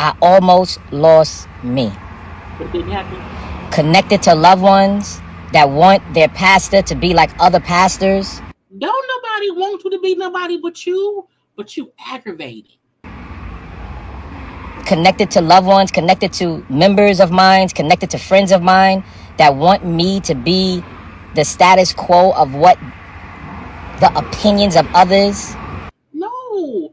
I almost lost me. But it didn't happen. Connected to loved ones that want their pastor to be like other pastors. Don't nobody want you to be nobody but you aggravated. Connected to loved ones, connected to members of mine, connected to friends of mine that want me to be the status quo of what the opinions of others. No,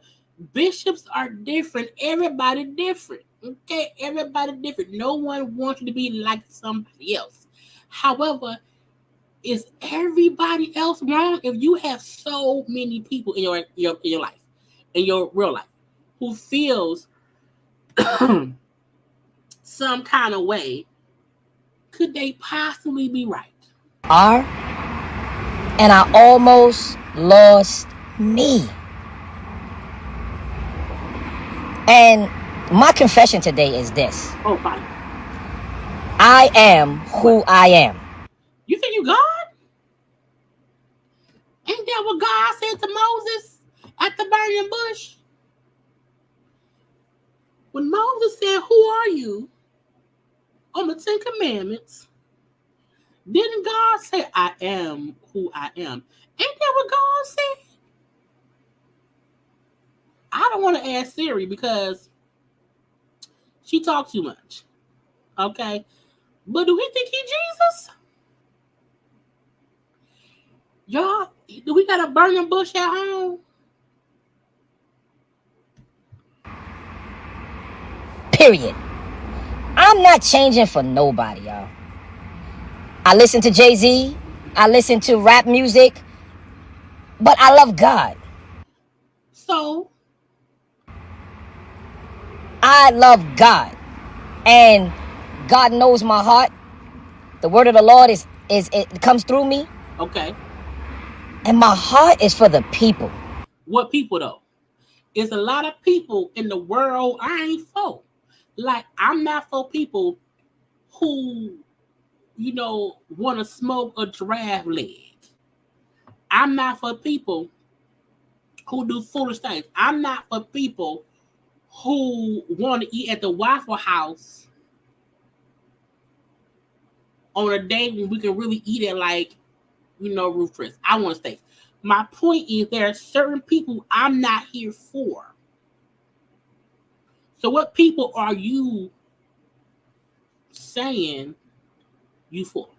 bishops are different. Everybody different. Okay, everybody different. No one wants you to be like somebody else. However, is everybody else wrong if you have so many people in your life, in your real life, who feels some kind of way? Could they possibly be right? And I almost lost me. And my confession today is this. Oh, fine. I am who I am. You think you God? Ain't that what God said to Moses at the burning bush? When Moses said, "Who are you?" on the Ten Commandments, didn't God say, "I am who I am"? Ain't that what God said? I don't want to ask Siri because she talks too much. Okay? But do we think he's Jesus? Y'all, do we got a burning bush at home? Period. I'm not changing for nobody, y'all. I listen to Jay-Z. I listen to rap music. But I love God. So? I love God. And God knows my heart. The word of the Lord is it comes through me. Okay. And my heart is for the people. What people though? There's a lot of people in the world I ain't for. Like, I'm not for people who want to smoke a giraffe leg. I'm not for people who do foolish things. I'm not for people who want to eat at the Waffle House on a day when we can really eat it like, Ruth Chris. I want steaks. My point is there are certain people I'm not here for. So what people are you saying you for?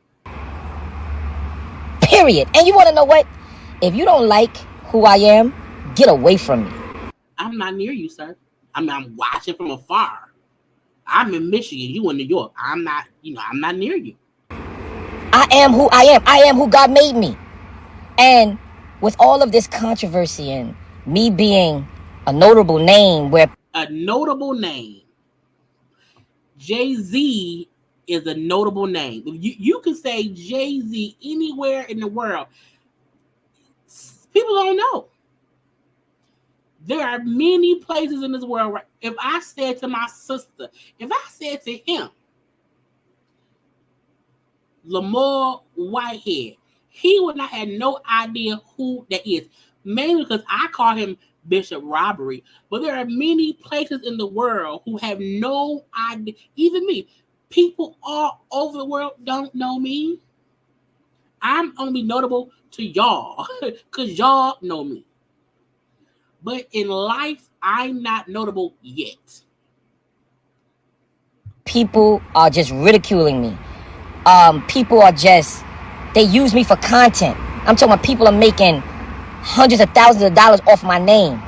Period. And you want to know what? If you don't like who I am, get away from me. I'm not near you, sir. I'm watching from afar. I'm in Michigan. You in New York. I'm not near you. I am who I am. I am who God made me. And with all of this controversy and me being a notable name where a notable name, Jay-Z is a notable name. You can say Jay-Z anywhere in the world. People don't know. There are many places in this world where if I said to my sister, if I said to him, Lamar Whitehead, he would not have no idea who that is. Mainly because I call him Bishop Robbery. But there are many places in the world who have no idea. Even me. People all over the world don't know me. I'm only notable to y'all because y'all know me. But in life, I'm not notable yet. people are just ridiculing me. People are just, they use me for content. I'm talking about people are making hundreds of thousands of dollars off my name.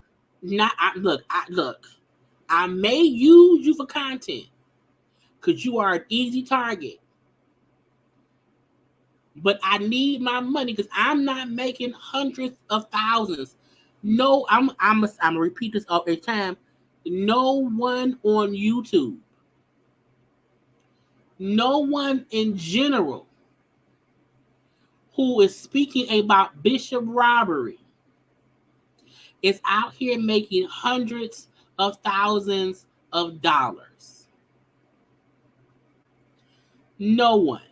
Look. I may use you for content because you are an easy target. But I need my money because I'm not making hundreds of thousands. No, I'm gonna repeat this every time. No one on YouTube, no one in general who is speaking about Bishop Robbery is out here making hundreds of thousands of dollars. No one.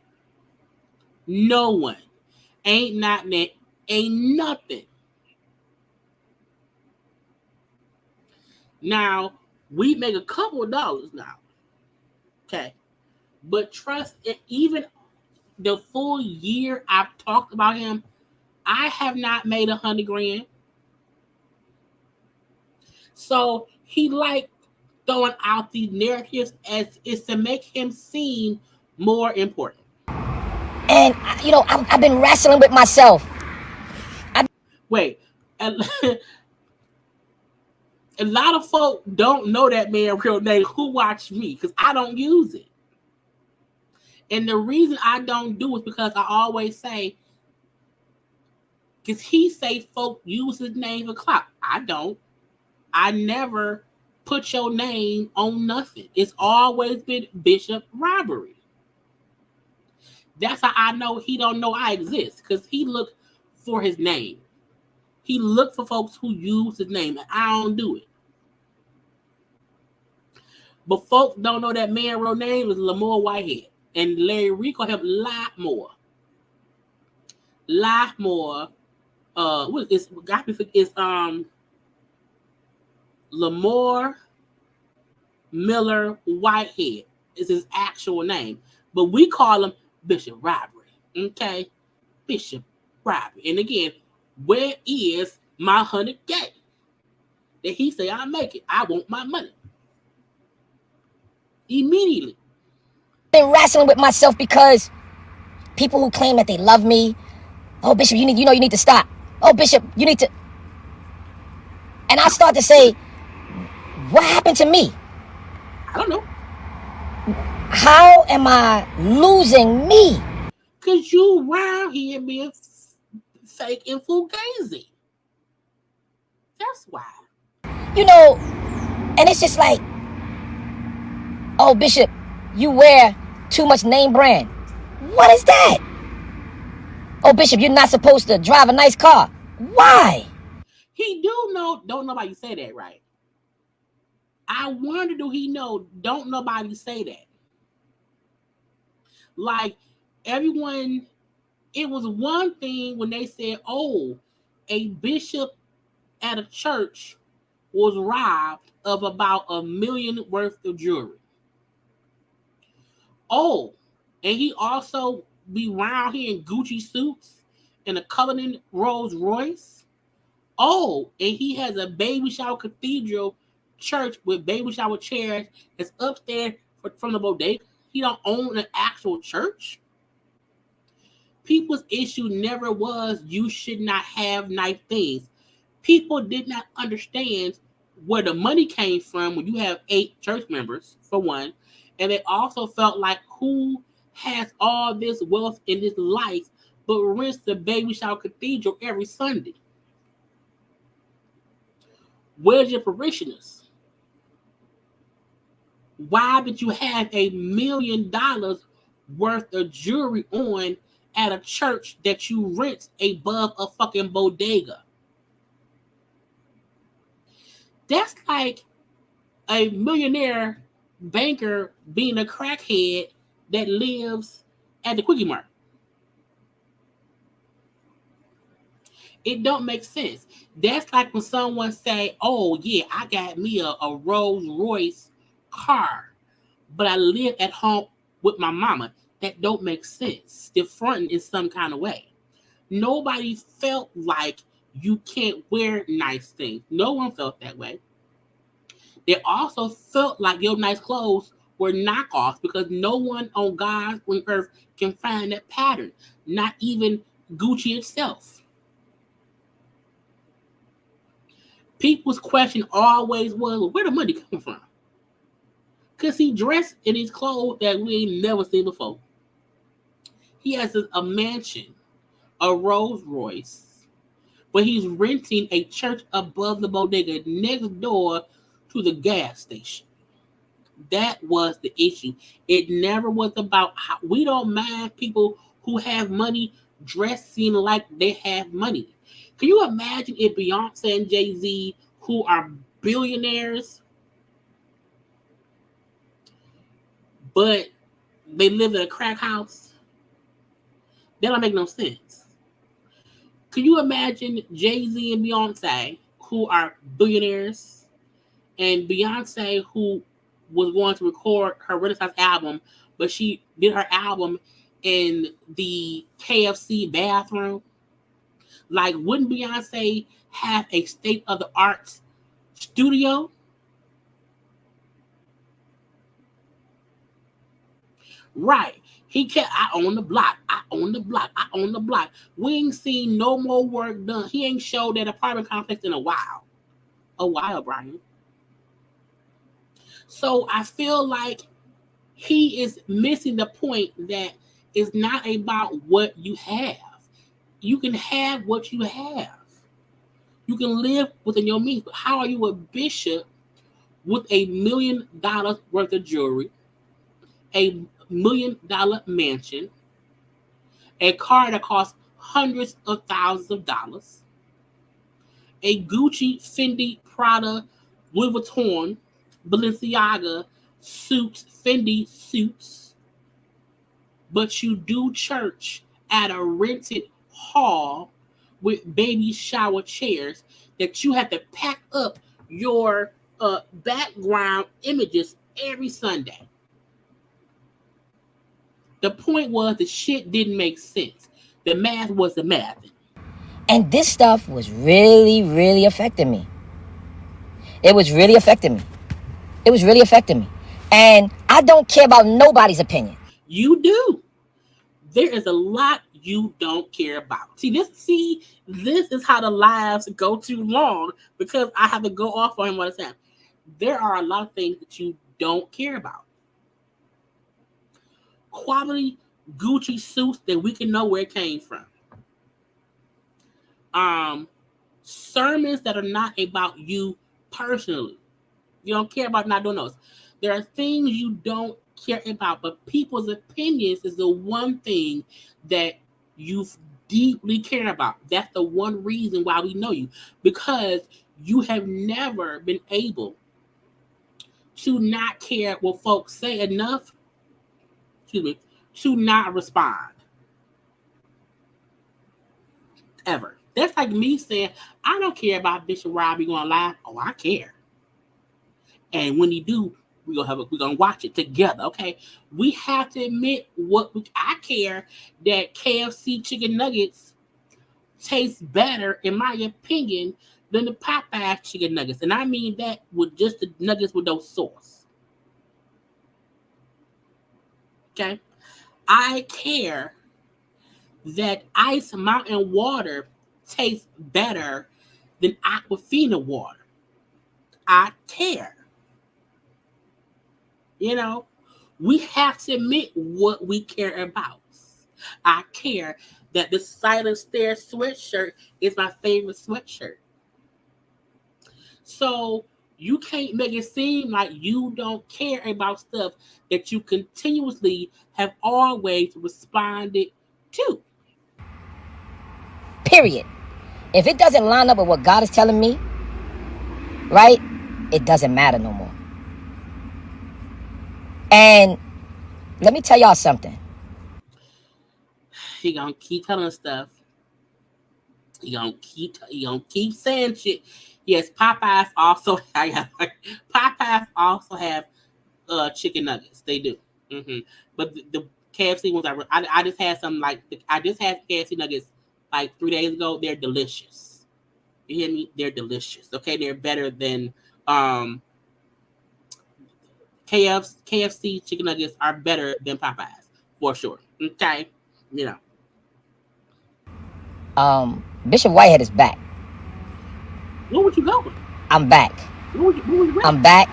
Ain't nothing. Now, we make a couple of dollars now. Okay. But trust it, even the full year I've talked about him, I have not made $100,000. So he throwing out these narratives as is to make him seem more important. And I've been wrestling with myself. Wait, a lot of folk don't know that man's real name who watch me because I don't use it. And the reason I don't do it is because I always say, because he say folk use his name for clout. I don't. I never put your name on nothing. It's always been Bishop Robbery. That's how I know he don't know I exist, because he looked for his name. He looked for folks who use his name, and I don't do it. But folks don't know that man's real name is Lamar Whitehead. And Larry Reed called him lot more. It's Lamar Miller Whitehead is his actual name. But we call him Bishop Robbery. Okay? Bishop Robbery. And again, where is my $100,000 that he say I'll make it? I want my money. Immediately. I've been wrestling with myself because people who claim that they love me, oh Bishop, you need to stop. Oh Bishop, you need to. And I start to say, what happened to me? I don't know. How am I losing me? Because you around here being fake and fugazi. That's why. And it's just like, oh Bishop, you wear too much name brand. What is that? Oh Bishop, you're not supposed to drive a nice car. Why? He don't nobody say that, right? I wonder, do he know don't nobody say that? Like, everyone, it was one thing when they said, oh, a bishop at a church was robbed of about $1 million worth of jewelry. Oh, and he also be around here in Gucci suits and a Cullinan Rolls Royce. Oh, and he has a baby shower cathedral church with baby shower chairs that's upstairs from the bodega. He don't own an actual church. People's issue never was you should not have nice things. People did not understand where the money came from when you have 8 church members, for one. And they also felt like who has all this wealth in his life but rents the baby shower cathedral every Sunday? Where's your parishioners? Why did you have $1 million worth of jewelry on at a church that you rent above a fucking bodega? That's like a millionaire banker being a crackhead that lives at the Quickie Mart. It don't make sense. That's like when someone say, oh yeah, I got me a Rolls Royce car, but I live at home with my mama. That don't make sense. They're fronting in some kind of way. Nobody felt like you can't wear nice things. No one felt that way. They also felt like your nice clothes were knockoffs because no one on God's green earth can find that pattern. Not even Gucci itself. People's question always was, where the money come from? Because he dressed in his clothes that we ain't never seen before. He has a mansion, a Rolls Royce, but he's renting a church above the bodega next door to the gas station. That was the issue. It never was about how we don't mind people who have money dressing like they have money. Can you imagine if Beyonce and Jay-Z, who are billionaires, but they live in a crack house? That don't make no sense. Can you imagine Jay-Z and Beyonce, who are billionaires, and Beyonce, who was going to record her Renaissance album, but she did her album in the KFC bathroom? Like, wouldn't Beyonce have a state-of-the-art studio? Right. He kept, I own the block. I own the block. I own the block. We ain't seen no more work done. He ain't showed that apartment complex in a while. A while, Brian. So I feel like he is missing the point that it's not about what you have. You can have what you have. You can live within your means. But how are you a bishop with $1 million worth of jewelry, $1 million mansion, a car that costs hundreds of thousands of dollars, a Gucci, Fendi, Prada, Louis Vuitton, Balenciaga suits, Fendi suits, but you do church at a rented hall with baby shower chairs that you have to pack up your background images every Sunday? The point was the shit didn't make sense. The math was the math. And this stuff was really, really affecting me. It was really affecting me. It was really affecting me. And I don't care about nobody's opinion. You do. There is a lot you don't care about. See, this is how the lives go too long because I have to go off on him all the time. There are a lot of things that you don't care about. Quality Gucci suits that we can know where it came from. Sermons that are not about you personally. You don't care about not doing those. There are things you don't care about, but people's opinions is the one thing that you deeply care about. That's the one reason why we know you, because you have never been able to not care what folks say enough, excuse me, to not respond ever. That's like me saying, I don't care about Bishop Robbie going live. Oh, I care. And when he do, we're gonna watch it together. Okay. We have to admit I care that KFC chicken nuggets taste better, in my opinion, than the Popeyes chicken nuggets. And I mean that with just the nuggets with no sauce. Okay. I care that Ice Mountain water tastes better than Aquafina water. I care. You know, we have to admit what we care about. I care that the Silent Stare sweatshirt is my favorite sweatshirt. So you can't make it seem like you don't care about stuff that you continuously have always responded to. Period. If it doesn't line up with what God is telling me, right, it doesn't matter no more. And let me tell y'all something. He gonna keep telling us stuff. He gonna keep saying shit. Yes, Popeyes also have chicken nuggets. They do. But the KFC ones I just had some I just had KFC nuggets like 3 days ago. They're delicious. You hear me? They're delicious. Okay, they're better than KFC chicken nuggets are better than Popeyes for sure. Okay, you know. Bishop Whitehead is back. Where would you go? I'm back. Where would you I'm back.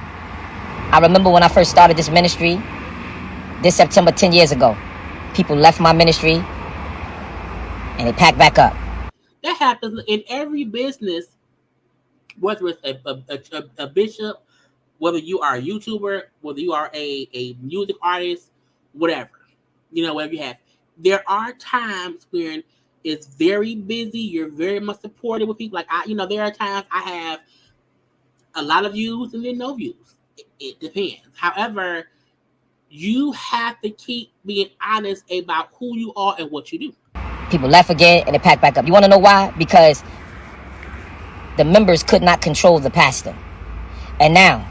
I remember when I first started this ministry, this September 10 years ago. People left my ministry and they packed back up. That happens in every business, whether it's a bishop, whether you are a YouTuber, whether you are a music artist, whatever. You know, whatever you have. There are times when it's very busy, you're very much supported with people. Like there are times I have a lot of views and then no views. It depends. However, you have to keep being honest about who you are and what you do. People left again and they packed back up. You want to know why? Because the members could not control the pastor. And now,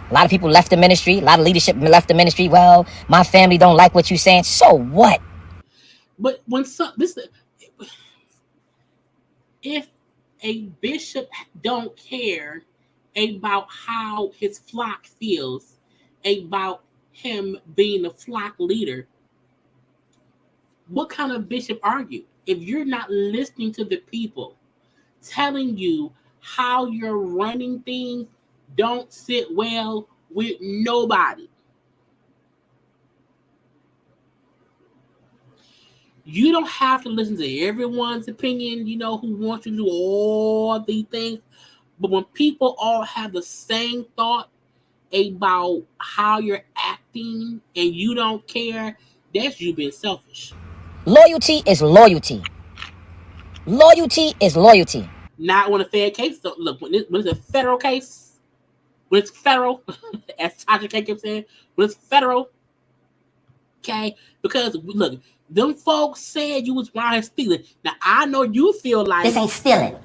a lot of people left the ministry. A lot of leadership left the ministry. Well, my family don't like what you're saying. So what? But if a bishop don't care about how his flock feels, about him being the flock leader, what kind of bishop are you? If you're not listening to the people telling you how you're running things, don't sit well with nobody. You don't have to listen to everyone's opinion, who wants you to do all these things. But when people all have the same thought about how you're acting and you don't care, that's you being selfish. Loyalty is loyalty. Loyalty is loyalty. Not when a fair case. So look, when it's a federal case, when it's federal, as Tasha kept saying, when it's federal, okay? Because look, them folks said you was around here stealing. Now I know you feel like This ain't stealing.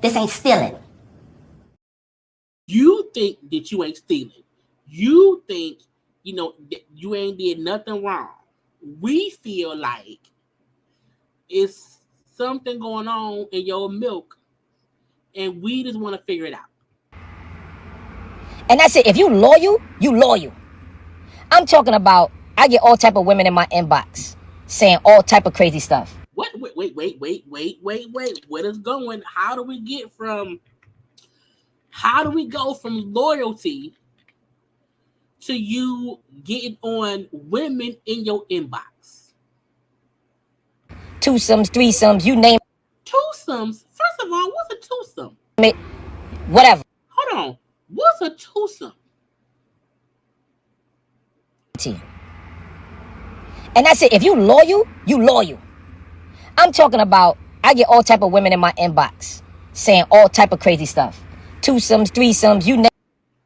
This ain't stealing. You think that you ain't stealing. You think, that you ain't did nothing wrong. We feel like it's something going on in your milk, and we just want to figure it out. And that's it. If you loyal, you loyal. I'm talking about, I get all type of women in my inbox saying all type of crazy stuff. What? Wait. Where is going? How do we go from loyalty to you getting on women in your inbox? Twosomes, threesomes, you name Twosomes? First of all, what's a twosome? it. Whatever. Hold on. What's a twosome? And that's it. If you loyal, you loyal. I'm talking about, I get all type of women in my inbox saying all type of crazy stuff. Twosomes, threesomes, you name.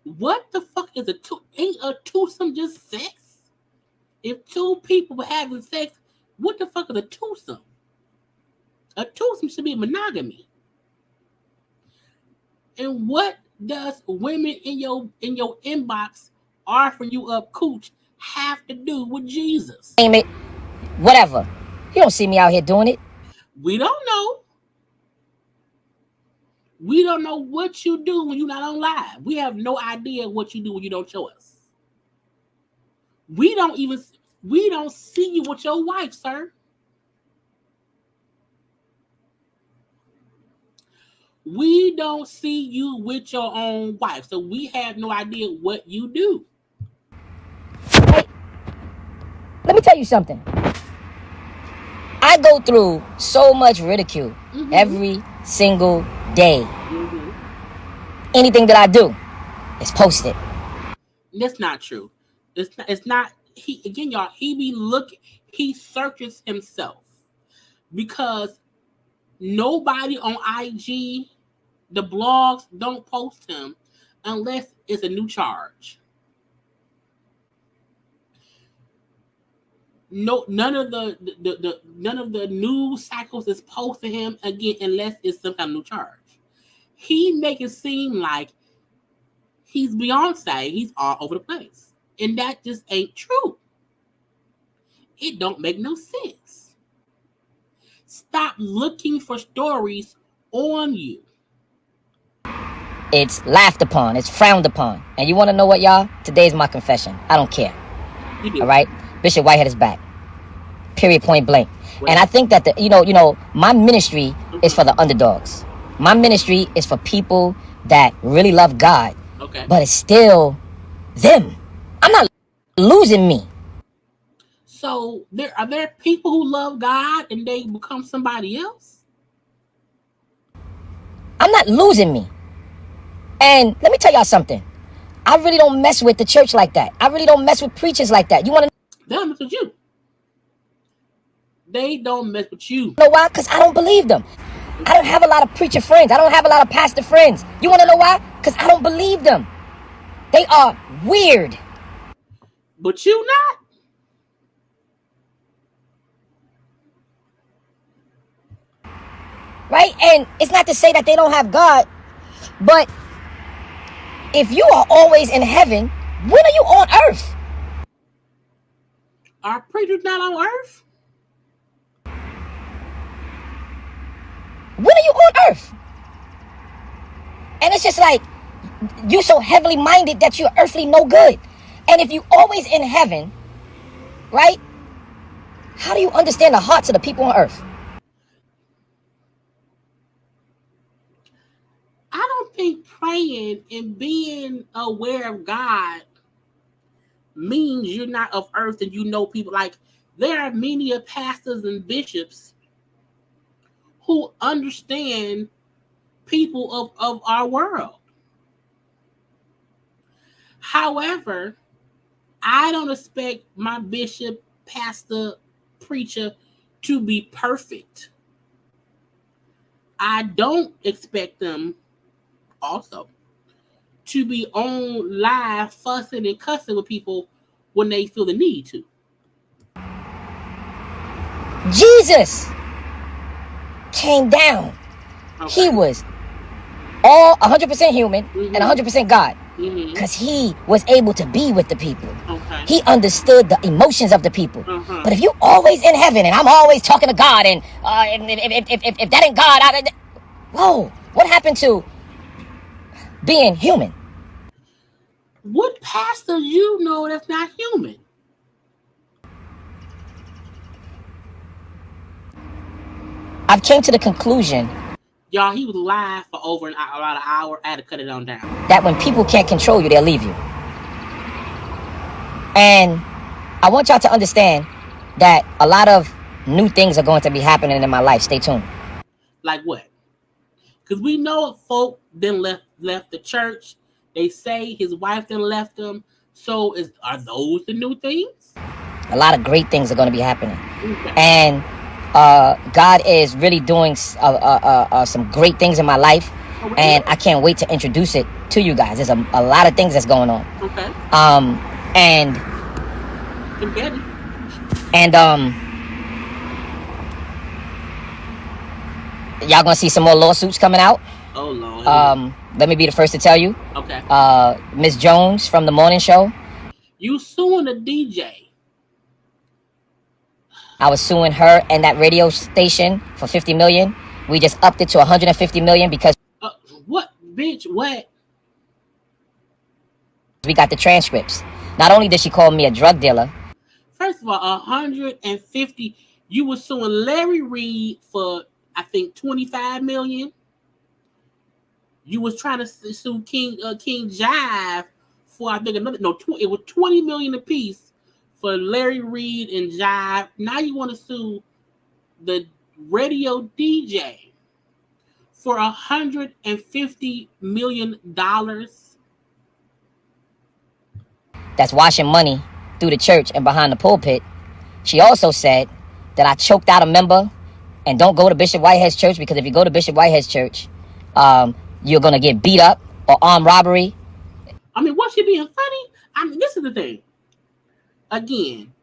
What the fuck is a two? Ain't a twosome just sex? If two people were having sex, what the fuck is a twosome? A twosome should be monogamy. And what does women in your inbox offering you up cooch have to do with Jesus? Name it, whatever. You don't see me out here doing it. We don't know. We don't know what you do when you're not on live. We have no idea what you do when you don't show us. We don't see you with your wife, sir. We don't see you with your own wife, so we have no idea what you do. Hey, let me tell you something. I go through so much ridicule every single day. Anything that I do is posted. That's not true. It's not. He again, y'all. He searches himself because nobody on IG, the blogs don't post him unless it's a new charge. No, none of the news cycles is posting him again unless it's some kind of new charge. He make it seem like he's Beyonce. He's all over the place, and that just ain't true. It don't make no sense. Stop looking for stories on you. It's laughed upon. It's frowned upon. And you want to know what, y'all? Today's my confession. I don't care. All right? Bishop Whitehead is back. Period, point blank. And I think that my ministry is for the underdogs. My ministry is for people that really love God. Okay. But it's still them. I'm not losing me. So are there people who love God and they become somebody else? I'm not losing me. And let me tell y'all something. I really don't mess with the church like that. I really don't mess with preachers like that. You want to They don't mess with you. They don't mess with you. know why? Because I don't believe them. I don't have a lot of preacher friends. I don't have a lot of pastor friends. You want to know why? Because I don't believe them. They are weird. But you not. Right? And it's not to say that they don't have God, but if you are always in heaven, when are you on earth? Are preachers not on earth? When are you on earth? And it's just like, you so heavily minded that you're earthly no good. And if you always in heaven, right? How do you understand the hearts of the people on earth? I don't think praying and being aware of God means you're not of earth and you know people. Like, there are many pastors and bishops who understand people of our world. However, I don't expect my bishop, pastor, preacher to be perfect. I don't expect them also to be on live fussing and cussing with people when they feel the need to. Jesus came down. Okay. He was all 100% human and 100% God. Because he was able to be with the people. Okay. He understood the emotions of the people. But if you always in heaven and I'm always talking to God and if that ain't God, whoa, what happened to being human? What pastor you know that's not human? I've came to the conclusion, y'all, he was live for over about an hour. I had to cut it on down. That when people can't control you, they'll leave you. And I want y'all to understand that a lot of new things are going to be happening in my life. Stay tuned. Like what? Because we know folk then left the church. They say his wife then left him. So are those the new things? A lot of great things are going to be happening. Okay. And God is really doing some great things in my life. Oh, really? And I can't wait to introduce it to you guys. There's a lot of things that's going on. Okay. And I'm getting. And y'all gonna see some more lawsuits coming out. Oh Lord. Let me be the first to tell you. Okay. Miss Jones from the morning show. You suing a DJ. I was suing her and that radio station for 50 million. We just upped it to 150 million because What, bitch? What? we got the transcripts. Not only did she call me a drug dealer. First of all, 150. You were suing Larry Reid for, I think, 25 million. You was trying to sue King Jive for, I think, it was 20 million apiece for Larry Reid and Jive. Now you want to sue the radio DJ for $150 million. That's washing money through the church and behind the pulpit. She also said that I choked out a member and don't go to Bishop Whitehead's church because if you go to Bishop Whitehead's church, you're going to get beat up or armed robbery. I mean, was she being funny? I mean, this is the thing. Again,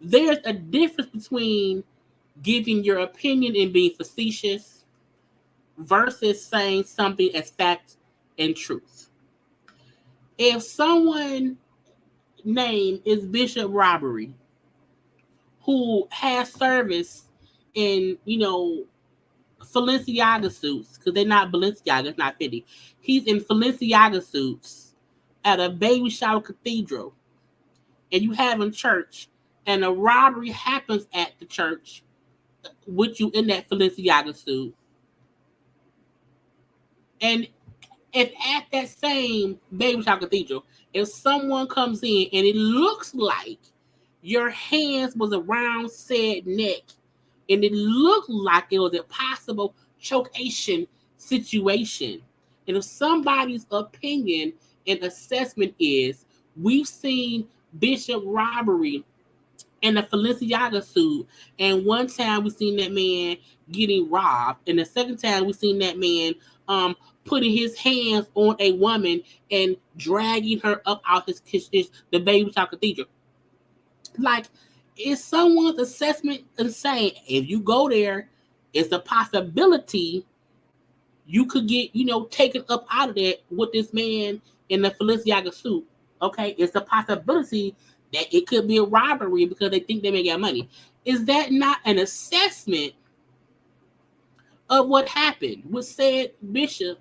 there's a difference between giving your opinion and being facetious versus saying something as fact and truth. If someone's name is Bishop Robbery, who has service in, Balenciaga suits, because they're not Balenciaga, it's not Fendi. He's in Balenciaga suits at a baby shower cathedral, and you have in church, and a robbery happens at the church with you in that Balenciaga suit. And if at that same baby shower cathedral, if someone comes in and it looks like your hands was around said neck, and it looked like it was a possible chocation situation, and if somebody's opinion and assessment is, we've seen Bishop Robbery in a Balenciaga suit, and one time we seen that man getting robbed, and the second time we seen that man putting his hands on a woman and dragging her up out the baby shower cathedral. Like, is someone's assessment insane? If you go there, it's a possibility you could get, taken up out of there with this man in the Balenciaga suit. Okay, it's a possibility that it could be a robbery because they think they may get money. Is that not an assessment of what happened with said bishop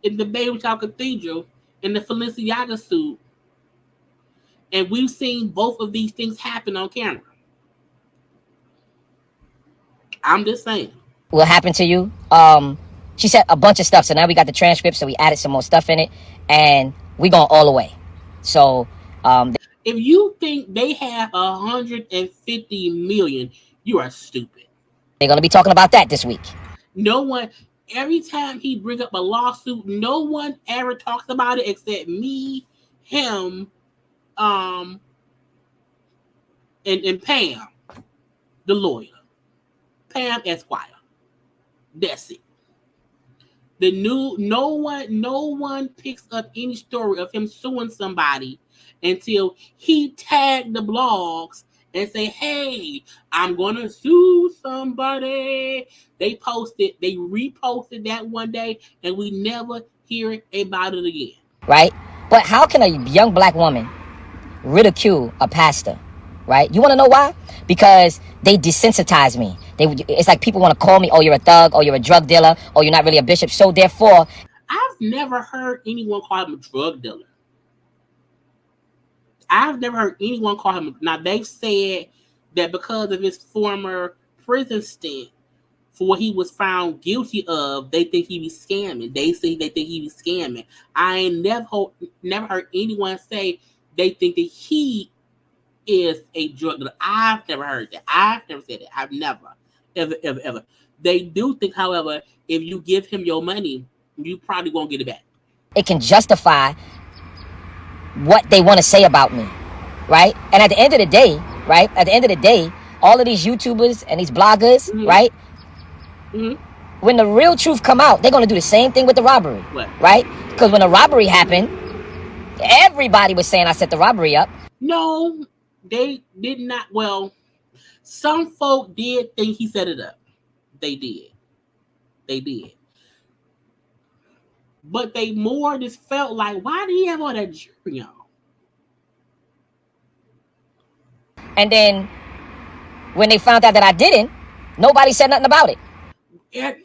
in the baby shower cathedral in the Balenciaga suit? And we've seen both of these things happen on camera. I'm just saying. What happened to you? She said a bunch of stuff. So now we got the transcript. So we added some more stuff in it, and we going all the way. So if you think they have 150 million, you are stupid. They're gonna be talking about that this week. No one. Every time he bring up a lawsuit, no one ever talks about it except me, him, and Pam, the lawyer, Pam Esquire. That's it. No one picks up any story of him suing somebody until he tagged the blogs and say, "Hey, I'm gonna sue somebody." They reposted that one day, and we never hear about it again. Right? But how can a young black woman ridicule a pastor? Right? You want to know why? Because they desensitize me. It's like people want to call me, "Oh, you're a thug," or "You're a drug dealer," or "You're not really a bishop." So therefore, I've never heard anyone call him a drug dealer. I've never heard anyone call him. Now, they've said that because of his former prison stint for what he was found guilty of, they think he was scamming. They say they think he was scamming. I ain't never heard anyone say they think that he is a drug dealer. I've never heard that. I've never said that. I've never, ever. They do think, however, if you give him your money, you probably won't get it back. It can justify what they want to say about me, right? And at the end of the day, right? At the end of the day, all of these YouTubers and these bloggers, mm-hmm. right? Mm-hmm. When the real truth come out, they're going to do the same thing with the robbery, right? Because when the robbery happened, everybody was saying I set the robbery up. No, They did not. Well, some folk did think he set it up. They did. They did. But they more just felt like, why did he have all that jury on? And then when they found out that I didn't, nobody said nothing about it.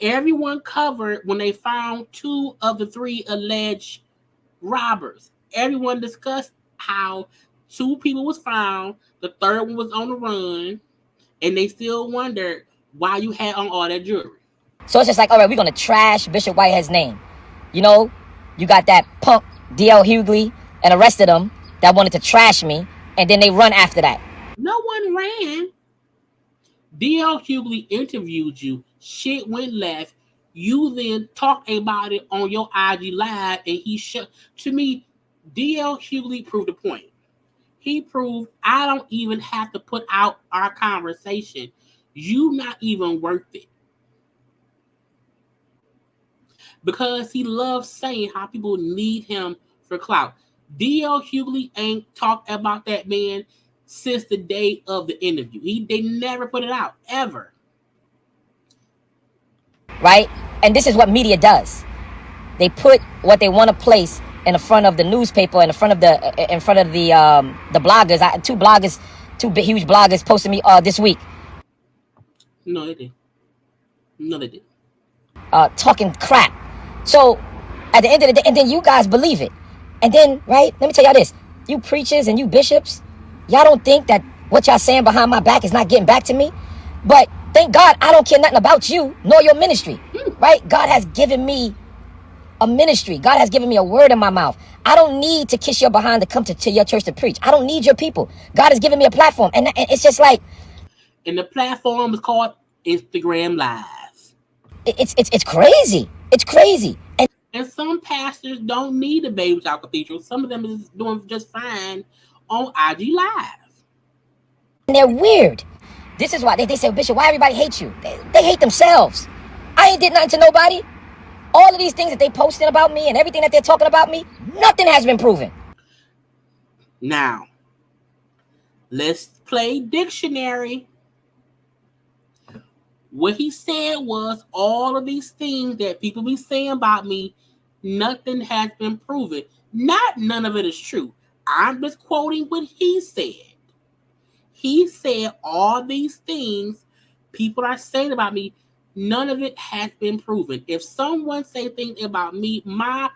Everyone covered when they found 2 of the 3 alleged robbers. Everyone discussed how 2 people was found, the third one was on the run, and they still wondered why you had on all that jewelry. So it's just like, all right, we're going to trash Bishop Whitehead's name. You know, you got that punk D.L. Hughley and the rest of them that wanted to trash me, and then they run after that. No one ran. D.L. Hughley interviewed you. Shit went left. You then talked about it on your IG Live, and he shut. To me, D.L. Hughley proved a point. He proved I don't even have to put out our conversation. You not even worth it. Because he loves saying how people need him for clout. D.L. Hughley ain't talked about that man since the day of the interview. They never put it out, ever. Right? And this is what media does. They put what they want to place in the front of the newspaper, in front of the bloggers. Two huge bloggers posted me this week. No, they did. No, they did. Talking crap. So at the end of the day, and then you guys believe it. And then, right, let me tell y'all this. You preachers and you bishops, y'all don't think that what y'all saying behind my back is not getting back to me? But thank God I don't care nothing about you nor your ministry, right? God has given me a ministry. God has given me a word in my mouth. I don't need to kiss your behind to come to your church to preach. I don't need your people. God has given me a platform. And it's just like... And the platform is called Instagram Live. It's crazy. It's crazy. And some pastors don't need a baby child cathedral. Some of them is doing just fine on IG Live. And they're weird. This is why they say, Bishop, why everybody hates you? They hate themselves. I ain't did nothing to nobody. All of these things that they posting about me and everything that they're talking about me, nothing has been proven. Now, let's play dictionary. What he said was all of these things that people be saying about me, nothing has been proven. None of it is true. I'm just quoting what he said. He said all these things people are saying about me, none of it has been proven. If someone say things about me, my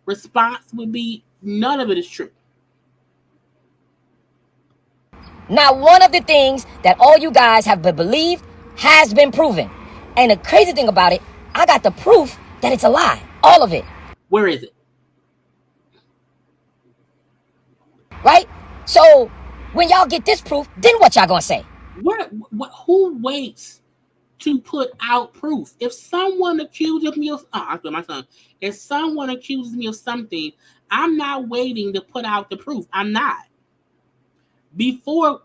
response would be none of it is true. Now, one of the things that all you guys have believed has been proven. And the crazy thing about it, I got the proof that it's a lie. All of it. Where is it? Right? So, when y'all get this proof, then what y'all gonna say? Who waits to put out proof? If someone accuses me of... If someone accuses me of something, I'm not waiting to put out the proof. I'm not. Before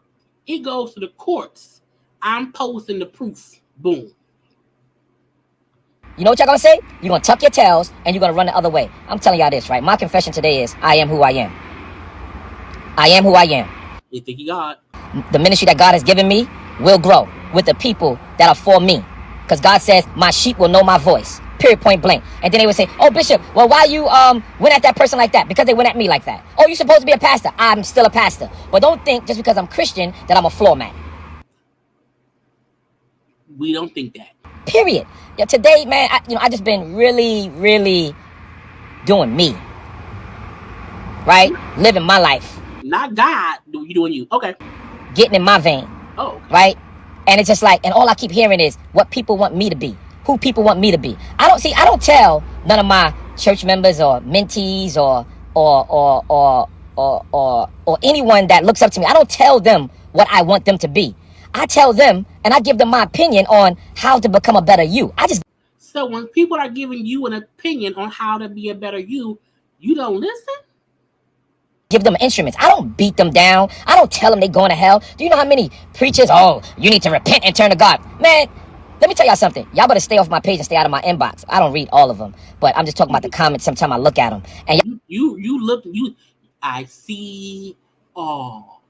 it goes to the courts, I'm posting the proof. Boom. You know what y'all gonna say? You're gonna tuck your tails and you're gonna run the other way. I'm telling y'all this, right? My confession today is I am who I am. I am who I am. You think you got? The ministry that God has given me will grow with the people that are for me. Because God says, my sheep will know my voice. Period, point blank. And then they would say, oh, Bishop, well, why you went at that person like that? Because they went at me like that. Oh, you're supposed to be a pastor. I'm still a pastor. But don't think just because I'm Christian that I'm a floor mat. We don't think that. Period. Yeah, today, man, I just been really, really doing me. Right? Living my life. Not God, you doing you. Okay. Getting in my vein. Oh. Okay. Right? And it's just like, and all I keep hearing is what people want me to be. Who people want me to be. I don't tell none of my church members or mentees or anyone that looks up to me. I don't tell them what I want them to be. I tell them and I give them my opinion on how to become a better you. So when people are giving you an opinion on how to be a better you, you don't listen? Give them instruments. I don't beat them down. I don't tell them they going to hell. Do you know how many preachers, oh, you need to repent and turn to God? Man, let me tell y'all something. Y'all better stay off my page and stay out of my inbox. I don't read all of them, but I'm just talking about the comments. Sometimes I look at them. And I see all.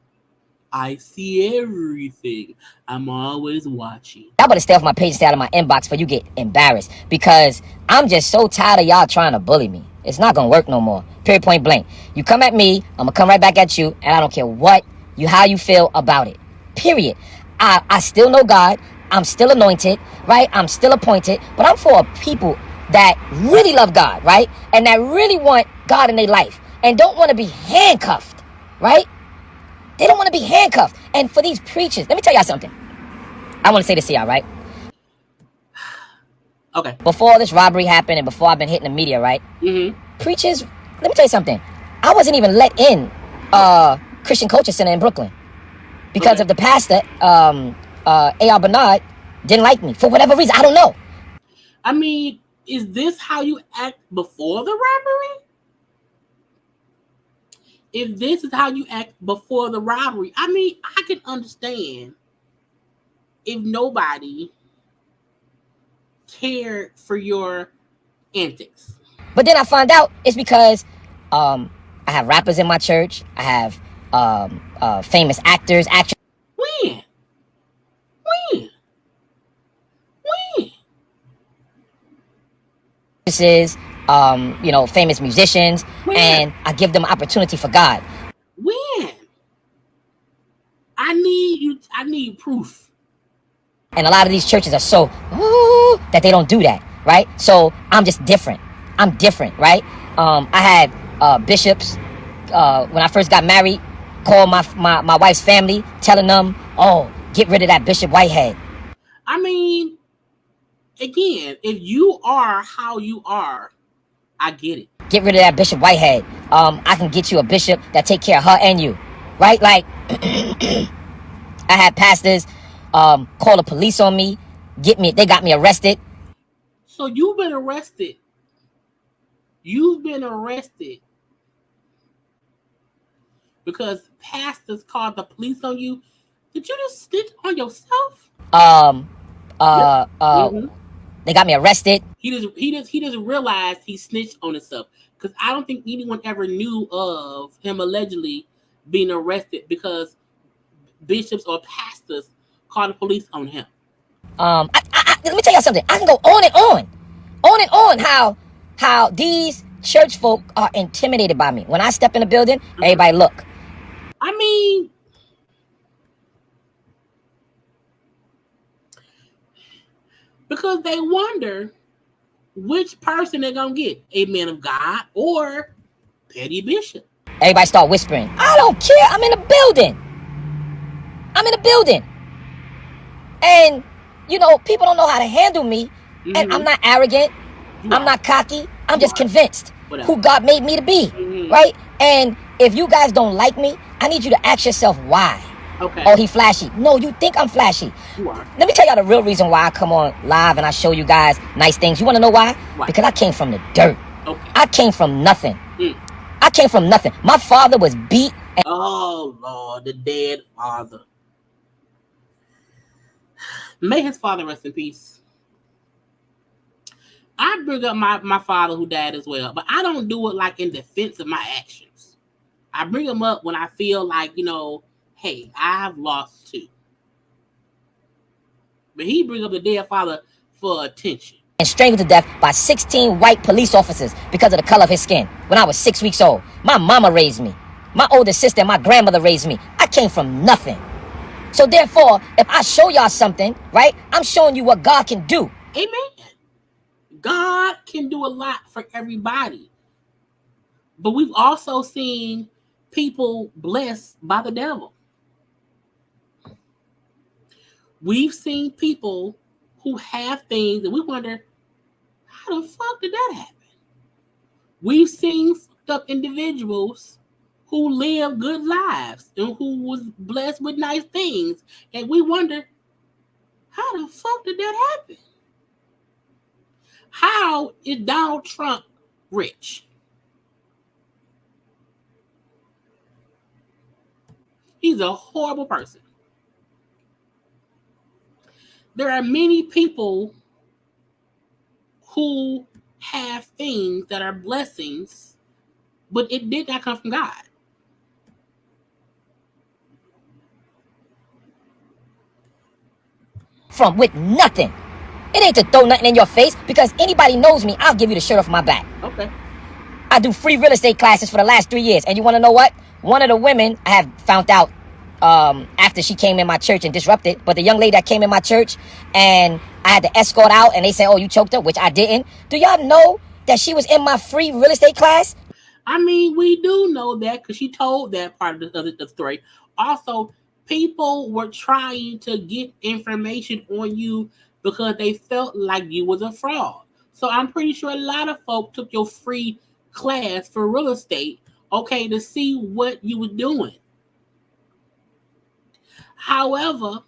I see everything. I'm always watching. Y'all better stay off my page and stay out of my inbox before you get embarrassed. Because I'm just so tired of y'all trying to bully me. It's not gonna work no more. Period, point blank. You come at me, I'm gonna come right back at you, and I don't care how you feel about it. Period. I still know God. I'm still anointed, right? I'm still appointed, but I'm for people that really love God, right? And that really want God in their life and don't want to be handcuffed, right? They don't want to be handcuffed. And for these preachers, let me tell y'all something. I want to say this to y'all, right? Okay. Before this robbery happened and before I've been hitting the media, right? Mm-hmm. Preachers, let me tell you something. I wasn't even let in Christian Culture Center in Brooklyn because of the pastor, A.R. Bernard, didn't like me for whatever reason. I don't know. I mean, is this how you act before the robbery? If this is how you act before the robbery, I mean, I can understand if nobody cared for your antics. But then I found out it's because I have rappers in my church. I have famous actors, actresses. When? When? Famous musicians, When? and I give them opportunity for God. When? I need proof. And a lot of these churches are so that they don't do that, right? So I'm just different. I'm different, right? I had bishops when I first got married call my wife's family, telling them, "Oh, get rid of that Bishop Whitehead." I mean, again, if you are how you are, I get it. Get rid of that Bishop Whitehead. I can get you a bishop that take care of her and you, right? Like I had pastors call the police on me, they got me arrested. So you've been arrested. You've been arrested because pastors called the police on you. Did you just snitch on yourself? Mm-hmm. They got me arrested. He doesn't realize he snitched on himself because I don't think anyone ever knew of him allegedly being arrested because bishops or pastors called the police on him. Let me tell you something. I can go on and on. How these church folk are intimidated by me. When I step in the building, everybody look. I mean, because they wonder which person they're gonna get, a man of God or petty bishop. Everybody start whispering. I don't care. I'm in the building. And people don't know how to handle me. Mm-hmm. And I'm not arrogant. I'm not cocky. I'm just convinced who God made me to be. Mm-hmm. Right? And if you guys don't like me, I need you to ask yourself why. Okay. Oh, he flashy. No, you think I'm flashy. You are. Let me tell y'all the real reason why I come on live and I show you guys nice things. You want to know why? Because I came from the dirt. Okay. I came from nothing. I came from nothing. My father was beat. Oh, Lord, the dead father. May his father rest in peace. I bring up my father who died as well, but I don't do it like in defense of my actions. I bring him up when I feel like, hey, I have lost too. But he brings up the dead father for attention. And strangled to death by 16 white police officers because of the color of his skin when I was 6 weeks old. My mama raised me. My older sister and my grandmother raised me. I came from nothing. So therefore, if I show y'all something, right, I'm showing you what God can do. Amen. God can do a lot for everybody. But we've also seen people blessed by the devil. We've seen people who have things and we wonder, how the fuck did that happen? We've seen fucked up individuals who live good lives and who was blessed with nice things. And we wonder, how the fuck did that happen? How is Donald Trump rich? He's a horrible person. There are many people who have things that are blessings, but it did not come from God. from with nothing. It ain't to throw nothing in your face, because anybody knows me, I'll give you the shirt off my back. Okay. I do free real estate classes for the last 3 years. And you want to know what? One of the women, I have found out after she came in my church and disrupted, but the young lady that came in my church and I had to escort out, and they said, oh, you choked her, which I didn't. Do y'all know that she was in my free real estate class? I mean, we do know that because she told that part of the story. Also, people were trying to get information on you because they felt like you was a fraud. So I'm pretty sure a lot of folk took your free class for real estate, okay, to see what you were doing. However,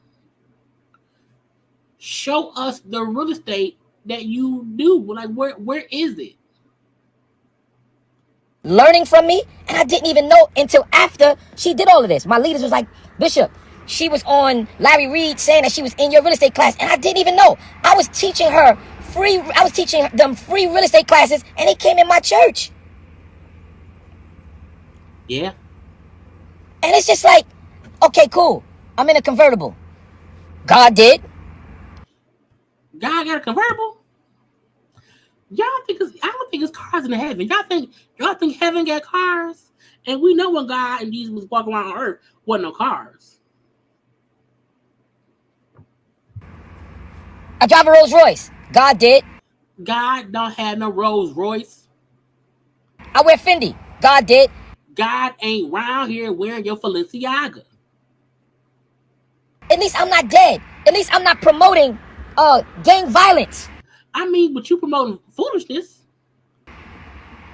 show us the real estate that you do. Like, where is it? Learning from me, and I didn't even know until after she did all of this. My leaders was like, Bishop, she was on Larry Reed saying that she was in your real estate class, and I didn't even know. I was teaching them free real estate classes, and they came in my church. Yeah. And it's just like, okay, cool. I'm in a convertible. God did. God got a convertible? I don't think it's cars in heaven. Y'all think heaven got cars? And we know when God and Jesus was walking around on earth, wasn't no cars. I drive a Rolls Royce. God did. God don't have no Rolls Royce. I wear Fendi. God did. God ain't round here wearing your Balenciaga. At least I'm not dead. At least I'm not promoting gang violence. I mean, but you promoting foolishness.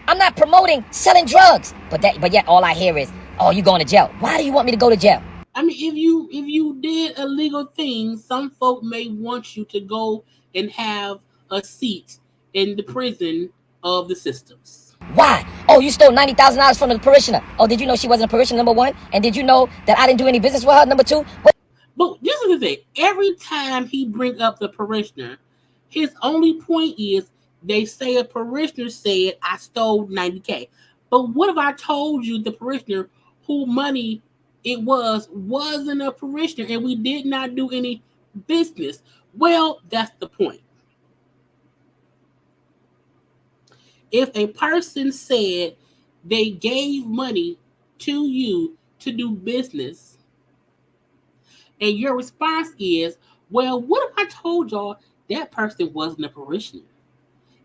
I'm not promoting selling drugs. But yet all I hear is, oh, you going to jail. Why do you want me to go to jail? I mean, if you did illegal things, some folk may want you to go and have a seat in the prison of the systems. Why? Oh, you stole $90,000 from the parishioner. Oh, did you know she wasn't a parishioner, number one? And did you know that I didn't do any business with her, number two? But this is the thing. Every time he bring up the parishioner, his only point is they say a parishioner said I stole 90K. But what if I told you the parishioner who money it wasn't a parishioner and we did not do any business? Well, that's the point. If a person said they gave money to you to do business, and your response is, well, what if I told y'all that person wasn't a parishioner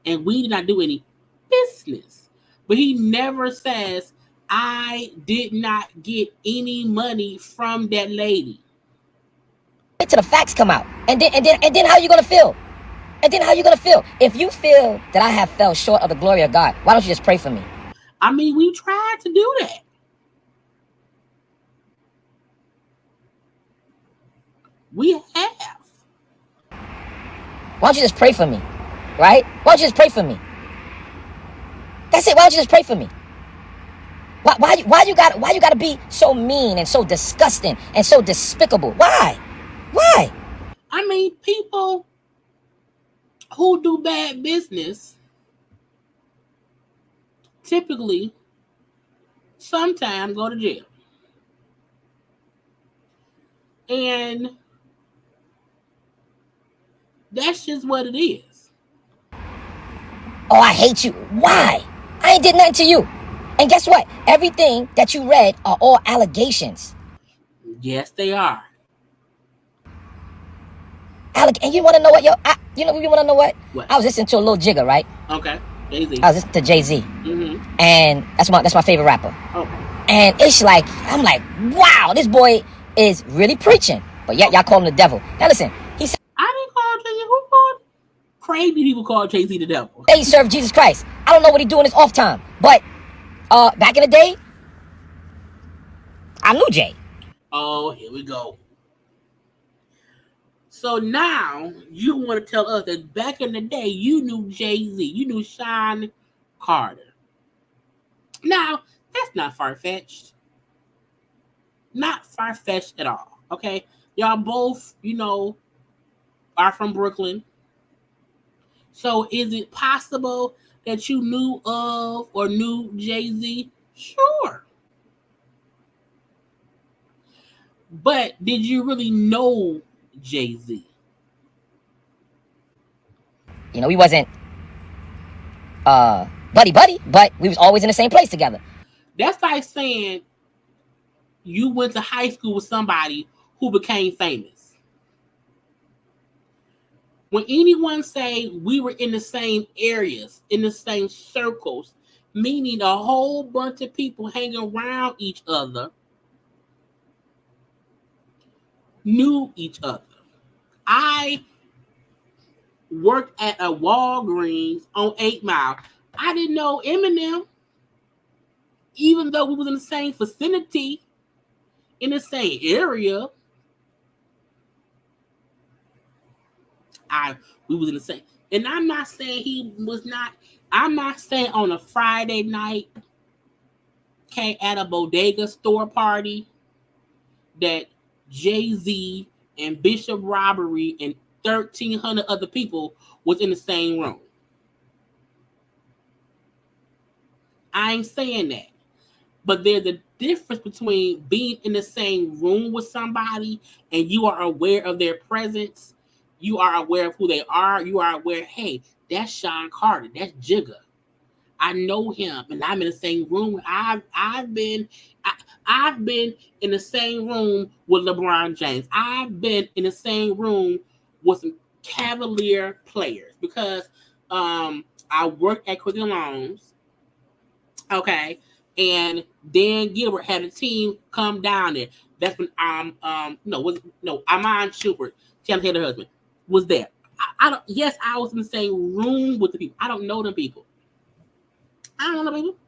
and we did not do any business? But he never says, I did not get any money from that lady. Wait till the facts come out. And then how you gonna feel? And then how you gonna feel? If you feel that I have fell short of the glory of God, why don't you just pray for me? I mean, we tried to do that. We have. Why don't you just pray for me? Right? Why don't you just pray for me? That's it. Why don't you just pray for me? Why you gotta be so mean and so disgusting and so despicable? Why? Why? I mean, people who do bad business typically sometimes go to jail. And that's just what it is. Oh, I hate you. Why? I ain't did nothing to you. And guess what? Everything that you read are all allegations. Yes, they are. And you want to know what, yo? You want to know what? What? I was listening to a little Jigga, right? Okay, Jay-Z. I was listening to Jay-Z, and that's my favorite rapper. Okay. And it's like, I'm like, wow, this boy is really preaching. But yet y'all call him the devil. Now listen, he said, I didn't call Jay-Z. Who called? Crazy people call Jay-Z the devil. he served Jesus Christ. I don't know what he do in his off time, but back in the day, I knew Jay. Oh, here we go. So now you want to tell us that back in the day you knew Jay-Z, you knew Sean Carter. Now, that's not far-fetched. Not far-fetched at all. Okay? Y'all both, are from Brooklyn. So is it possible that you knew of or knew Jay-Z? Sure. But did you really know Jay-Z? You know, we wasn't buddy, but we was always in the same place together. That's like saying you went to high school with somebody who became famous. When anyone say we were in the same areas, in the same circles, meaning a whole bunch of people hanging around each other, knew each other. I worked at a Walgreens on 8 Mile. I didn't know Eminem, even though we was in the same vicinity, in the same area. We was in the same. And I'm not saying he was not. I'm not saying on a Friday night, okay, at a bodega store party, that Jay-Z and Bishop Robbery and 1,300 other people was in the same room. I ain't saying that. But there's a difference between being in the same room with somebody and you are aware of their presence. You are aware of who they are. You are aware, hey, that's Sean Carter. That's Jigga. I know him, and I'm in the same room. I've been in the same room with LeBron James. I've been in the same room with some Cavalier players because I worked at Quicken Loans. Okay, and Dan Gilbert had a team come down there. That's when Amon Schubert, Tim Taylor's husband, was there. I don't. Yes, I was in the same room with the people. I don't know them people. I don't know them people.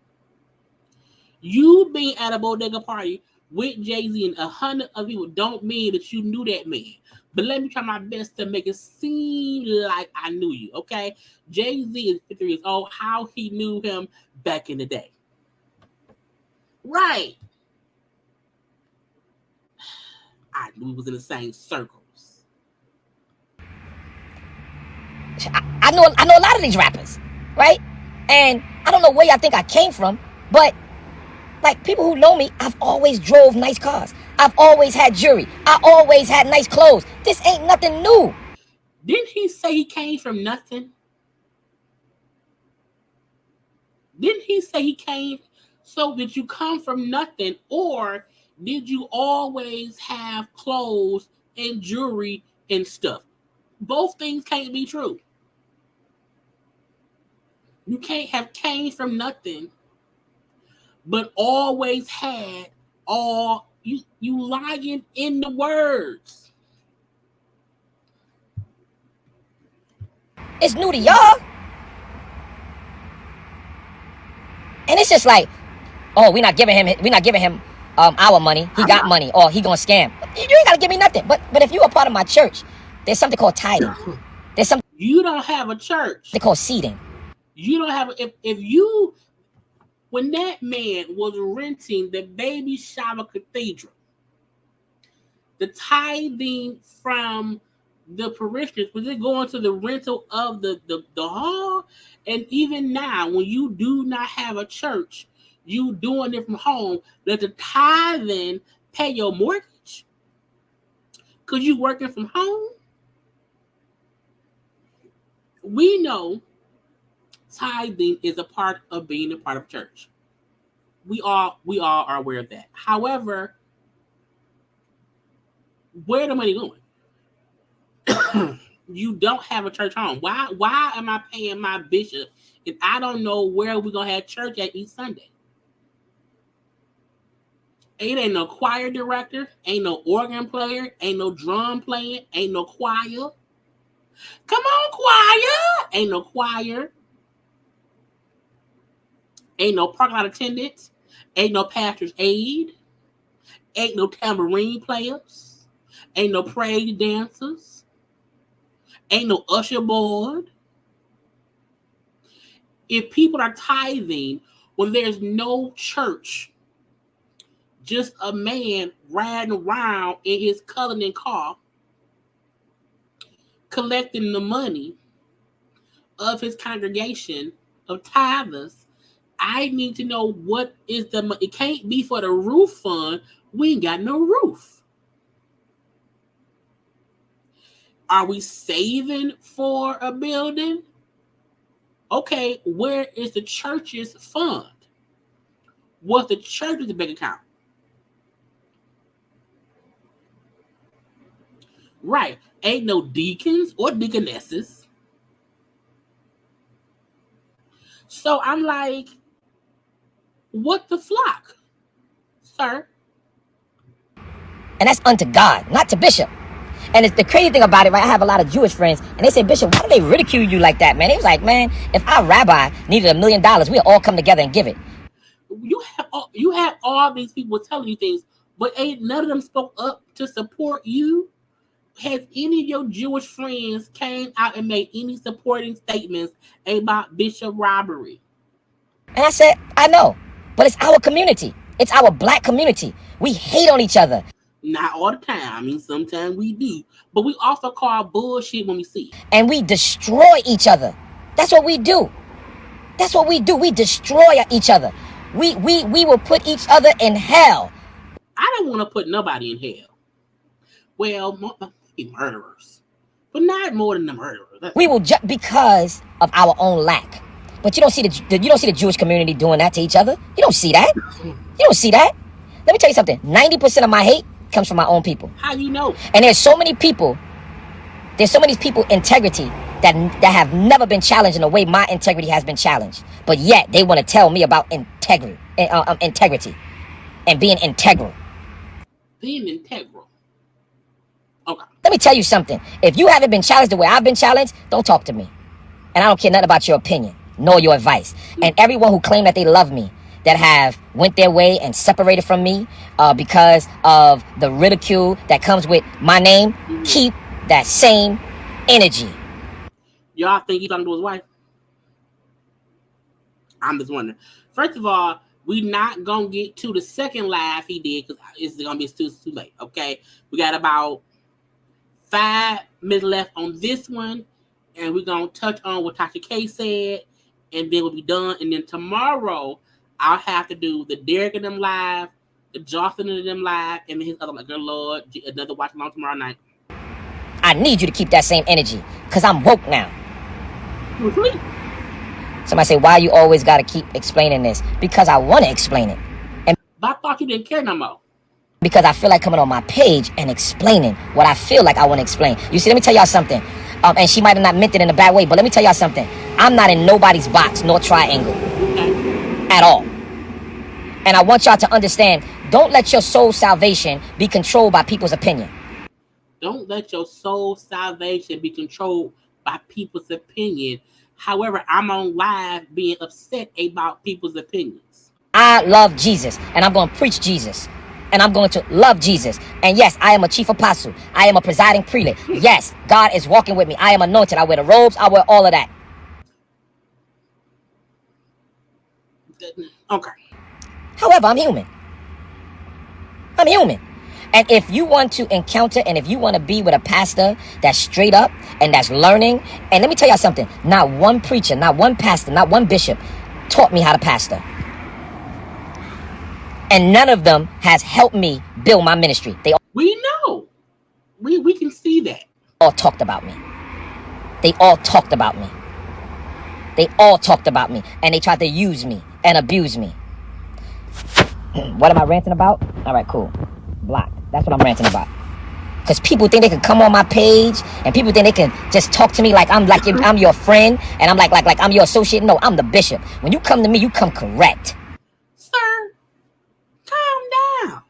You being at a bodega party with Jay-Z and 100 other people don't mean that you knew that man. But let me try my best to make it seem like I knew you. Okay, Jay-Z is 50 years old. How he knew him back in the day. Right. I knew we was in the same circles. I know a lot of these rappers, right? And I don't know where y'all think I came from, but like people who know me, I've always drove nice cars. I've always had jewelry. I always had nice clothes. This ain't nothing new. Didn't he say he came from nothing? Didn't he say he came? So did you come from nothing, or did you always have clothes and jewelry and stuff? Both things can't be true. You can't have came from nothing, but always had all. You lying in the words. It's new to y'all. And it's just like, oh, we're not giving him our money. He got money, or he gonna scam. You ain't gotta give me nothing. But if you are part of my church, there's something called tithing. There's something You don't have a church. they call seeding. You don't have if you when that man was renting the Baby Shower Cathedral, the tithing from the parishioners, was it going to the rental of the hall? And even now, when you do not have a church, you doing it from home, let the tithing pay your mortgage? Because you working from home? We know tithing is a part of being a part of church. We all are aware of that. However, where the money going? You don't have a church home. Why am I paying my bishop if I don't know where we're gonna have church at each Sunday? It ain't no choir director, ain't no organ player, ain't no drum playing, ain't no choir. Come on, choir! Ain't no choir. Ain't no parking lot attendants. Ain't no pastor's aide. Ain't no tambourine players. Ain't no praise dancers. Ain't no usher board. If people are tithing when there's no church, just a man riding around in his Cullinan car, collecting the money of his congregation of tithers, I need to know what is the money. It can't be for the roof fund. We ain't got no roof. Are we saving for a building? Okay, where is the church's fund? What's the church's bank account? Right. Ain't no deacons or deaconesses. So I'm like, what the flock, sir? And that's unto God, not to Bishop. And it's the crazy thing about it, right? I have a lot of Jewish friends, and they say, Bishop, why do they ridicule you like that, man? They was like, man, if our rabbi needed $1 million, we'll all come together and give it. You have all these people telling you things, but ain't none of them spoke up to support you. Has any of your Jewish friends came out and made any supporting statements about Bishop Robbery? And I said, I know, but it's our community. It's our black community. We hate on each other. Not all the time. I mean, sometimes we do. But we also call bullshit when we see it. And we destroy each other. That's what we do. That's what we do. We destroy each other. We will put each other in hell. I don't want to put nobody in hell. Well, murderers. But not more than the murderers. We will just because of our own lack. But you don't see the Jewish community doing that to each other. You don't see that. You don't see that. Let me tell you something. 90% of my hate comes from my own people. How you know? And there's so many people integrity that have never been challenged in the way my integrity has been challenged. But yet they want to tell me about integrity and being integral. Being integral. Okay. Let me tell you something. If you haven't been challenged the way I've been challenged, don't talk to me. And I don't care nothing about your opinion, nor your advice. And everyone who claimed that they love me, that have went their way and separated from me because of the ridicule that comes with my name, keep that same energy. Y'all think he's talking to his wife? I'm just wondering. First of all, we not gonna get to the second live he did because it's gonna be too late. Okay, we got about 5 minutes left on this one, and we're gonna touch on what Tasha K said, and then we'll be done. And then tomorrow, I'll have to do the Derek and them live, the Johnson and them live, and then his other like, good Lord, another watch along tomorrow night. I need you to keep that same energy because I'm woke now. Somebody say, why you always got to keep explaining this? Because I want to explain it. And but I thought you didn't care no more. Because I feel like coming on my page and explaining what I feel like I want to explain. You see, let me tell y'all something. And she might have not meant it in a bad way, but let me tell y'all something. I'm not in nobody's box nor triangle at all. And I want y'all to understand, don't let your soul salvation be controlled by people's opinion. Don't let your soul salvation be controlled by people's opinion. However, I'm on live being upset about people's opinions. I love Jesus, and I'm going to preach Jesus. And I'm going to love Jesus. And yes, I am a chief apostle. I am a presiding prelate. Yes, God is walking with me. I am anointed. I wear the robes. I wear all of that. Okay. However, I'm human. I'm human. And if you want to encounter and if you want to be with a pastor that's straight up and that's learning, and let me tell y'all something, not one preacher, not one pastor, not one bishop taught me how to pastor. And none of them has helped me build my ministry. We know. We can see that. All talked about me. They all talked about me. They all talked about me. And they tried to use me and abuse me. What am I ranting about? All right, cool. Blocked. That's what I'm ranting about. Because people think they can come on my page and people think they can just talk to me like I'm your friend and I'm like I'm your associate. No, I'm the bishop. When you come to me, you come correct. Sir, calm down.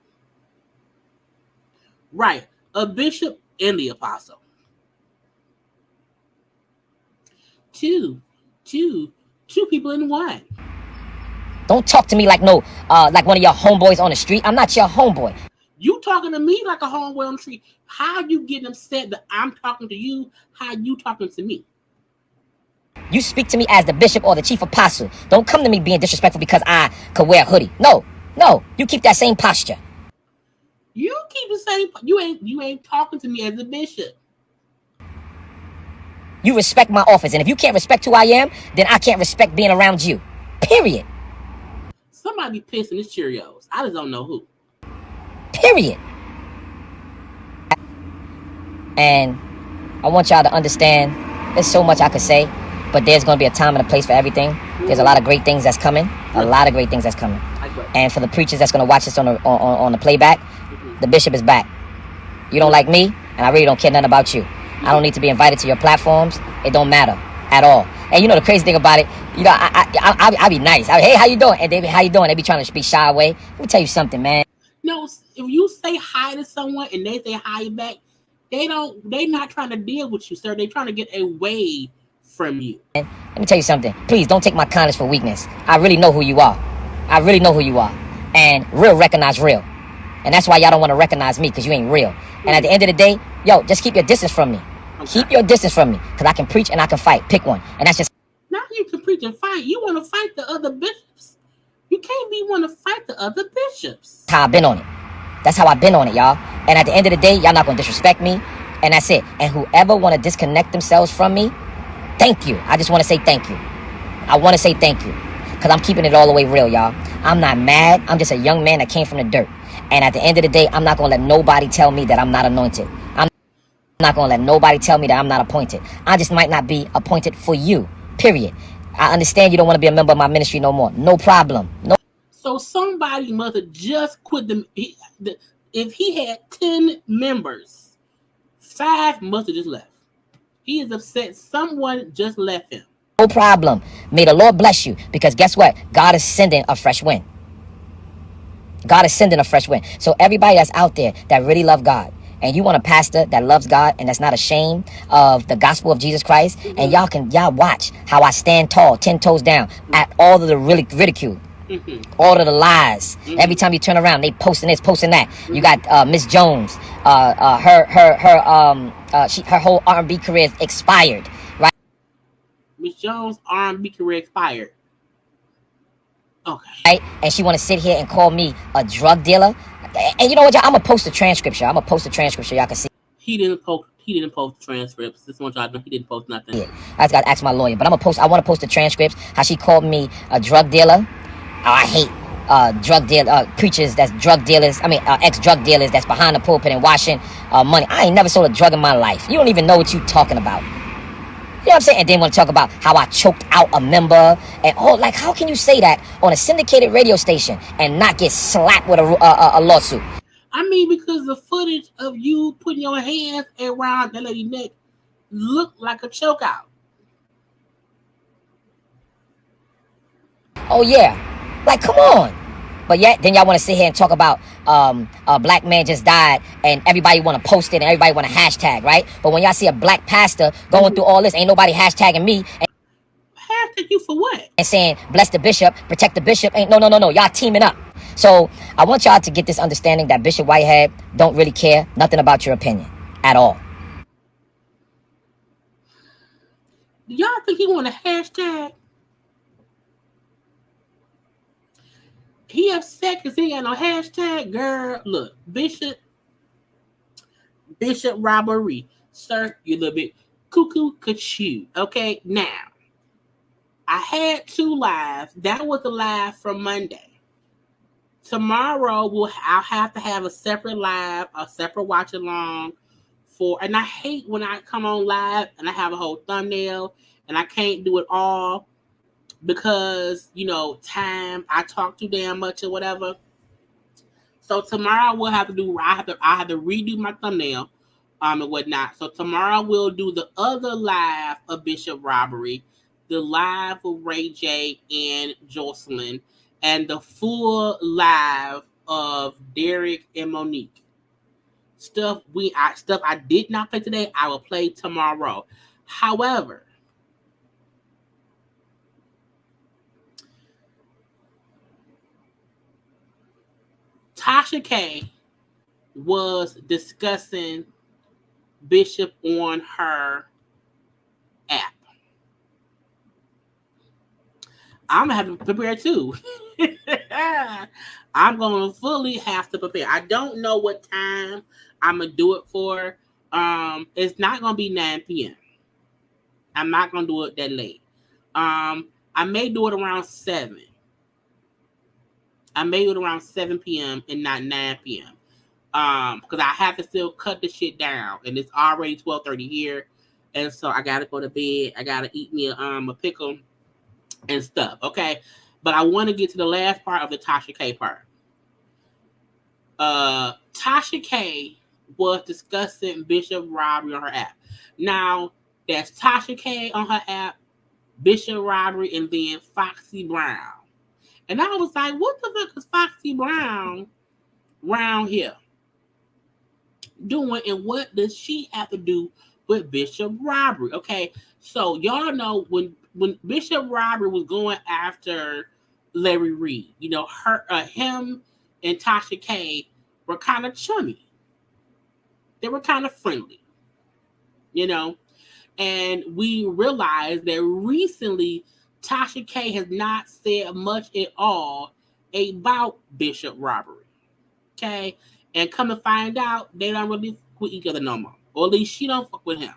Right. A bishop and the apostle. Two people in one. Don't talk to me like like one of your homeboys on the street. I'm not your homeboy. You talking to me like a homeboy on the street. How you getting upset that I'm talking to you? How you talking to me? You speak to me as the bishop or the chief apostle. Don't come to me being disrespectful because I could wear a hoodie. No. You keep that same posture. You keep the same. You ain't talking to me as a bishop. You respect my office, and if you can't respect who I am, then I can't respect being around you. Period. Somebody be pissing his Cheerios. I just don't know who. Period. And I want y'all to understand, there's so much I could say, but there's going to be a time and a place for everything. There's a lot of great things that's coming. A lot of great things that's coming. And for the preachers that's going to watch this on the playback, the bishop is back. You don't like me, and I really don't care nothing about you. I don't need to be invited to your platforms. It don't matter at all. And you know the crazy thing about it, you know, I be nice. Hey, how you doing? And they be, how you doing? They be trying to be shy away. Let me tell you something, man. No, if you say hi to someone and they say hi back, they not trying to deal with you, sir. They're trying to get away from you. Let me tell you something. Please don't take my kindness for weakness. I really know who you are. I really know who you are. And real recognize real. And that's why y'all don't want to recognize me, because you ain't real. And at the end of the day, yo, just keep your distance from me. Okay. Keep your distance from me, because I can preach and I can fight. Pick one. And that's just... Now you can preach and fight. You want to fight the other bishops. You can't be want to fight the other bishops. That's how I've been on it. That's how I've been on it, y'all. And at the end of the day, y'all not going to disrespect me. And that's it. And whoever want to disconnect themselves from me, thank you. I just want to say thank you. I want to say thank you, because I'm keeping it all the way real, y'all. I'm not mad. I'm just a young man that came from the dirt. And at the end of the day, I'm not going to let nobody tell me that I'm not anointed. I'm not going to let nobody tell me that I'm not appointed. I just might not be appointed for you, period. I understand you don't want to be a member of my ministry no more. No problem. No. So somebody must have just quit them. If he had 10 members, 5 must have just left. He is upset someone just left him. No problem. May the Lord bless you, because guess what? God is sending a fresh wind. God is sending a fresh wind. So everybody that's out there that really love God, and you want a pastor that loves God and that's not ashamed of the gospel of Jesus Christ, and y'all watch how I stand tall, 10 toes down at all of the ridicule. All of the lies. Every time you turn around, they posting this, posting that. You got Miss Jones. Her whole R&B career expired, right? Miss Jones' R&B career expired. Okay. Right? And she want to sit here and call me a drug dealer. And you know what, y'all? I'm gonna post a transcript, y'all. I'm gonna post a transcript so y'all can see. He didn't post transcripts. This one y'all know he didn't post nothing. Yeah. I just gotta ask my lawyer, but I want to post the transcripts. How she called me a drug dealer. Oh, I hate drug dealer preachers that's drug dealers. I mean, ex-drug dealers that's behind the pulpit and washing money. I ain't never sold a drug in my life. You don't even know what you talking about. You know what I'm saying? And then want to talk about how I choked out a member and like, how can you say that on a syndicated radio station and not get slapped with a lawsuit? I mean, because the footage of you putting your hands around that lady's neck looked like a chokeout. Oh yeah, like come on. But yet, then y'all want to sit here and talk about a black man just died, and everybody want to post it, and everybody want to hashtag, right? But when y'all see a black pastor going through all this, ain't nobody hashtagging me. Hashtag you for what? And saying, bless the bishop, protect the bishop. Ain't no. Y'all teaming up. So I want y'all to get this understanding that Bishop Whitehead don't really care nothing about your opinion at all. Do y'all think he want a hashtag? He upset because he ain't got no hashtag. Girl, look, Bishop Robbery. Sir, you a little bit cuckoo. Okay, now, I had 2 lives. That was the live from Monday. Tomorrow, I'll have to have a separate live, a separate watch along for, and I hate when I come on live and I have a whole thumbnail and I can't do it all. Because, you know, time, I talk too damn much or whatever. So tomorrow we'll have to do, I have to redo my thumbnail and whatnot. So tomorrow we'll do the other live of Bishop Robbery, the live of Ray J and Jocelyn, and the full live of Derek and Monique. Stuff I did not play today, I will play tomorrow. However, Tasha K was discussing Bishop on her app. I'm going to have to prepare too. I'm going to fully have to prepare. I don't know what time I'm going to do it for. It's not going to be 9 p.m. I'm not going to do it that late. I may do it around 7. I may do it around 7 p.m. and not 9 p.m. Because I have to still cut the shit down. And it's already 12:30 here. and so I gotta go to bed. I gotta eat me a pickle and stuff. Okay, but I want to get to the last part of the Tasha K part. Tasha K was discussing Bishop Robbery on her app. Now that's Tasha K on her app, Bishop Robbery, and then Foxy Brown. And I was like, what the fuck is Foxy Brown around here doing, and what does she have to do with Bishop Robbery? Okay, so y'all know when Bishop Robbery was going after Larry Reed, him and Tasha K were kind of chummy. They were kind of friendly, you know. And we realized that recently Tasha K has not said much at all about Bishop Robbery. Okay, and come to find out, they don't really fuck with each other no more, or at least she don't fuck with him.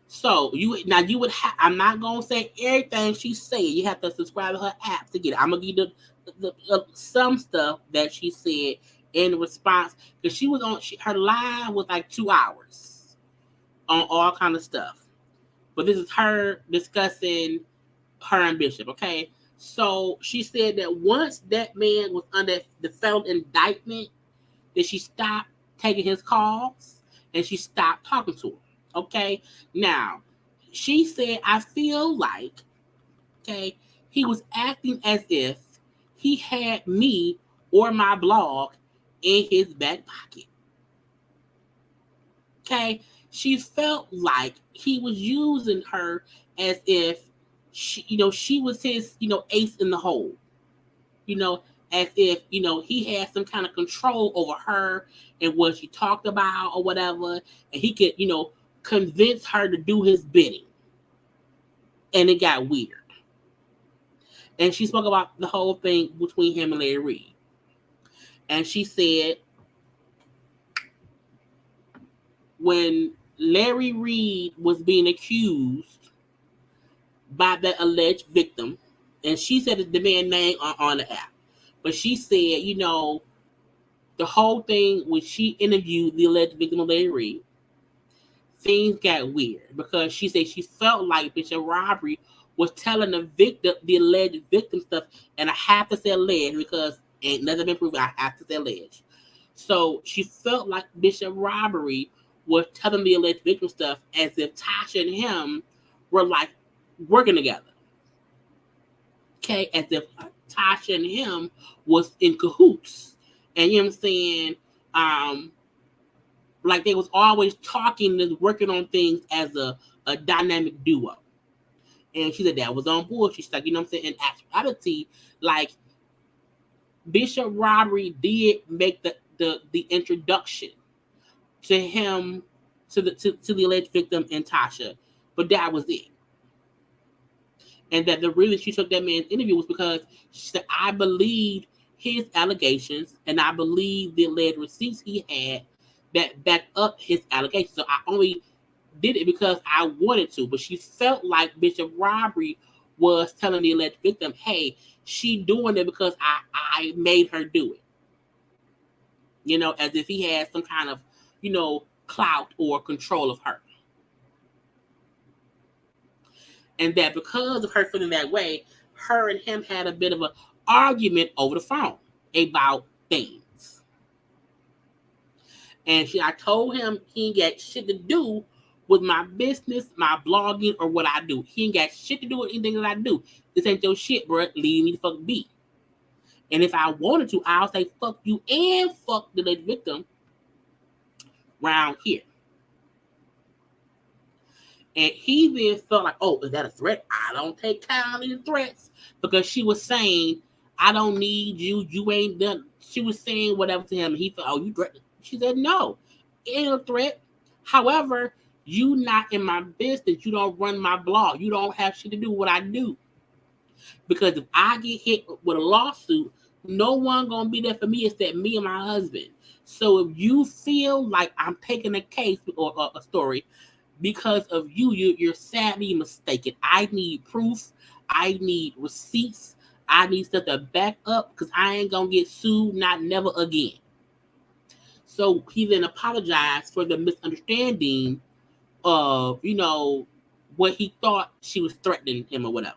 So you would have. I'm not gonna say everything she's saying. You have to subscribe to her app to get it. I'm gonna give you the some stuff that she said in response, because she was on. Her live was like 2 hours on all kind of stuff. But this is her discussing her and Bishop. Okay, so she said that once that man was under the federal indictment, that she stopped taking his calls and she stopped talking to him. Okay, now she said, I feel like, okay, he was acting as if he had me or my blog in his back pocket. Okay, she felt like he was using her as if she was his, ace in the hole. As if, he had some kind of control over her and what she talked about or whatever, and he could, convince her to do his bidding. And it got weird. And she spoke about the whole thing between him and Larry Reed. And she said, when Larry Reed was being accused by the alleged victim, and she said the man name on the app, but she said, the whole thing when she interviewed the alleged victim of Larry Reed, things got weird, because she said she felt like Bishop Robbery was telling the alleged victim stuff, and I have to say alleged because ain't nothing been proven. I have to say alleged. So she felt like Bishop Robbery was telling the alleged victim stuff as if Tasha and him were like working together. Okay, as if Tasha and him was in cahoots, and you know what I'm saying? Like they was always talking and working on things as a dynamic duo. And she said that was on board. She's like, you know what I'm saying? In actuality, like Bishop Robbery did make the introduction to him to the alleged victim and Tasha, but that was it. And that the reason she took that man's interview was because she said, I believed his allegations and I believe the alleged receipts he had that backed up his allegations. So I only did it because I wanted to. But she felt like Bishop Robbery was telling the alleged victim, hey, she doing it because I made her do it. As if he had some kind of, clout or control of her. And that because of her feeling that way, her and him had a bit of an argument over the phone about things. And I told him he ain't got shit to do with my business, my blogging, or what I do. He ain't got shit to do with anything that I do. This ain't your shit, bro. Leave me the fuck be. And if I wanted to, I'll say fuck you and fuck the alleged victim round here. And he then felt like, oh, is that a threat? I don't take kindly to threats, because she was saying, I don't need you. You ain't done. She was saying whatever to him. And he felt, oh, you threatened. She said, no, it ain't a threat. However, you not in my business. You don't run my blog. You don't have shit to do with what I do. Because if I get hit with a lawsuit, no one going to be there for me except me and my husband. So if you feel like I'm taking a case or a story because of you're sadly mistaken. I need proof. I need receipts. I need stuff to back up, because I ain't going to get sued, not never again. So he then apologized for the misunderstanding of, what he thought she was threatening him or whatever.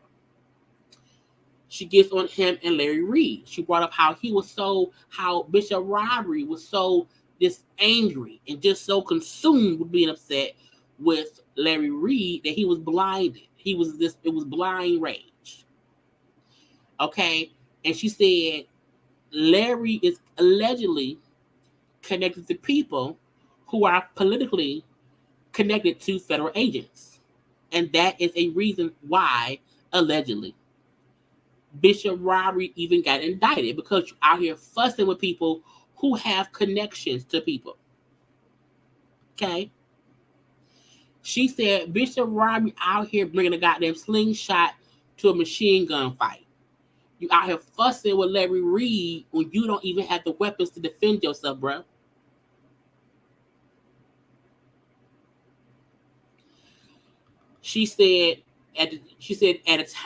She gets on him and Larry Reed. She brought up how how Bishop Robbery was so just angry and just so consumed with being upset with Larry Reed that he was blinded. It was blind rage. Okay. And she said Larry is allegedly connected to people who are politically connected to federal agents. And that is a reason why, allegedly, Bishop Robbery even got indicted, because you're out here fussing with people who have connections to people. Okay? She said Bishop Robbery out here bringing a goddamn slingshot to a machine gun fight. You out here fussing with Larry Reed when you don't even have the weapons to defend yourself, bro. She said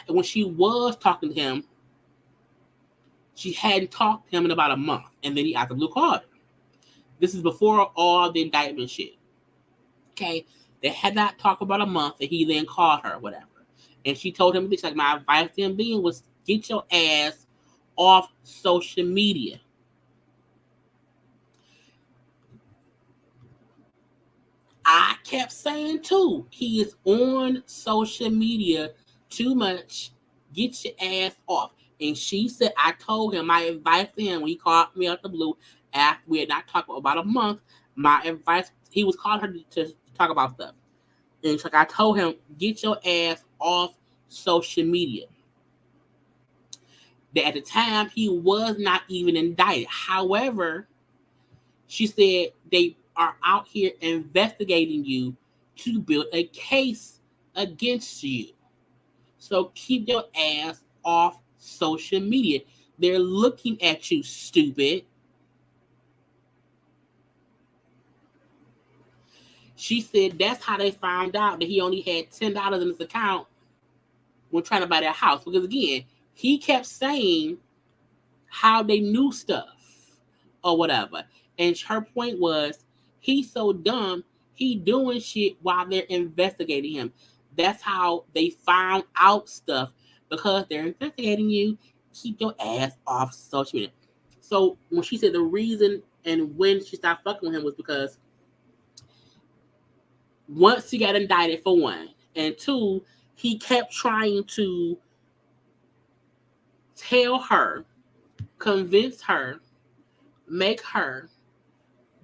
when she was talking to him, she hadn't talked to him in about a month, and then he out the blue called her. This is before all the indictment shit. Okay, they had not talked about a month, and he then called her, whatever. And she told him, like, my advice to him being was get your ass off social media. I kept saying too, he is on social media too much. Get your ass off. And she said, I told him my advice to him when he called me out the blue after we had not talked about a month. My advice, he was calling her to talk about stuff. And it's like, I told him, get your ass off social media. That at the time, he was not even indicted. However, she said they are out here investigating you to build a case against you. So keep your ass off social media. They're looking at you, stupid. She said that's how they found out that he only had $10 in his account when trying to buy their house. Because again, he kept saying how they knew stuff or whatever. And her point was, he's so dumb, he doing shit while they're investigating him. That's how they found out stuff, because they're investigating you. Keep your ass off social media. So when she said the reason and when she stopped fucking with him was because once he got indicted, for one, and two, he kept trying to tell her, convince her, make her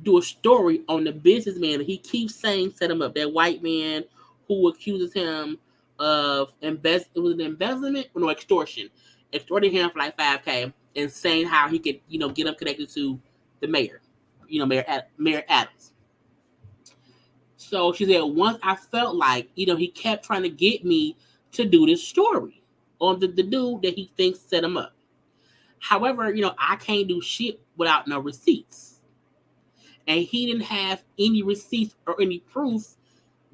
do a story on the businessman that he keeps saying set him up. That white man who accuses him of embezzlement or no, extortion. Extorting him for like $5,000 and saying how he could, get him connected to the mayor, Mayor Adams. So she said, once I felt like, he kept trying to get me to do this story on the dude that he thinks set him up. However, I can't do shit without no receipts. And he didn't have any receipts or any proof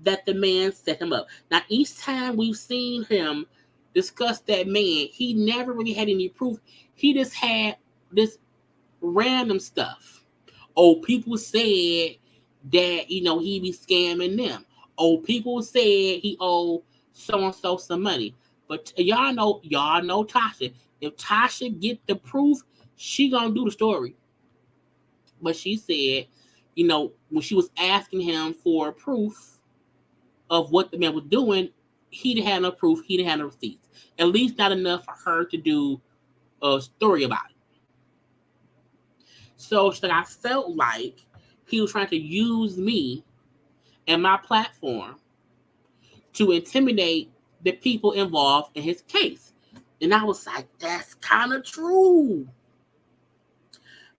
that the man set him up. Now, each time we've seen him discuss that man, he never really had any proof. He just had this random stuff. Oh, people said that, he be scamming them. Oh, people said he owed so-and-so some money. But y'all know Tasha. If Tasha get the proof, she gonna do the story. But she said, when she was asking him for proof of what the man was doing, he didn't have no proof. He didn't have no receipts. At least not enough for her to do a story about it. So she's like, I felt like he was trying to use me and my platform to intimidate the people involved in his case. And I was like, that's kind of true.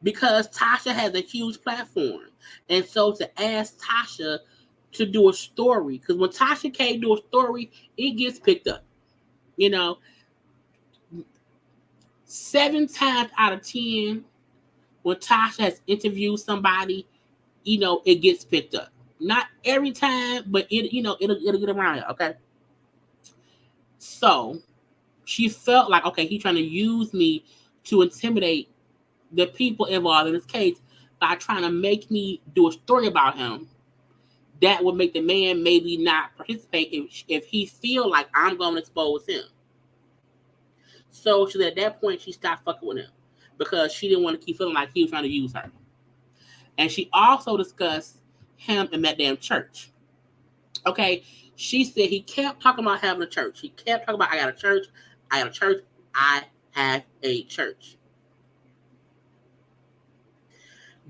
Because Tasha has a huge platform. And so to ask Tasha to do a story, because when Tasha can't do a story, it gets picked up. 7 times out of 10, when Tasha has interviewed somebody, it gets picked up. Not every time, but it'll get around here, okay? So she felt like, okay, he's trying to use me to intimidate the people involved in this case by trying to make me do a story about him that would make the man maybe not participate if he feel like I'm going to expose him. So she said at that point she stopped fucking with him because she didn't want to keep feeling like he was trying to use her. And she also discussed him in that damn church. Okay, she said he kept talking about having a church. He kept talking about I got a church, I got a church, I have a church.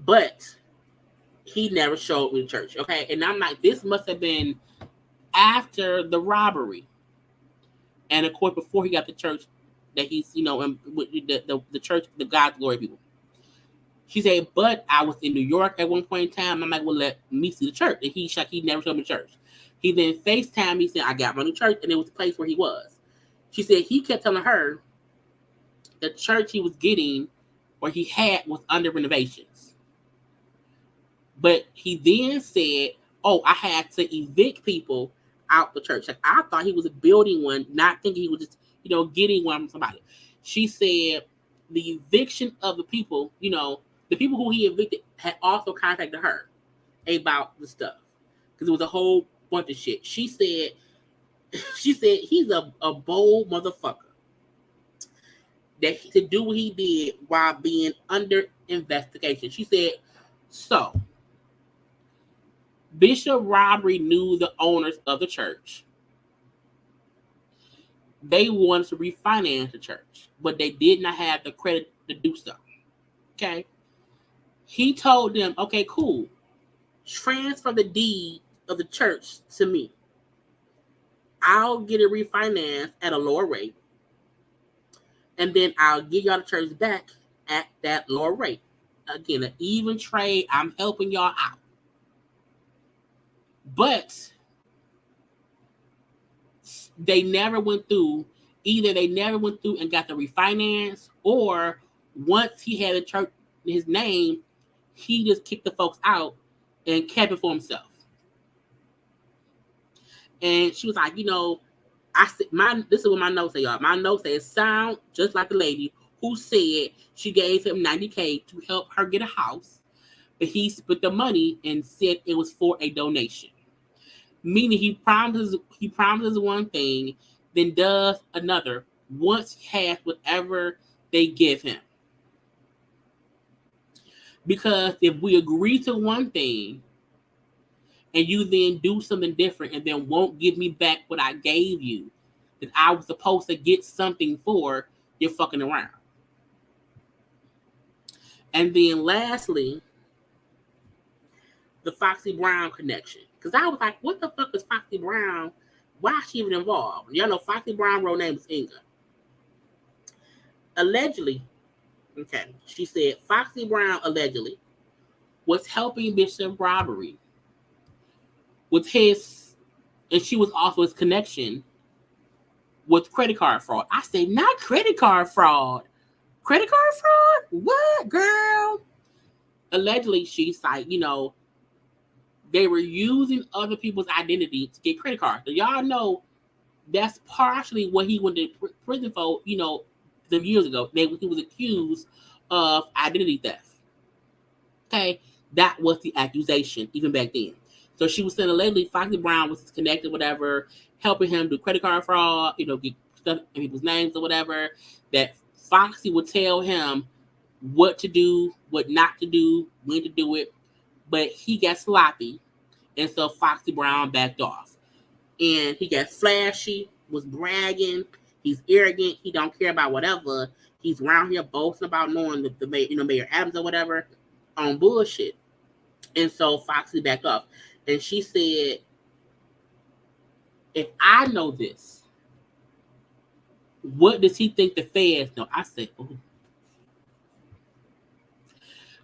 But he never showed me the church. Okay, and I'm like, this must have been after the robbery, and of course before he got the church that he's the church, the God's glory people. She said, but I was in New York at one point in time. I'm like, well, let me see the church. And he never showed me the church. He then FaceTimed me, said, I got my new church, and it was the place where he was. She said he kept telling her the church he was getting or he had was under renovations. But he then said, oh, I had to evict people out the church. Like, I thought he was building one, not thinking he was just, getting one from somebody. She said the eviction of the people, the people who he evicted had also contacted her about the stuff. Because it was a whole bunch of shit. She said he's a bold motherfucker. That to do what he did while being under investigation. She said, so Bishop Robbery knew the owners of the church. They wanted to refinance the church, but they did not have the credit to do so. Okay. He told them, okay, cool. Transfer the deed of the church to me. I'll get it refinanced at a lower rate. And then I'll give y'all the church back at that lower rate. Again, an even trade. I'm helping y'all out. But they never went through. Either they never went through and got the refinance, or once he had a church in his name, he just kicked the folks out and kept it for himself. And she was like, I said, this is what my notes say, y'all. My notes say it sound just like the lady who said she gave him $90K to help her get a house, but he split the money and said it was for a donation. Meaning he promises one thing, then does another once he has whatever they give him. Because if we agree to one thing and you then do something different and then won't give me back what I gave you that I was supposed to get something for, you're fucking around. And then lastly, the Foxy Brown connection. Because I was like, what the fuck is Foxy Brown? Why is she even involved? Y'all know Foxy Brown real name is Inga. Allegedly, okay, she said Foxy Brown allegedly was helping Bishop Robbery with his, and she was also his connection with credit card fraud. I said, not credit card fraud. Credit card fraud? What, girl? Allegedly, she's like, they were using other people's identity to get credit cards. So y'all know that's partially what he went to prison for, some years ago. He was accused of identity theft. Okay? That was the accusation, even back then. So she was saying allegedly Foxy Brown was connected, whatever, helping him do credit card fraud, get stuff in people's names or whatever, that Foxy would tell him what to do, what not to do, when to do it. But he got sloppy, and so Foxy Brown backed off. And he got flashy, was bragging, he's arrogant, he don't care about whatever. He's around here boasting about knowing the Mayor Adams or whatever on bullshit. And so Foxy backed off. And she said, if I know this, what does he think the feds know? I said, ooh.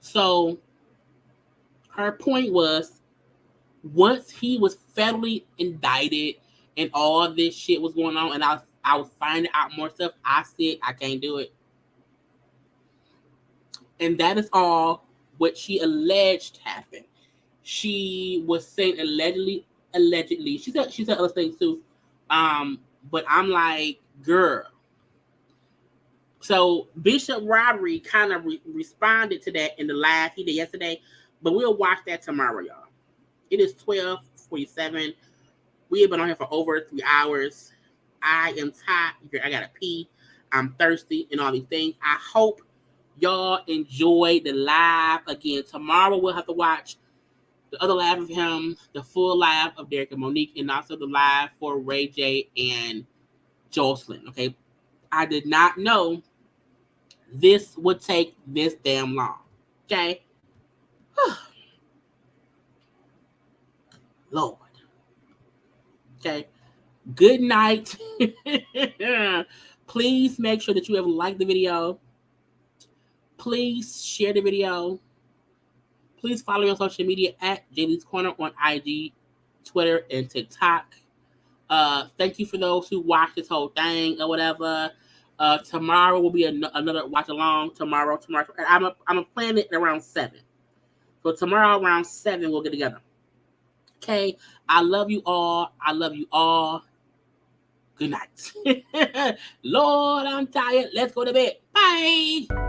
So her point was, once he was federally indicted and all this shit was going on, and I was finding out more stuff, I said, I can't do it. And that is all what she alleged happened. She was saying allegedly. She said other things too. But I'm like, girl. So Bishop Robbery kind of responded to that in the live he did yesterday, but we'll watch that tomorrow, y'all. It is 12:47. We have been on here for over 3 hours. I am tired. I gotta pee. I'm thirsty and all these things. I hope y'all enjoy the live again. Tomorrow we'll have to watch the other live of him, the full live of Derek and Monique, and also the live for Ray J and Jocelyn. Okay. I did not know this would take this damn long. Okay. Lord. Okay. Good night. Please make sure that you have liked the video. Please share the video. Please follow me on social media at JayLeesCorner on IG, Twitter, and TikTok. Thank you for those who watched this whole thing or whatever. Tomorrow will be another watch along. Tomorrow. I'm planning it around 7. So tomorrow around 7 we'll get together. Okay. I love you all. I love you all. Good night. Lord, I'm tired. Let's go to bed. Bye.